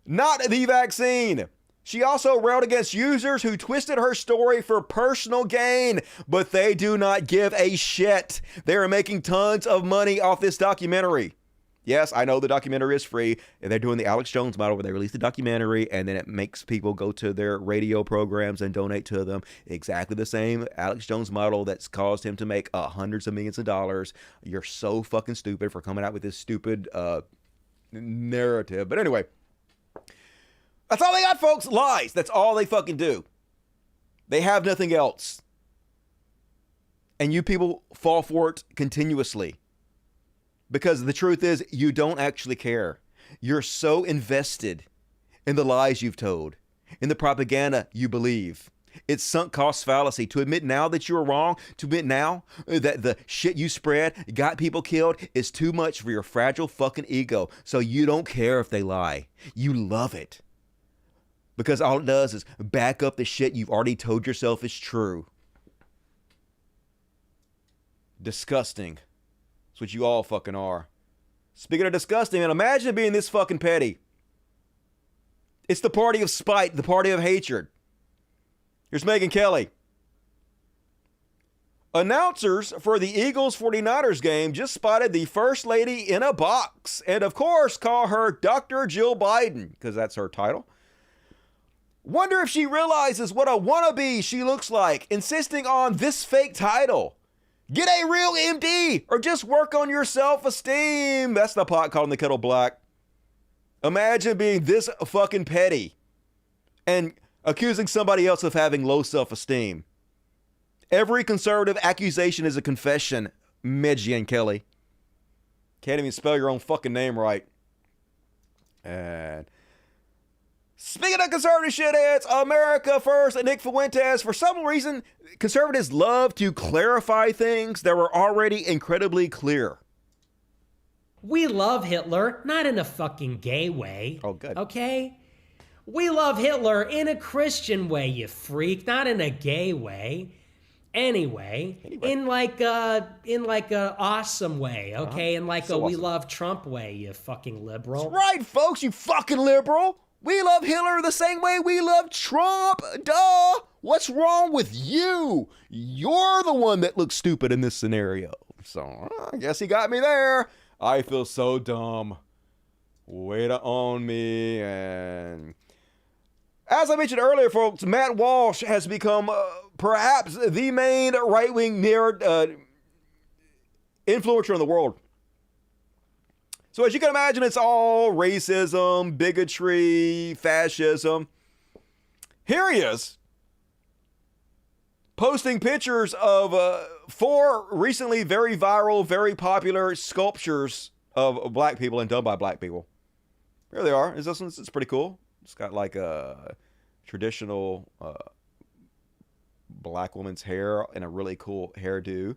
not the vaccine. She also railed against users who twisted her story for personal gain, but they do not give a shit. They are making tons of money off this documentary. Yes, I know the documentary is free, and they're doing the Alex Jones model where they release the documentary, and then it makes people go to their radio programs and donate to them. Exactly the same Alex Jones model that's caused him to make hundreds of millions of dollars. You're so fucking stupid for coming out with this stupid narrative. But anyway, that's all they got, folks. Lies. That's all they fucking do. They have nothing else. And you people fall for it continuously. Because the truth is, you don't actually care. You're so invested in the lies you've told, in the propaganda you believe. It's sunk cost fallacy. To admit now that you're wrong, to admit now that the shit you spread got people killed is too much for your fragile fucking ego. So you don't care if they lie. You love it. Because all it does is back up the shit you've already told yourself is true. Disgusting. That's what you all fucking are. Speaking of disgusting, man, imagine being this fucking petty. It's the party of spite, the party of hatred. Here's Megyn Kelly. Announcers for the Eagles 49ers game just spotted the First Lady in a box. And of course, call her Dr. Jill Biden, because that's her title. Wonder if she realizes what a wannabe she looks like, insisting on this fake title. Get a real MD, or just work on your self-esteem. That's the pot calling the kettle black. Imagine being this fucking petty and accusing somebody else of having low self-esteem. Every conservative accusation is a confession, Megyn Kelly. Can't even spell your own fucking name right. And speaking of conservative shitheads, America First and Nick Fuentes, for some reason, conservatives love to clarify things that were already incredibly clear. We love Hitler, not in a fucking gay way. Oh, good. Okay? We love Hitler in a Christian way, you freak, not in a gay way. Anyway, in like a awesome way, okay? In like So a we awesome. love Trump way, you fucking liberal. That's right, folks, you fucking liberal. We love Hitler the same way we love Trump. Duh. What's wrong with you? You're the one that looks stupid in this scenario. So I guess he got me there. I feel so dumb. Way to own me. And as I mentioned earlier, folks, Matt Walsh has become perhaps the main right-wing influencer in the world. So as you can imagine, it's all racism, bigotry, fascism. Here he is, posting pictures of 4 recently very viral, very popular sculptures of black people and done by black people. Here they are. This one's it's pretty cool. It's got like a traditional black woman's hair and a really cool hairdo.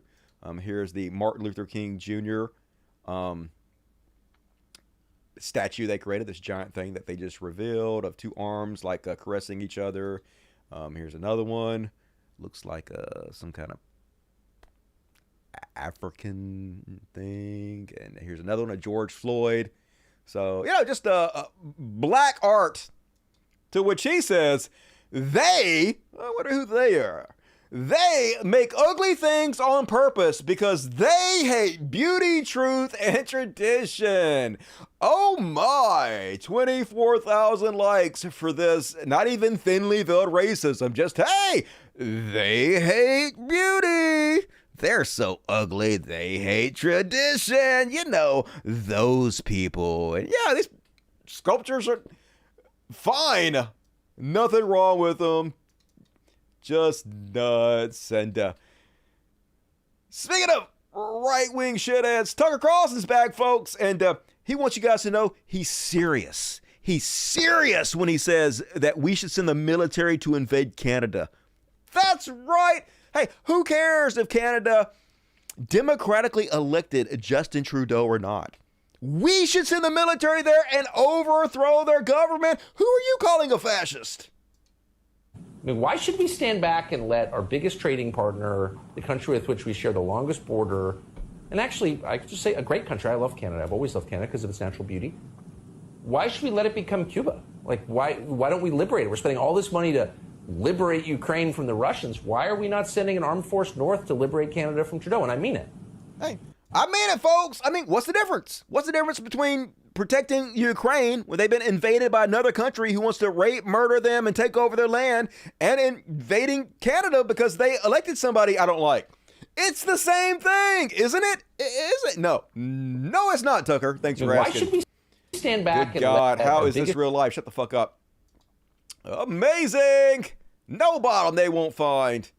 Here's the Martin Luther King Jr. Statue they created, this giant thing that they just revealed of 2 arms like caressing each other. Here's another one. Looks like some kind of African thing. And here's another one of George Floyd. So, just black art, to which he says, I wonder who they are. They make ugly things on purpose because they hate beauty, truth, and tradition. Oh my, 24,000 likes for this, not even thinly veiled racism. Just, hey, they hate beauty. They're so ugly, they hate tradition. Those people. And yeah, these sculptures are fine. Nothing wrong with them. Just nuts. And speaking of right-wing shitheads, Tucker Carlson's back, folks, and he wants you guys to know he's serious. He's serious when he says that we should send the military to invade Canada. That's right. Hey, who cares if Canada democratically elected Justin Trudeau or not? We should send the military there and overthrow their government. Who are you calling a fascist? I mean, why should we stand back and let our biggest trading partner, the country with which we share the longest border, and actually, I could just say a great country. I love Canada. I've always loved Canada because of its natural beauty. Why should we let it become Cuba? Like, why don't we liberate it? We're spending all this money to liberate Ukraine from the Russians. Why are we not sending an armed force north to liberate Canada from Trudeau? And I mean it. Hey, I mean it, folks. I mean, what's the difference? What's the difference between protecting Ukraine when they've been invaded by another country who wants to rape, murder them, and take over their land, and invading Canada because they elected somebody I don't like? It's the same thing, isn't it? Is it? No, it's not, Tucker. Thanks for asking. Why should we stand back? Good God, how is this real life? Shut the fuck up. Amazing. No bottom they won't find.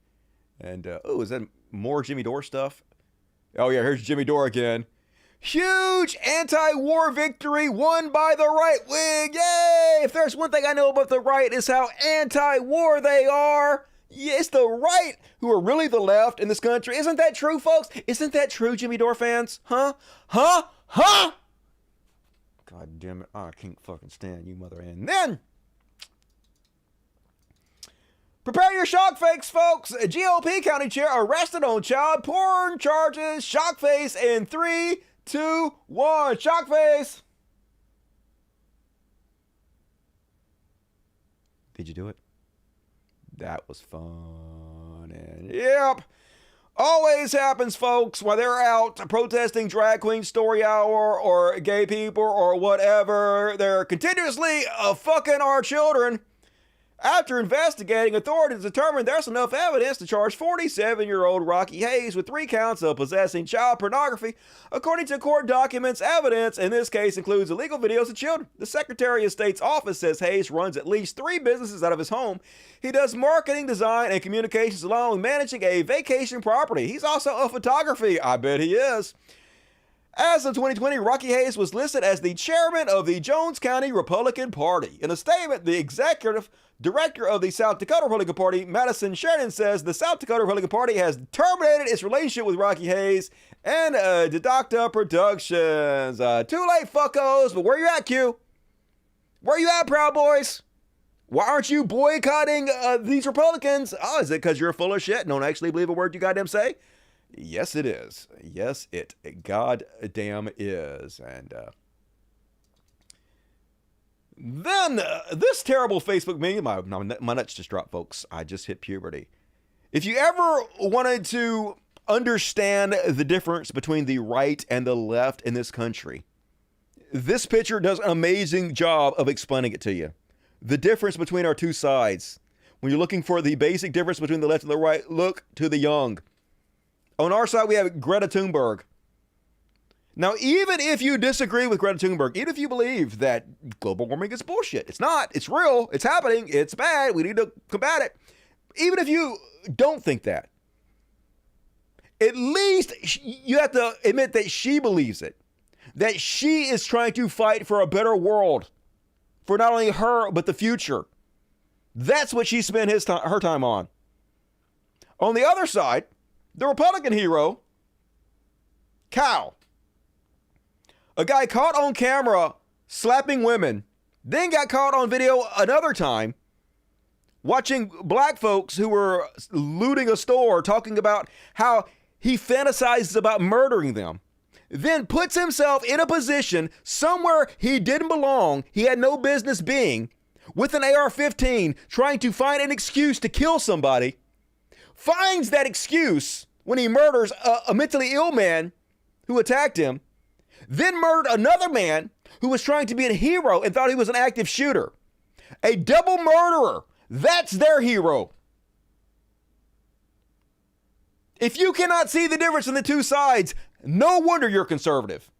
And, is that more Jimmy Dore stuff? Oh, yeah, here's Jimmy Dore again. Huge anti-war victory won by the right wing. Yay! If there's one thing I know about the right, is how anti-war they are. Yeah, it's the right who are really the left in this country. Isn't that true, folks? Isn't that true, Jimmy Dore fans? Huh? God damn it. I can't fucking stand you, mother. And then, prepare your shock fakes, folks. A GOP county chair arrested on child porn charges. Shock face in 3, 2, 1. Shock face. Did you do it? That was fun. And yep. Always happens, folks, while they're out protesting drag queen story hour or gay people or whatever. They're continuously fucking our children. After investigating, authorities determined there's enough evidence to charge 47-year-old Rocky Hayes with 3 counts of possessing child pornography. According to court documents, evidence in this case includes illegal videos of children. The Secretary of State's office says Hayes runs at least 3 businesses out of his home. He does marketing, design, and communications along with managing a vacation property. He's also a photography. I bet he is. As of 2020, Rocky Hayes was listed as the chairman of the Jones County Republican Party. In a statement, the executive director of the South Dakota Republican Party, Madison Sheridan, says the South Dakota Republican Party has terminated its relationship with Rocky Hayes and Deducta Productions. Too late, fuckos, but where you at, Q? Where you at, Proud Boys? Why aren't you boycotting these Republicans? Oh, is it because you're full of shit and don't actually believe a word you goddamn say? Yes, it is. Yes, it goddamn is. And then this terrible Facebook meme, my nuts just dropped, folks. I just hit puberty. If you ever wanted to understand the difference between the right and the left in this country, this picture does an amazing job of explaining it to you. The difference between our two sides. When you're looking for the basic difference between the left and the right, look to the young. On our side, we have Greta Thunberg. Now, even if you disagree with Greta Thunberg, even if you believe that global warming is bullshit, it's not, it's real, it's happening, it's bad, we need to combat it. Even if you don't think that, at least you have to admit that she believes it. That she is trying to fight for a better world. For not only her, but the future. That's what she spent her time on. On the other side, the Republican hero, Cal. A guy caught on camera slapping women, then got caught on video another time watching black folks who were looting a store talking about how he fantasizes about murdering them. Then puts himself in a position somewhere he didn't belong, he had no business being, with an AR-15 trying to find an excuse to kill somebody, finds that excuse when he murders a mentally ill man who attacked him, then murdered another man who was trying to be a hero and thought he was an active shooter. A double murderer, that's their hero. If you cannot see the difference in the two sides, no wonder you're conservative.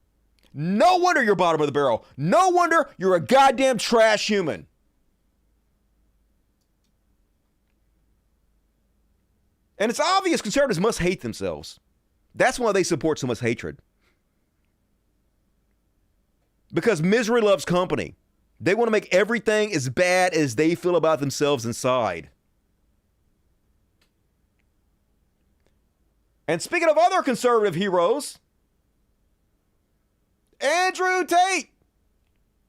No wonder you're bottom of the barrel. No wonder you're a goddamn trash human. And it's obvious conservatives must hate themselves. That's why they support so much hatred. Because misery loves company. They want to make everything as bad as they feel about themselves inside. And speaking of other conservative heroes, Andrew Tate.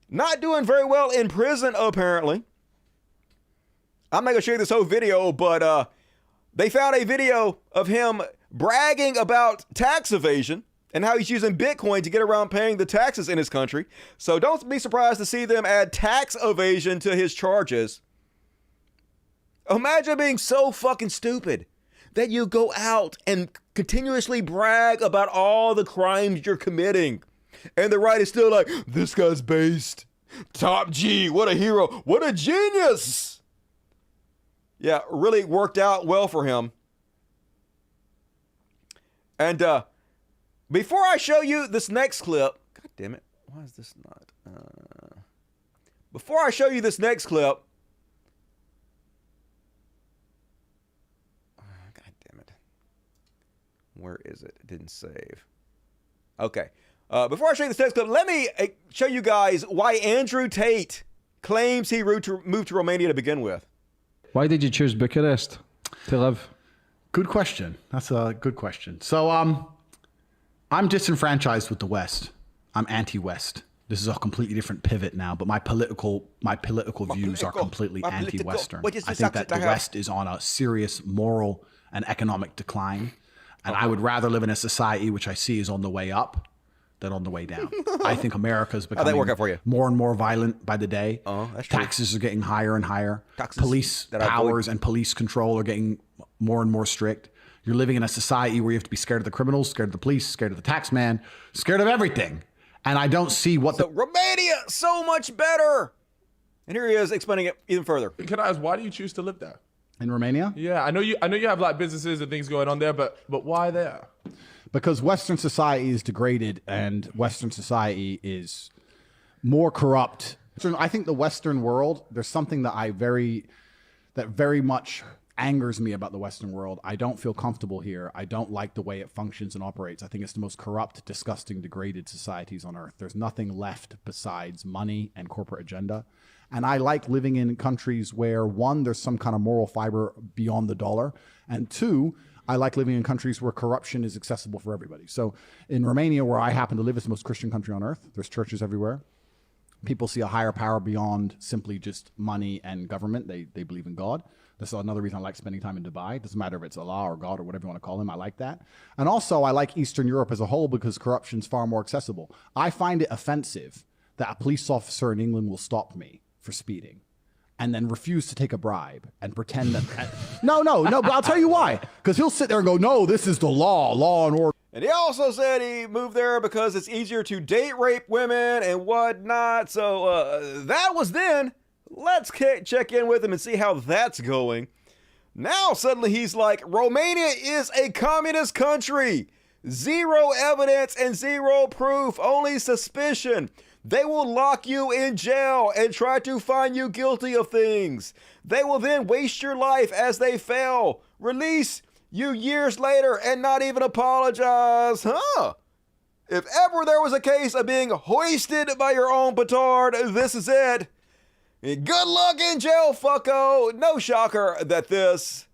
Not doing very well in prison, apparently. I'm not going to show you this whole video, but they found a video of him bragging about tax evasion and how he's using Bitcoin to get around paying the taxes in his country. So don't be surprised to see them add tax evasion to his charges. Imagine being so fucking stupid that you go out and continuously brag about all the crimes you're committing. And the right is still like, this guy's based. Top G, what a hero. What a genius. Yeah, really worked out well for him. And before I show you this next clip, God damn it, why is this not? Before I show you this next clip, God damn it, where is it? It didn't save. Okay, before I show you this next clip, let me show you guys why Andrew Tate claims he moved to Romania to begin with. Why did you choose Bucharest to live? Good question. That's a good question. So I'm disenfranchised with the West. I'm anti-West. This is a completely different pivot now, but my political views are completely anti-Western. I think that the West is on a serious moral and economic decline, and I would rather live in a society which I see is on the way up than on the way down. I think America is becoming more and more violent by the day. That's true. Taxes are getting higher and higher. Police powers and police control are getting more and more strict. You're living in a society where you have to be scared of the criminals, scared of the police, scared of the tax man, scared of everything. And I don't see what Romania, so much better. And here he is explaining it even further. Can I ask, why do you choose to live there? In Romania? Yeah, I know you have like businesses and things going on there, but why there? Because Western society is degraded and Western society is more corrupt. I think the Western world, there's something that very much angers me about the Western world. I don't feel comfortable here. I don't like the way it functions and operates. I think it's the most corrupt, disgusting, degraded societies on earth. There's nothing left besides money and corporate agenda. And I like living in countries where, one, there's some kind of moral fiber beyond the dollar, and two, I like living in countries where corruption is accessible for everybody. So in Romania, where I happen to live, it's the most Christian country on earth. There's churches everywhere. People see a higher power beyond simply just money and government. They believe in God. That's another reason I like spending time in Dubai. It doesn't matter if it's Allah or God or whatever you want to call him. I like that. And also, I like Eastern Europe as a whole because corruption's far more accessible. I find it offensive that a police officer in England will stop me for speeding and then refuse to take a bribe and pretend that... No, but I'll tell you why. Because he'll sit there and go, no, this is the law and order. And he also said he moved there because it's easier to date rape women and whatnot. So that was then. Let's check in with him and see how that's going. Now suddenly he's like, Romania is a communist country. Zero evidence and zero proof, only suspicion. They will lock you in jail and try to find you guilty of things. They will then waste your life as they fail, release you years later and not even apologize. If ever there was a case of being hoisted by your own petard, this is it. Good luck in jail, fucko. No shocker that this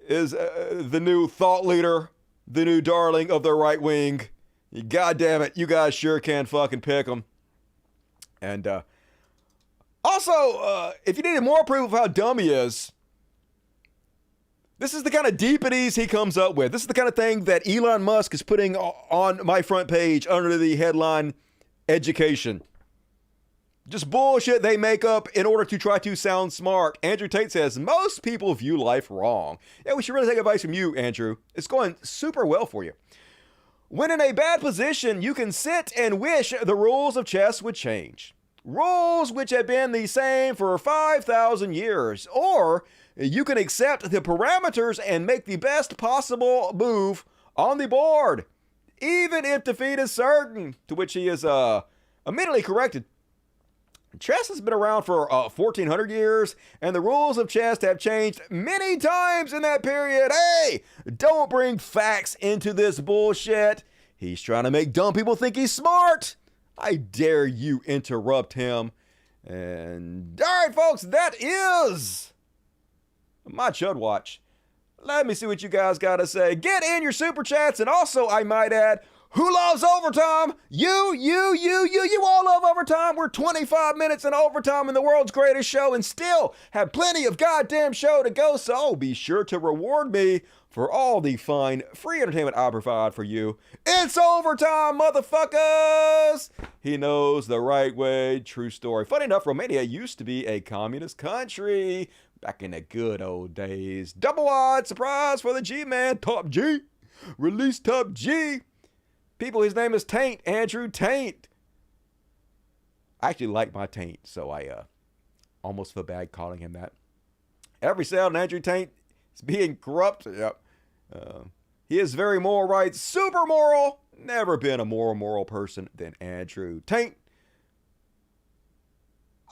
is the new thought leader, the new darling of the right wing. God damn it, you guys sure can fucking pick them. And also, if you needed more proof of how dumb he is, this is the kind of deepities he comes up with. This is the kind of thing that Elon Musk is putting on my front page under the headline, education. Just bullshit they make up in order to try to sound smart. Andrew Tate says, most people view life wrong. Yeah, we should really take advice from you, Andrew. It's going super well for you. When in a bad position, you can sit and wish the rules of chess would change. Rules which have been the same for 5,000 years. Or you can accept the parameters and make the best possible move on the board, even if defeat is certain. To which he is immediately corrected. Chess has been around for 1,400 years, and the rules of chess have changed many times in that period. Hey, don't bring facts into this bullshit. He's trying to make dumb people think he's smart. I dare you interrupt him. And all right, folks, that is my Chud Watch. Let me see what you guys got to say. Get in your super chats, and also, I might add, who loves overtime? You all love overtime. We're 25 minutes in overtime in the world's greatest show and still have plenty of goddamn show to go. So be sure to reward me for all the fine free entertainment I provide for you. It's overtime, motherfuckers. He knows the right way. True story. Funny enough, Romania used to be a communist country back in the good old days. Double wide surprise for the G-Man. Top G. Release Top G. People, his name is Tate, Andrew Tate. I actually like my Tate, so I almost feel bad calling him that. Every sound Andrew Tate is being corrupt. Yep. He is very moral right, super moral. Never been a more moral person than Andrew Tate.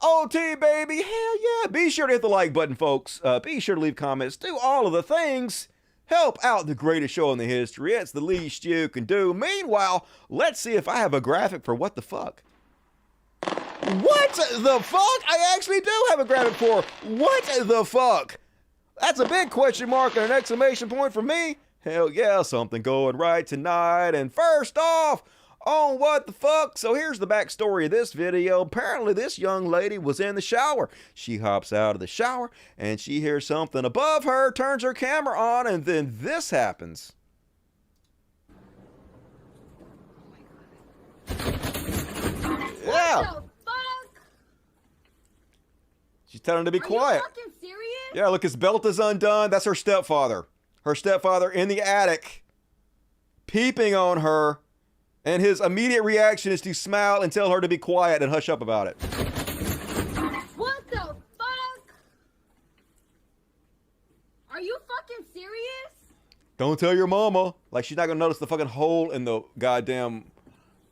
OT, baby, hell yeah. Be sure to hit the like button, folks. Be sure to leave comments. Do all of the things. Help out the greatest show in the history. It's the least you can do. Meanwhile, let's see if I have a graphic for what the fuck. What the fuck? I actually do have a graphic for what the fuck. That's a big question mark and an exclamation point for me. Hell yeah, something going right tonight. And first off, on what the fuck? So here's the backstory of this video. Apparently this young lady was in the shower. She hops out of the shower and she hears something above her, turns her camera on, and then this happens. Yeah. What the fuck? She's telling him to be quiet. Are you fucking serious? Yeah, look, his belt is undone. That's her stepfather. Her stepfather in the attic, peeping on her. And his immediate reaction is to smile and tell her to be quiet and hush up about it. What the fuck? Are you fucking serious? Don't tell your mama. Like, she's not gonna notice the fucking hole in the goddamn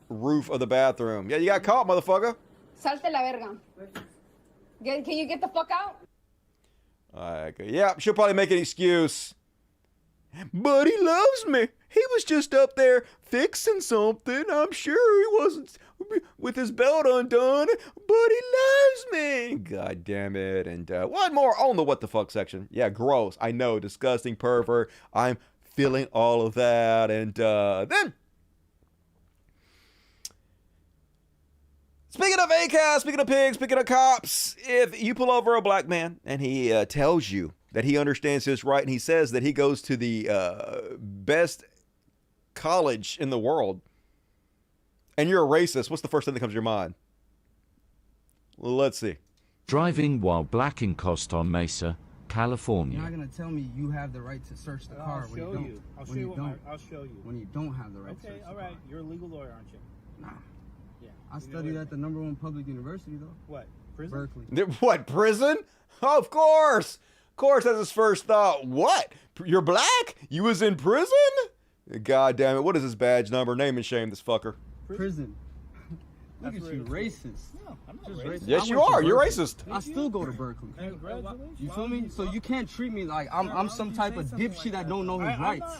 roof of the bathroom. Yeah, you got caught, motherfucker. Salte la verga. Can you get the fuck out? Yeah, she'll probably make an excuse. But he loves me. He was just up there fixing something. I'm sure he wasn't with his belt undone, but he loves me. God damn it. And one more on the what the fuck section. Yeah, gross. I know, disgusting pervert. I'm feeling all of that. And then, speaking of ACAS, speaking of pigs, speaking of cops, if you pull over a black man and he tells you that he understands his right and he says that he goes to the best college in the world, and you're a racist, what's the first thing that comes to your mind? Well, let's see. Driving while black in Costa Mesa, California. You're not gonna tell me you have the right to search the car when you don't. I'll show you. When you don't have the right to search the car. Okay, all right. You're a legal lawyer, aren't you? Nah. Yeah. I studied at the #1 public university, though. What? Prison? Berkeley. What, prison? Of course. Of course, that's his first thought. What? You're black? You was in prison? God damn it. What is his badge number? Name and shame this fucker. Prison. Look at you, racist. No, I'm not racist. Yes, you are. You're racist. I still go to Berkeley. You feel me? So you can't treat me like I'm some type of dipshit that don't know his rights.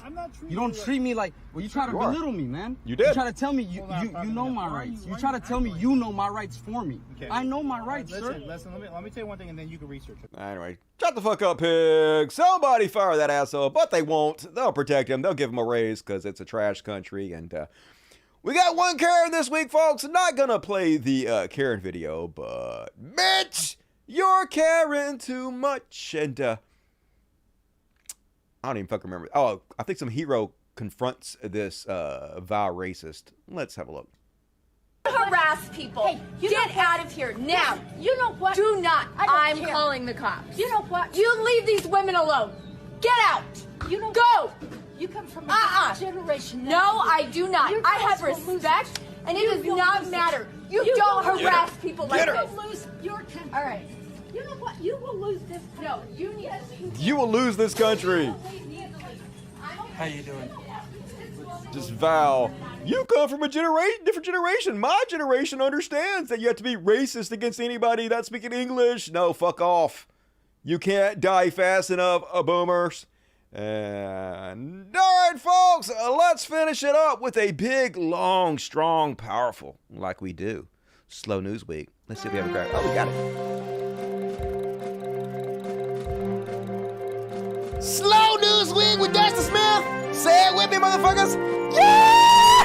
You don't treat me like, well, you try to belittle me, man. You did. You try to tell me you know my rights. You try to tell me you know my rights for me. I know my rights, sir. Listen, let me tell you one thing and then you can research it. Anyway, shut the fuck up, pig. Somebody fire that asshole, but they won't. They'll protect him. They'll give him a raise because it's a trash country. And we got one Karen this week, folks. Not gonna play the Karen video, but bitch, you're Karen too much. And I don't even fucking remember. Oh, I think some hero confronts this vile racist. Let's have a look. Harass people. Hey, get out of here now. You know what? Do not. I'm calling the cops. You know what? You leave these women alone. Get out. You know. Go. You come from a generation. No, I do not. I have respect, and it does not matter. You don't harass people like this. You will lose your country. All right. You know what? You will lose this country. No, you need to. You will lose this country. How you doing? Just Val, you come from a different generation. My generation understands that you have to be racist against anybody that's speaking English. No, fuck off. You can't die fast enough, boomers. And all right, folks, let's finish it up with a big, long, strong, powerful, like we do, Slow News Week. Let's see if we have a graph. Oh, we got it. Slow News Week with Dustin Smith. Say it with me, motherfuckers. Yeah!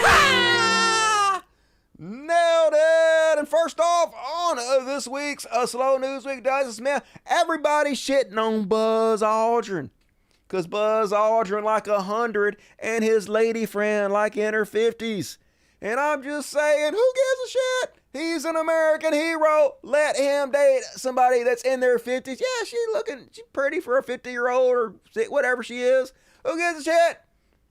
Nailed it. And first off, on this week's Slow News Week, Dustin Smith, everybody shitting on Buzz Aldrin. Because Buzz Aldrin like 100 and his lady friend like in her 50s. And I'm just saying, who gives a shit? He's an American hero. Let him date somebody that's in their 50s. Yeah, she's pretty for a 50-year-old or whatever she is. Who gives a shit?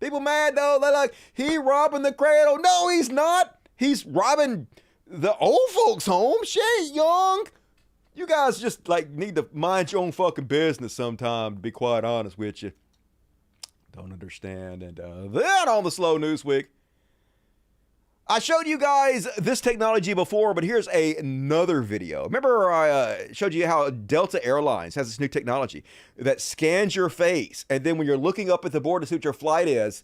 People mad though. They're like, he robbing the cradle. No, he's not. He's robbing the old folks' home. She ain't young. You guys just need to mind your own fucking business sometime, to be quite honest with you. Don't understand. And then on the Slow News Week, I showed you guys this technology before, but here's another video. Remember I showed you how Delta Airlines has this new technology that scans your face, and then when you're looking up at the board to see what your flight is,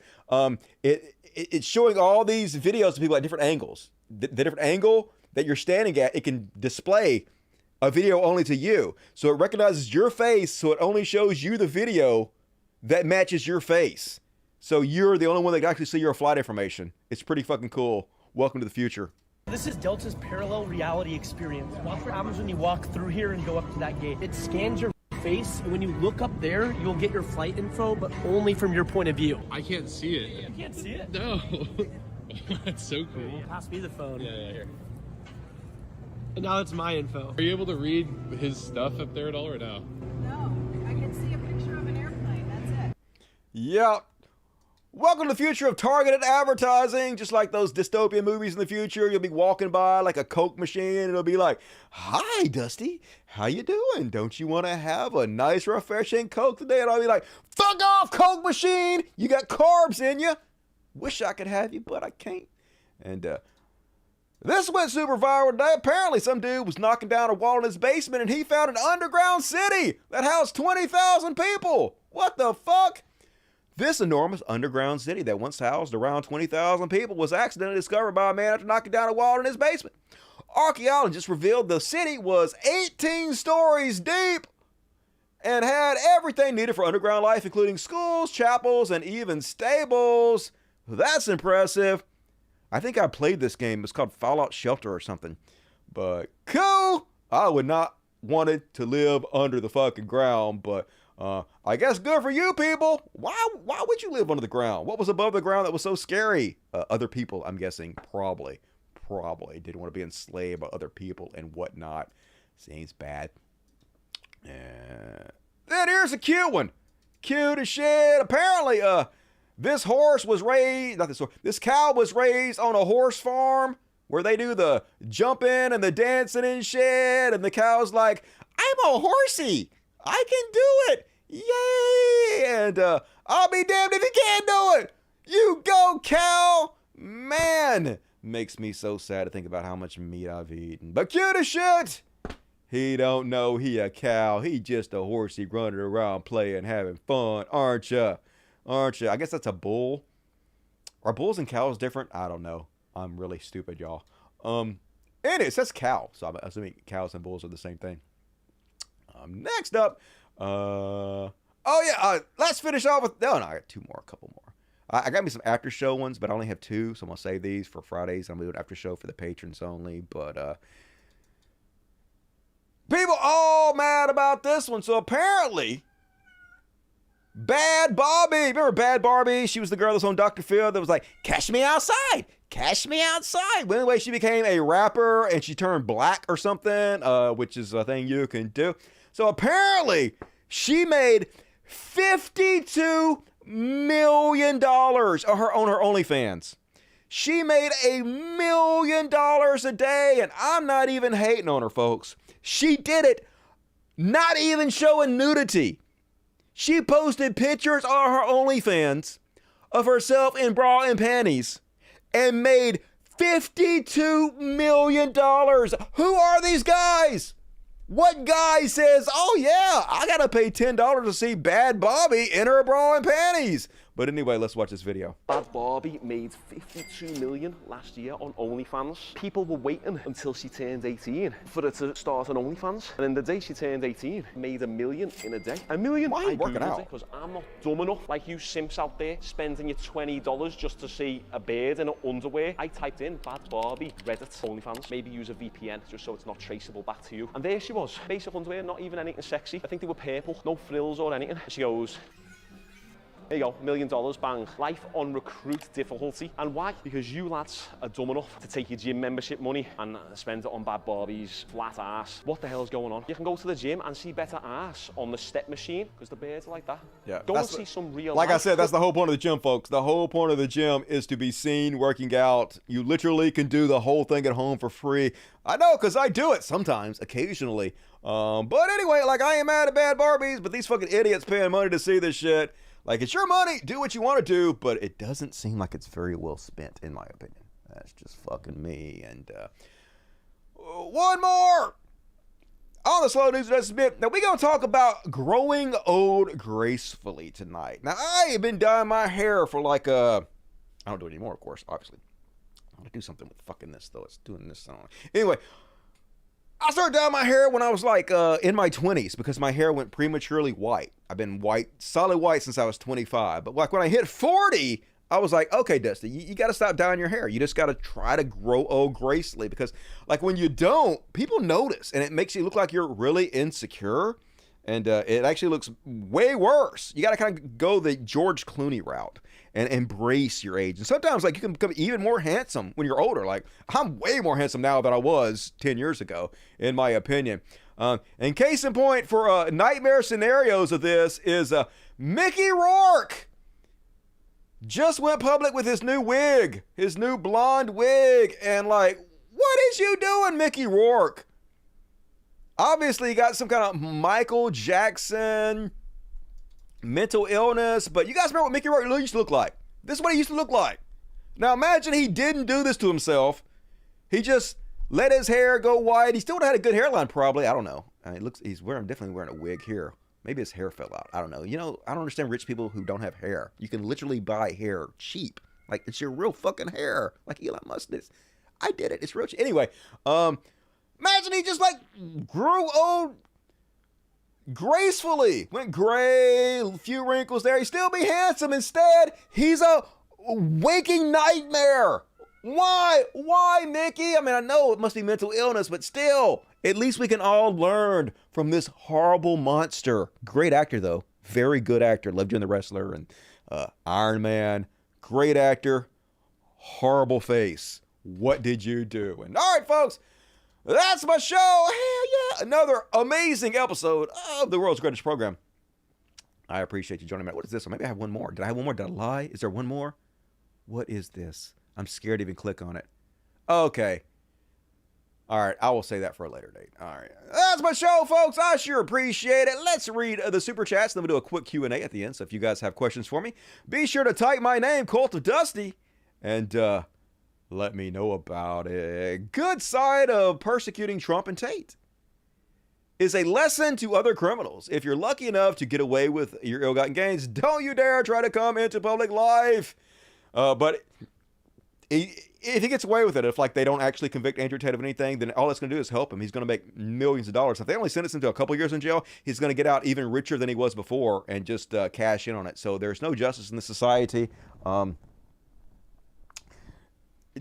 it's showing all these videos of people at different angles. The different angle that you're standing at, it can display a video only to you. So it recognizes your face, so it only shows you the video that matches your face. So you're the only one that can actually see your flight information. It's pretty fucking cool. Welcome to the future. This is Delta's parallel reality experience. Watch what happens when you walk through here and go up to that gate. It scans your face, and when you look up there, you'll get your flight info, but only from your point of view. I can't see it. You can't see it? No. That's so cool. Pass me the phone. Yeah, here. And now it's my info. Are you able to read his stuff up there at all or no? No, I can see a picture of an airplane. That's it. Yep. Welcome to the future of targeted advertising. Just like those dystopian movies in the future, you'll be walking by like a Coke machine and it'll be like, "Hi, Dusty. How you doing? Don't you want to have a nice, refreshing Coke today?" And I'll be like, "Fuck off, Coke machine. You got carbs in you. Wish I could have you, but I can't." And This went super viral today. Apparently, some dude was knocking down a wall in his basement and he found an underground city that housed 20,000 people. What the fuck? This enormous underground city that once housed around 20,000 people was accidentally discovered by a man after knocking down a wall in his basement. Archaeologists revealed the city was 18 stories deep and had everything needed for underground life, including schools, chapels, and even stables. That's impressive. I think I played this game. It's called Fallout Shelter or something. But cool. I would not want it to live under the fucking ground, but I guess good for you people. Why would you live under the ground? What was above the ground that was so scary? Other people, I'm guessing, probably didn't want to be enslaved by other people and whatnot. Seems bad. Then here's a cute one. Cute as shit. Apparently, this cow was raised on a horse farm where they do the jumping and the dancing and shit. And the cow's like, I'm a horsey. I can do it. Yay. And I'll be damned if you can't do it. You go, cow. Man, makes me so sad to think about how much meat I've eaten. But cute as shit. He don't know he a cow. He just a horsey running around playing, having fun, aren't ya? Aren't you? I guess that's a bull. Are bulls and cows different? I don't know. I'm really stupid, y'all. And it says cow, so I'm assuming cows and bulls are the same thing. Next up, let's finish off with. No, I got a couple more. I got me some after show ones, but I only have 2, so I'm gonna save these for Fridays. I'm gonna do an after show for the patrons only. But people all mad about this one. So apparently, Bad Barbie. Remember Bad Barbie? She was the girl that was on Dr. Phil that was like, cash me outside. Cash me outside. Well, anyway, she became a rapper and she turned black or something, which is a thing you can do. So apparently, she made $52 million on her OnlyFans. She made $1 million a day, and I'm not even hating on her, folks. She did it not even showing nudity. She posted pictures on her OnlyFans of herself in bra and panties and made $52 million. Who are these guys? What guy says, oh yeah, I gotta pay $10 to see Bad Barbie in her bra and panties? But anyway, let's watch this video. Bad Barbie made $52 million last year on OnlyFans. People were waiting until she turned 18 for her to start on OnlyFans. And then the day she turned 18, made $1 million in a day. $1 million? Why are you working out? Because I'm not dumb enough like you simps out there spending your $20 just to see a bird in her underwear. I typed in Bad Barbie, Reddit, OnlyFans. Maybe use a VPN just so it's not traceable back to you. And there she was, basic underwear, not even anything sexy. I think they were purple, no frills or anything. She goes, there you go, $1 million, bang. Life on recruit difficulty. And why? Because you lads are dumb enough to take your gym membership money and spend it on Bad Barbie's flat ass. What the hell's going on? You can go to the gym and see better ass on the step machine, because the birds are like that. Yeah. Go and see some real Like life. I said, that's the whole point of the gym, folks. The whole point of the gym is to be seen working out. You literally can do the whole thing at home for free. I know, because I do it sometimes, occasionally. But anyway, like, I ain't mad at Bad Barbies, but these fucking idiots paying money to see this shit. Like, it's your money, do what you want to do, but it doesn't seem like it's very well spent, in my opinion. That's just fucking me. And one more on the slow news just a bit. Now, we're going to talk about growing old gracefully tonight. Now, I have been dyeing my hair for like I don't do it anymore, of course, obviously. I'm going to do something with fucking this, though. It's doing this. Anyway, I started dyeing my hair when I was like in my 20s because my hair went prematurely white. I've been white, solid white since I was 25. But like when I hit 40, I was like, okay, Dusty, you got to stop dyeing your hair. You just got to try to grow old gracefully, because like when you don't, people notice and it makes you look like you're really insecure. And it actually looks way worse. You got to kind of go the George Clooney route and embrace your age. And sometimes like you can become even more handsome when you're older. Like I'm way more handsome now than I was 10 years ago, in my opinion. And case in point for nightmare scenarios of this is Mickey Rourke just went public with his new wig, his new blonde wig. And like, what is you doing, Mickey Rourke? Obviously, you got some kind of Michael Jackson mental illness, but you guys remember what Mickey Rourke used to look like? This is what he used to look like. Now, imagine he didn't do this to himself. He just let his hair go white. He still had a good hairline, probably. I don't know. He's definitely wearing a wig here. Maybe his hair fell out. I don't know. You know, I don't understand rich people who don't have hair. You can literally buy hair cheap. Like, it's your real fucking hair. Like Elon Musk is. I did it. It's real cheap. Anyway, imagine he just, like, grew old gracefully. Went gray, a few wrinkles there. He'd still be handsome. Instead, he's a waking nightmare. Why? Why, Mickey? I mean, I know it must be mental illness, but still, at least we can all learn from this horrible monster. Great actor, though. Very good actor. Loved doing The Wrestler and Iron Man. Great actor. Horrible face. What did you do? And all right, folks, that's my show. Hell yeah. Another amazing episode of the world's greatest program. I appreciate you joining me. What is this? Or maybe I have one more. Did I have one more? Did I lie? Is there one more? What is this? I'm scared to even click on it. Okay. All right. I will say that for a later date. All right. That's my show, folks. I sure appreciate it. Let's read the super chats. Then we'll do a quick Q&A at the end. So if you guys have questions for me, be sure to type my name, Cult of Dusty, and let me know about it. Good side of persecuting Trump and Tate is a lesson to other criminals. If you're lucky enough to get away with your ill-gotten gains, don't you dare try to come into public life. But if he gets away with it, if like they don't actually convict Andrew Tate of anything, then all it's going to do is help him. He's going to make millions of dollars. If they only sentence him to a couple years in jail, he's going to get out even richer than he was before and just cash in on it. So there's no justice in the society.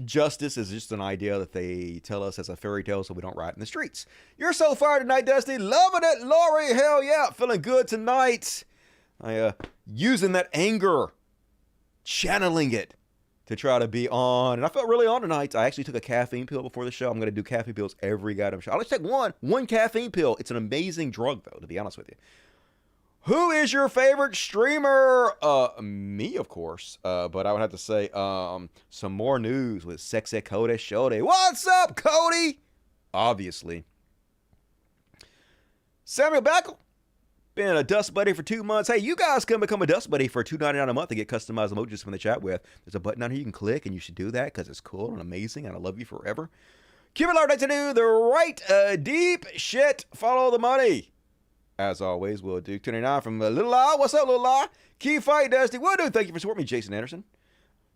Justice is just an idea that they tell us as a fairy tale so we don't riot in the streets. You're so fired tonight, Dusty. Loving it, Lori. Hell yeah. Feeling good tonight. Using that anger, channeling it to try to be on. And I felt really on tonight. I actually took a caffeine pill before the show. I'm going to do caffeine pills every goddamn show. I'll just take one caffeine pill. It's an amazing drug, though, to be honest with you. Who is your favorite streamer? Me, of course. But I would have to say some more news with Sexy Cody Shody. What's up, Cody? Obviously. Samuel Beckel. Been a Dust Buddy for 2 months. Hey, you guys can become a Dust Buddy for $2.99 a month and get customized emojis from the chat with. There's a button on here you can click, and you should do that because it's cool and amazing, and I love you forever. Cuban Lord to do the right deep shit. Follow the money. As always, we'll do 29 from Little La. What's up, Little La? Key Fight, Dusty. What do? Thank you for supporting me, Jason Anderson.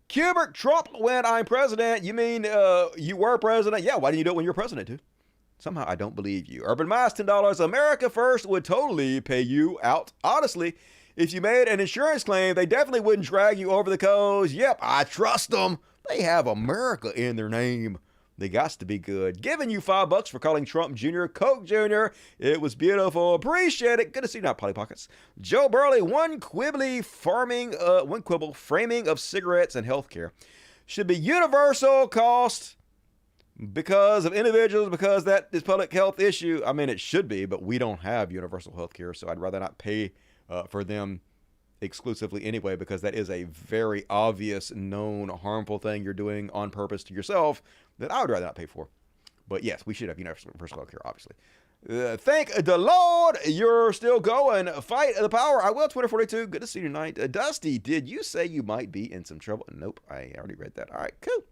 Cubert Trump, when I'm president. You mean you were president? Yeah, why didn't you do it when you were president, dude? Somehow I don't believe you. Urban Mice, $10. America First would totally pay you out. Honestly, if you made an insurance claim, they definitely wouldn't drag you over the coals. Yep, I trust them. They have America in their name. They got to be good. Giving you $5 for calling Trump Jr. Coke Jr. It was beautiful. Appreciate it. Good to see you now, Polly Pockets. Joe Burley, one quibble framing of cigarettes and healthcare should be universal cost because of individuals, because that is public health issue. I mean, it should be, but we don't have universal healthcare, so I'd rather not pay for them exclusively anyway, because that is a very obvious, known, harmful thing you're doing on purpose to yourself that I would rather not pay for. But yes, we should have universal health care, obviously. Thank the Lord you're still going. Fight the power. I will, Twitter 42. Good to see you tonight. Dusty, did you say you might be in some trouble? Nope, I already read that. All right, cool.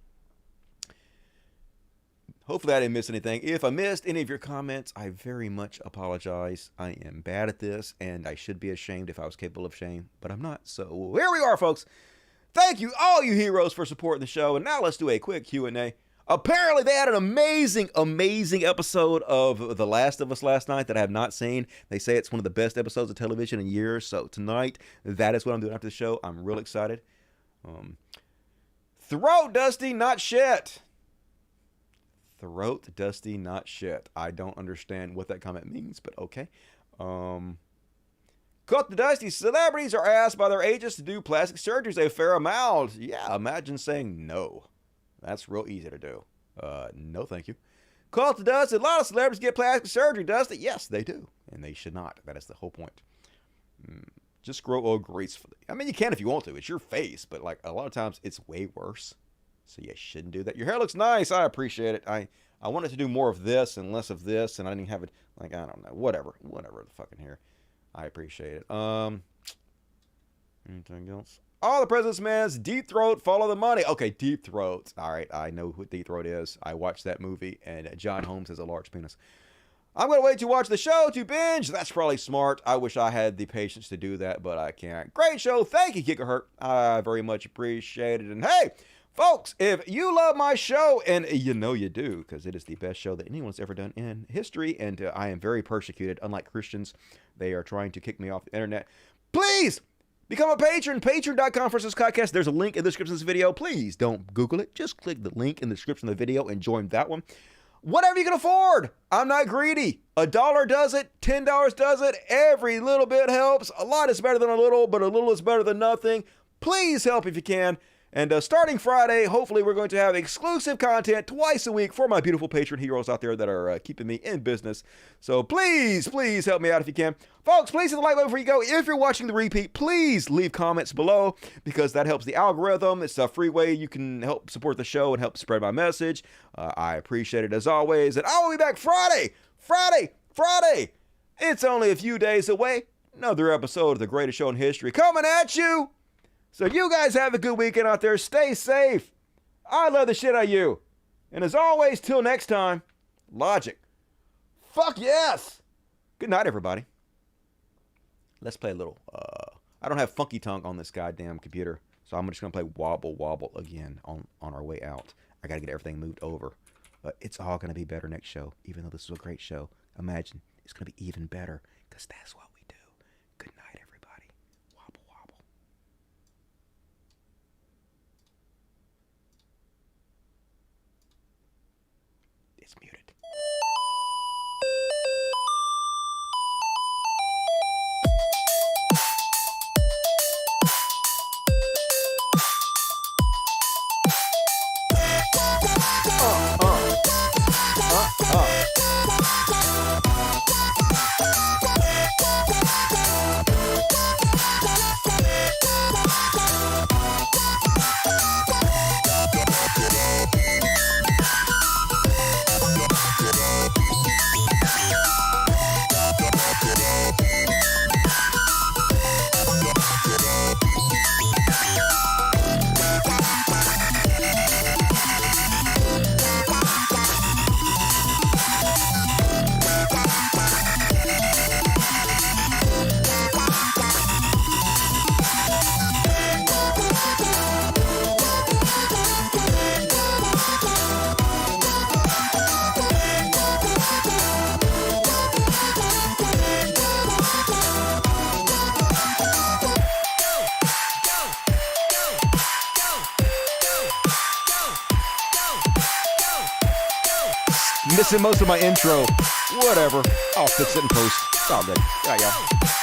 Hopefully I didn't miss anything. If I missed any of your comments, I very much apologize. I am bad at this, and I should be ashamed if I was capable of shame, but I'm not. So here we are, folks. Thank you, all you heroes, for supporting the show. And now let's do a quick Q&A. Apparently, they had an amazing, amazing episode of The Last of Us last night that I have not seen. They say it's one of the best episodes of television in years. So tonight, that is what I'm doing after the show. I'm real excited. Throat Dusty, not shit. Throat Dusty, not shit. I don't understand what that comment means, but okay. Cut the Dusty. Celebrities are asked by their agents to do plastic surgeries a fair amount. Yeah, imagine saying no. That's real easy to do. No, thank you. Call to Dusty. A lot of celebrities get plastic surgery, Dusty. Yes, they do. And they should not. That is the whole point. Just grow old gracefully. I mean, you can if you want to. It's your face. But like a lot of times, it's way worse. So you shouldn't do that. Your hair looks nice. I appreciate it. I wanted to do more of this and less of this. And I didn't have it. Like, I don't know. Whatever the fucking hair. I appreciate it. Anything else? All the president's man's deep throat, follow the money. Okay, deep throats. All right, I know who deep throat is. I watched that movie, and John Holmes has a large penis. I'm going to wait to watch the show to binge. That's probably smart. I wish I had the patience to do that, but I can't. Great show. Thank you, Gigahertz. I very much appreciate it. And hey, folks, if you love my show, and you know you do, because it is the best show that anyone's ever done in history, and I am very persecuted. Unlike Christians, they are trying to kick me off the internet. Please become a patron. Patreon.com/Scotcast. There's a link in the description of this video. Please don't Google it. Just click the link in the description of the video and join that one. Whatever you can afford. I'm not greedy. $1 does it. $10 does it. Every little bit helps. A lot is better than a little, but a little is better than nothing. Please help if you can. And starting Friday, hopefully we're going to have exclusive content twice a week for my beautiful patron heroes out there that are keeping me in business. So please, please help me out if you can. Folks, please hit the like button before you go. If you're watching the repeat, please leave comments below because that helps the algorithm. It's a free way you can help support the show and help spread my message. I appreciate it as always. And I will be back Friday. It's only a few days away. Another episode of the greatest show in history coming at you. So you guys have a good weekend out there. Stay safe. I love the shit out of you. And as always, till next time, logic. Fuck yes. Good night, everybody. Let's play a little. I don't have funky tongue on this goddamn computer, so I'm just going to play Wobble Wobble again on our way out. I got to get everything moved over. But it's all going to be better next show, even though this was a great show. Imagine it's going to be even better because that's what we do. Good night, everybody. Wobble Wobble. It's muted. Missing most of my intro. Whatever. I'll fix it in post. It's all good. Yeah, yeah.